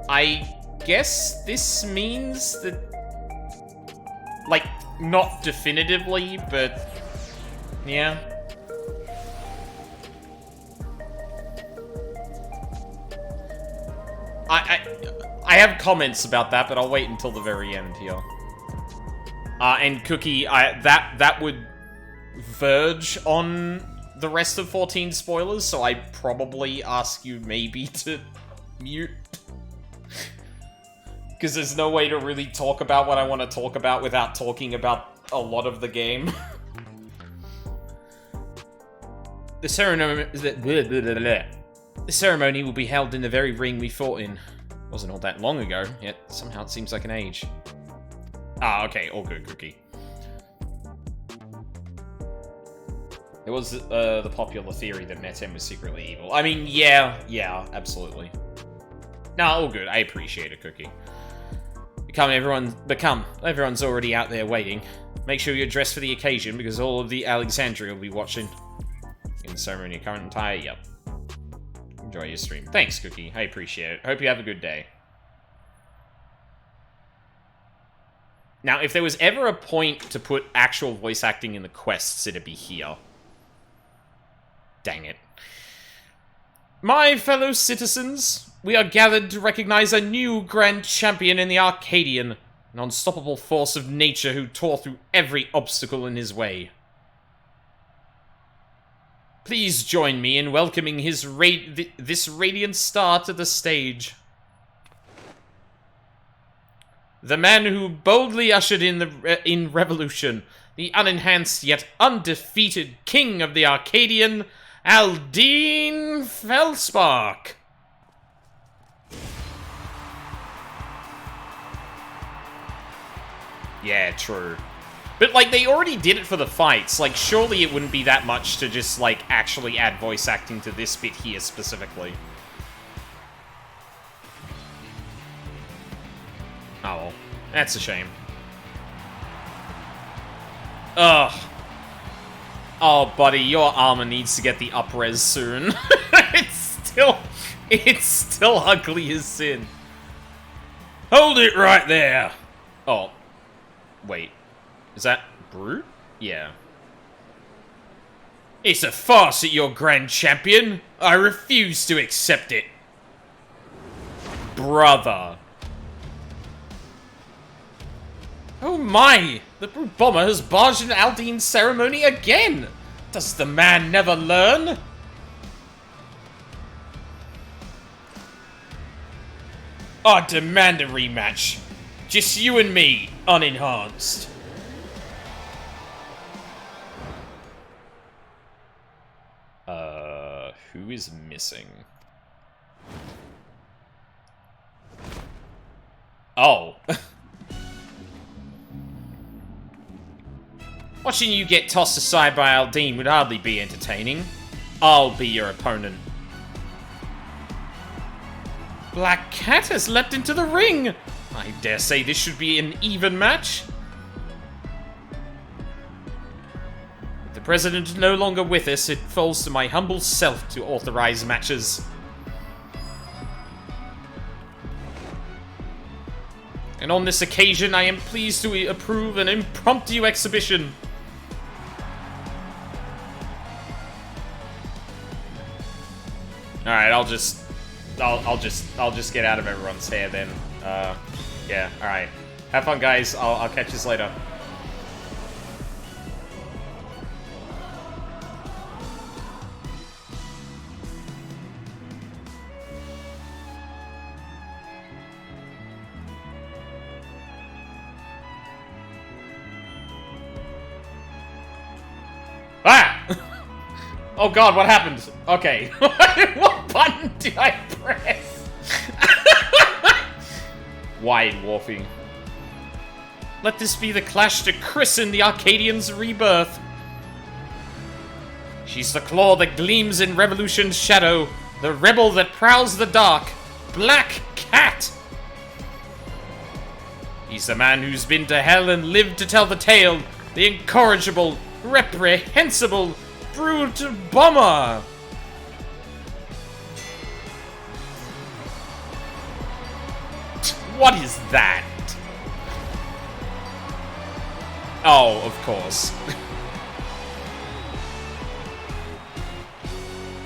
I guess this means that, like, Not definitively, but yeah. I have comments about that, but I'll wait until the very end here. And Cookie, that would verge on the rest of 14 spoilers, so I'd probably ask you maybe to mute. Because there's no way to really talk about what I want to talk about without talking about a lot of the game. The ceremony will be held in the very ring we fought in. Wasn't all that long ago, yet somehow it seems like an age. Ah, okay, all good, Cookie. It was the popular theory that Metem was secretly evil. I mean, yeah, absolutely. Nah, all good. I appreciate it, Cookie. Everyone's already out there waiting. Make sure you're dressed for the occasion, because all of the Alexandria will be watching. In the ceremony, current attire, yep. Enjoy your stream. Thanks, Cookie. I appreciate it. Hope you have a good day. Now, if there was ever a point to put actual voice acting in the quests, it'd be here. Dang it. My fellow citizens, we are gathered to recognize a new grand champion in the Arcadian, an unstoppable force of nature who tore through every obstacle in his way. Please join me in welcoming this radiant star to the stage. The man who boldly ushered in revolution, the unenhanced yet undefeated king of the Arcadian, Aldine Felspark. Yeah, true. But, like, they already did it for the fights. Like, surely it wouldn't be that much to just, like, actually add voice acting to this bit here specifically. Oh, well. That's a shame. Ugh. Oh, buddy, your armor needs to get the up-res soon. It's still ugly as sin. Hold it right there! Oh. Wait. Is that Brute? Yeah. It's a farce at your grand champion. I refuse to accept it. Brother. Oh my! The Brute Bomber has barged into Aldine's ceremony again! Does the man never learn? I demand a rematch. Just you and me, unenhanced. Who is missing? Oh. Watching you get tossed aside by Aldine would hardly be entertaining. I'll be your opponent. Black Cat has leapt into the ring! I dare say this should be an even match. With the President no longer with us, it falls to my humble self to authorize matches. And on this occasion, I am pleased to approve an impromptu exhibition. Alright, I'll just get out of everyone's hair then. Yeah, alright. Have fun, guys. I'll catch you later. Ah! Oh god, what happened? Okay. What button did I press? Wide Warfy. Let this be the clash to christen the Arcadian's rebirth. She's the claw that gleams in Revolution's shadow, the rebel that prowls the dark, Black Cat. He's the man who's been to hell and lived to tell the tale, the incorrigible, reprehensible Brute Bomber. What is that? Oh, of course.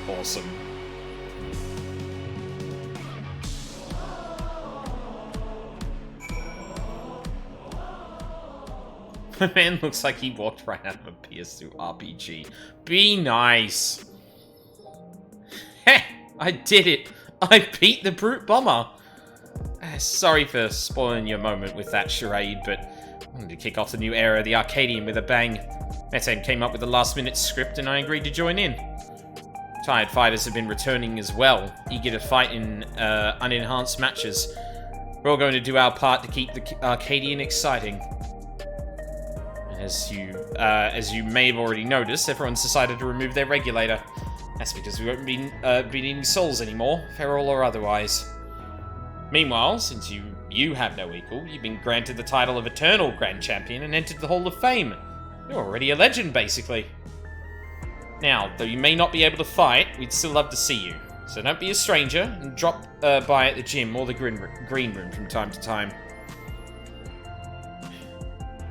Awesome. The man looks like he walked right out of a PS2 RPG. Be nice. Heh! I did it! I beat the Brute Bomber! Sorry for spoiling your moment with that charade, but I wanted to kick off the new era of the Arcadian with a bang. Metan came up with a last-minute script and I agreed to join in. Tired fighters have been returning as well, eager to fight in unenhanced matches. We're all going to do our part to keep the Arcadian exciting. As you may have already noticed, everyone's decided to remove their regulator. That's because we won't be needing souls anymore, feral or otherwise. Meanwhile, since you have no equal, you've been granted the title of Eternal Grand Champion and entered the Hall of Fame. You're already a legend, basically. Now, though you may not be able to fight, we'd still love to see you. So don't be a stranger, and drop by at the gym or the green room from time to time.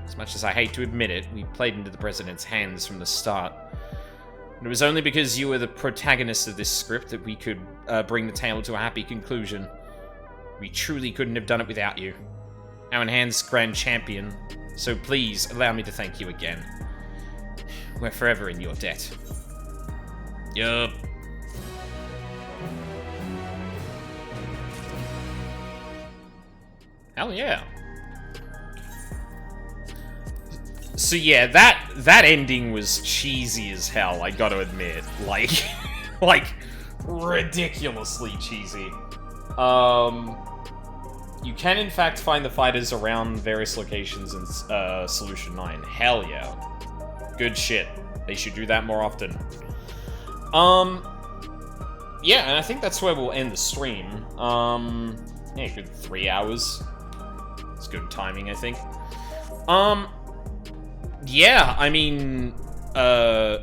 As much as I hate to admit it, we played into the President's hands from the start. And it was only because you were the protagonist of this script that we could bring the tale to a happy conclusion. We truly couldn't have done it without you. Our enhanced Grand Champion, so please allow me to thank you again. We're forever in your debt. Yup. Hell yeah. So yeah, that ending was cheesy as hell, I gotta admit. Like, like, ridiculously cheesy. You can in fact find the fighters around various locations in Solution 9. Hell yeah. Good shit. They should do that more often. Yeah, and I think that's where we'll end the stream. Yeah, good 3 hours. It's good timing, I think. Yeah, I mean, I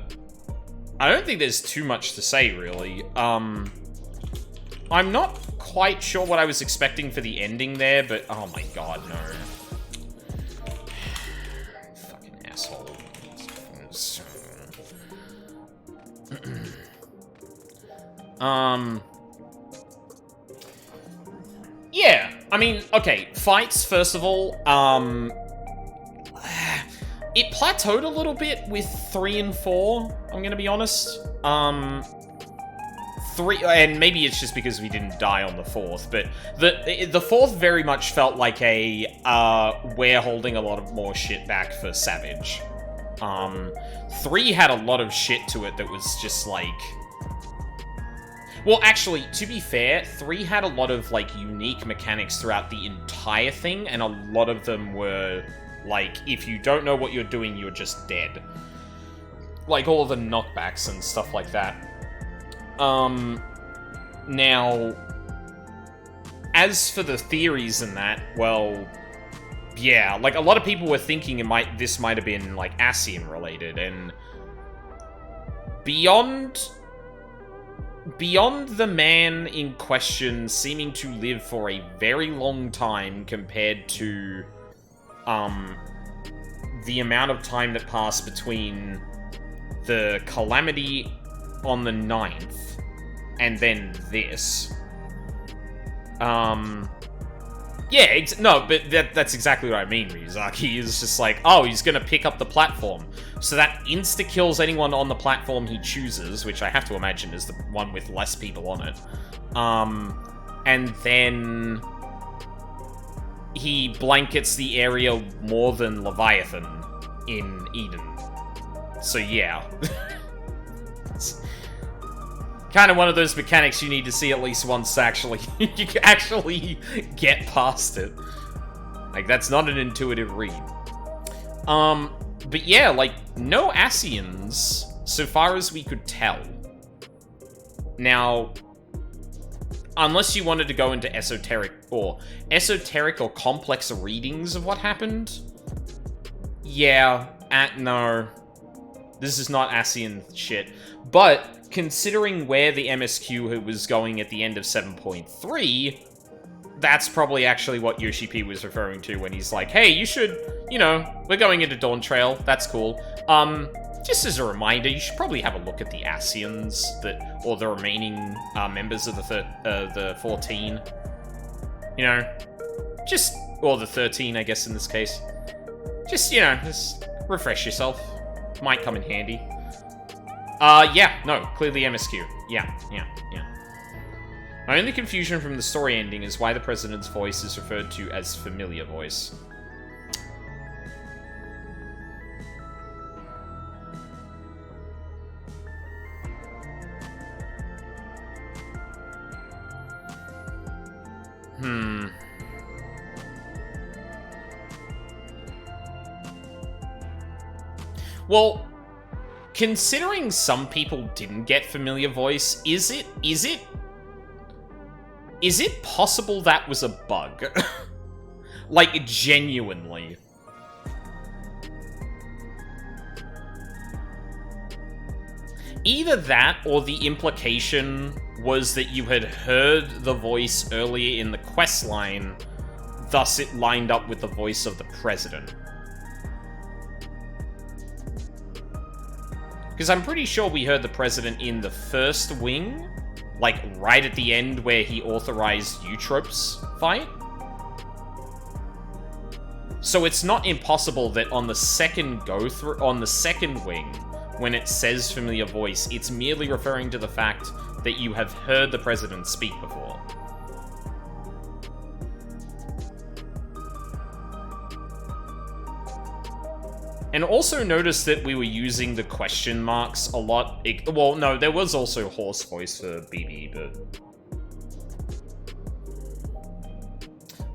don't think there's too much to say, really. I'm not quite sure what I was expecting for the ending there, but oh my god, no. Fucking asshole. Yeah, I mean, okay, fights, first of all, it plateaued a little bit with 3 and 4, I'm gonna be honest. 3, and maybe it's just because we didn't die on the 4th, but the 4th very much felt like a, we're holding a lot of more shit back for Savage. 3 had a lot of shit to it that was just like... Well, actually, to be fair, 3 had a lot of, like, unique mechanics throughout the entire thing, and a lot of them were, like, if you don't know what you're doing, you're just dead. Like, all of the knockbacks and stuff like that. Now, as for the theories and that, well, yeah, like, a lot of people were thinking this might have been, like, Ascian related, and beyond the man in question seeming to live for a very long time compared to, the amount of time that passed between the calamity on the 9th and then this. Yeah, no, but that's exactly what I mean, Ryuzaki. Is just like, oh, he's gonna pick up the platform. So that insta-kills anyone on the platform he chooses, which I have to imagine is the one with less people on it. And then he blankets the area more than Leviathan in Eden. So yeah. It's kind of one of those mechanics you need to see at least once to actually you can actually get past it. Like, that's not an intuitive read. But yeah, like, no Ascians, so far as we could tell. Now, unless you wanted to go into esoteric or complex readings of what happened, yeah, no. This is not Ascian shit. But, considering where the MSQ was going at the end of 7.3, that's probably actually what Yoshi P was referring to when he's like, hey, you should, you know, we're going into Dawn Trail, that's cool. Just as a reminder, you should probably have a look at the Asians, or the remaining members of the 14. You know, or the 13, I guess, in this case. Just, you know, just refresh yourself. Might come in handy. Yeah, no, clearly MSQ. Yeah. My only confusion from the story ending is why the president's voice is referred to as familiar voice. Well, considering some people didn't get familiar voice, is it possible that was a bug? Like, genuinely. Either that, or the implication was that you had heard the voice earlier in the quest line, thus it lined up with the voice of the president. Because I'm pretty sure we heard the president in the first wing, like right at the end where he authorized Eutrope's fight. So it's not impossible that on the second on the second wing, when it says familiar voice, it's merely referring to the fact that you have heard the president speak before. And also notice that we were using the question marks a lot. Well, no, there was also hoarse voice for BB, but...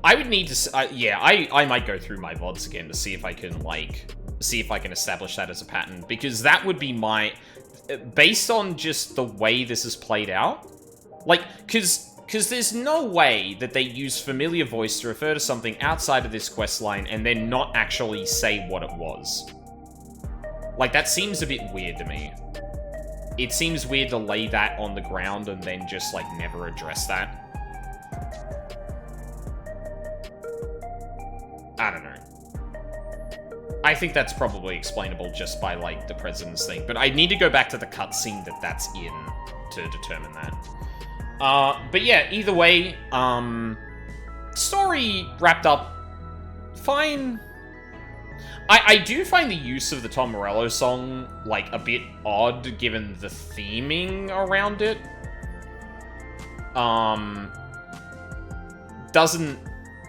I would need to... yeah, I might go through my VODs again to see if I can, like... see if I can establish that as a pattern. Because that would be my... based on just the way this is played out... like, because there's no way that they use familiar voice to refer to something outside of this quest line and then not actually say what it was. Like, that seems a bit weird to me. It seems weird to lay that on the ground and then just, like, never address that. I don't know. I think that's probably explainable just by, like, the president's thing. But I need to go back to the cutscene that's in to determine that. But yeah, either way, story wrapped up fine. I do find the use of the Tom Morello song, like, a bit odd, given the theming around it.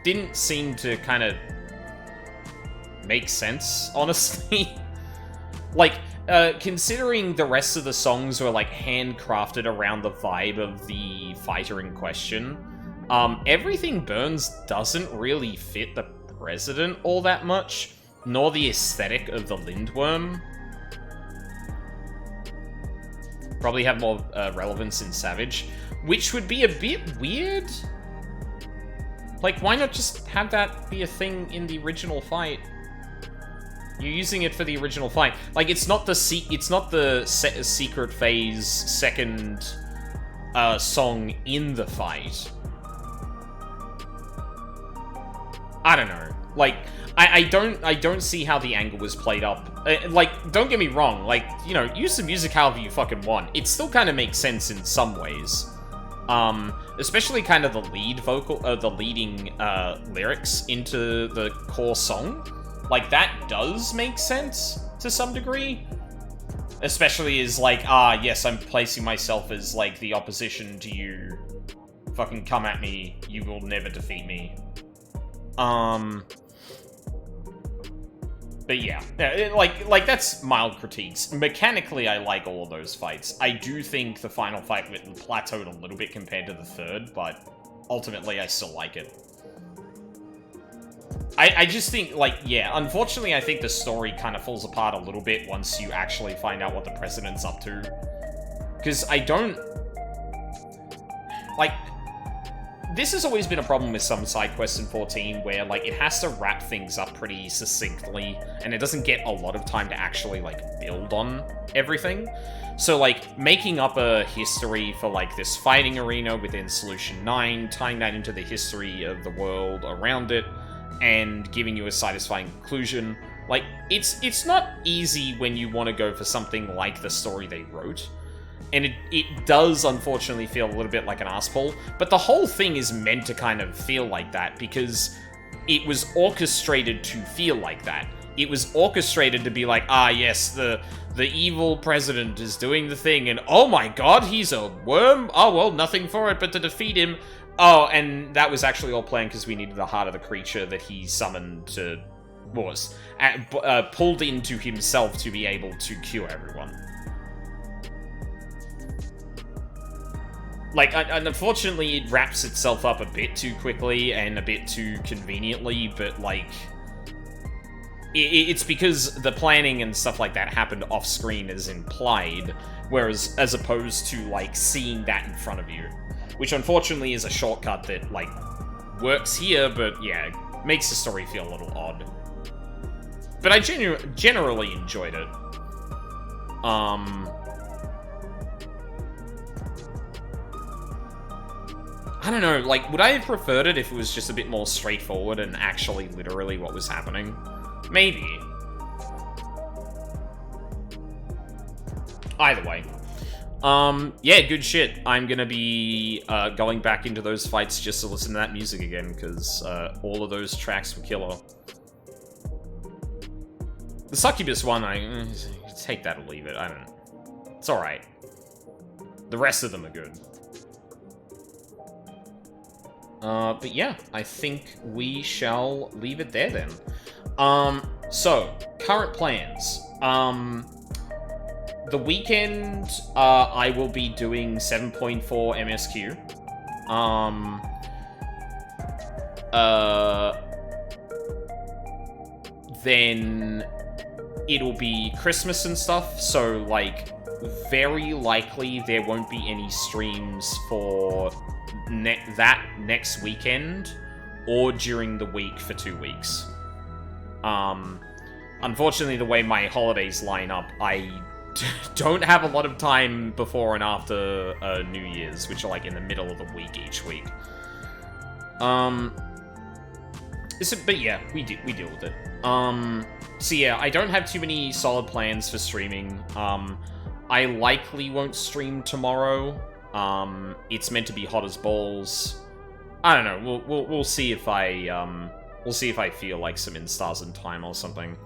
Didn't seem to kind of make sense, honestly. Like, considering the rest of the songs were, like, handcrafted around the vibe of the fighter in question, Everything Burns doesn't really fit the president all that much, nor the aesthetic of the Lindworm. Probably have more relevance in Savage, which would be a bit weird. Like, why not just have that be a thing in the original fight? You're using it for the original fight. Like, it's not the Secret Phase second song in the fight. I don't know. Like, I don't see how the angle was played up. Like, don't get me wrong. Like, you know, use the music however you fucking want. It still kind of makes sense in some ways. Especially kind of the lead vocal, the leading lyrics into the core song. Like, that does make sense to some degree. Especially as, like, yes, I'm placing myself as, like, the opposition to you. Fucking come at me. You will never defeat me. But yeah, like that's mild critiques. Mechanically, I like all of those fights. I do think the final fight plateaued a little bit compared to the third, but ultimately, I still like it. I just think, like, yeah, unfortunately, I think the story kind of falls apart a little bit once you actually find out what the president's up to. Because I don't... Like, this has always been a problem with some side quests in 14, where, like, it has to wrap things up pretty succinctly, and it doesn't get a lot of time to actually, like, build on everything. So, like, making up a history for, like, this fighting arena within Solution 9, tying that into the history of the world around it, and giving you a satisfying conclusion, like, it's not easy when you want to go for something like the story they wrote. And it does, unfortunately, feel a little bit like an arsehole, but the whole thing is meant to kind of feel like that, because it was orchestrated to feel like that. It was orchestrated to be like, ah, yes, the evil president is doing the thing, and oh my god, he's a worm? Oh, well, nothing for it but to defeat him. Oh, and that was actually all planned because we needed the heart of the creature that he summoned to... pulled into himself to be able to cure everyone. Like, unfortunately, it wraps itself up a bit too quickly and a bit too conveniently, but, like... It's because the planning and stuff like that happened off-screen as implied, whereas, as opposed to, like, seeing that in front of you. Which, unfortunately, is a shortcut that, like, works here, but, yeah, makes the story feel a little odd. But I generally enjoyed it. I don't know, like, would I have preferred it if it was just a bit more straightforward and actually literally what was happening? Maybe. Either way. Yeah, good shit. I'm gonna be going back into those fights just to listen to that music again, because all of those tracks were killer. The Succubus one, I take that or leave it, I don't know. It's alright. The rest of them are good. But yeah, I think we shall leave it there then. So, current plans. The weekend, I will be doing 7.4 MSQ. Then it'll be Christmas and stuff, so, like, very likely there won't be any streams for that next weekend, or during the week for 2 weeks. Unfortunately, the way my holidays line up, I don't have a lot of time before and after New Year's, which are, like, in the middle of the week each week. But yeah, we deal with it. So yeah, I don't have too many solid plans for streaming. I likely won't stream tomorrow. It's meant to be hot as balls. I don't know. We'll see if I feel like some instars in time or something.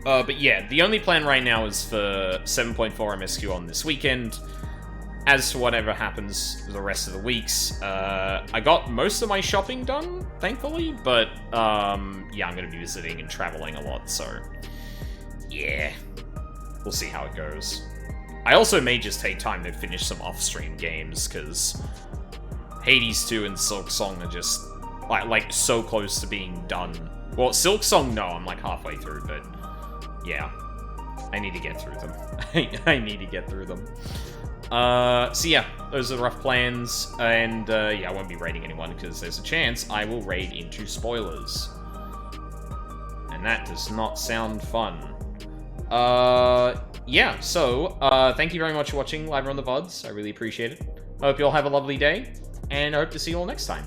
But yeah, the only plan right now is for 7.4 MSQ on this weekend. As to whatever happens the rest of the weeks, I got most of my shopping done, thankfully, but, yeah, I'm gonna be visiting and traveling a lot, so, yeah, we'll see how it goes. I also may just take time to finish some off-stream games, because Hades 2 and Silk Song are just, like, so close to being done. Well, Silk Song, no, I'm, like, halfway through, but, yeah, I need to get through them. I need to get through them. So yeah, those are the rough plans, and, yeah, I won't be raiding anyone, because there's a chance I will raid into spoilers. And that does not sound fun. Yeah, so, thank you very much for watching live on the VODs, I really appreciate it. I hope you all have a lovely day, and I hope to see you all next time.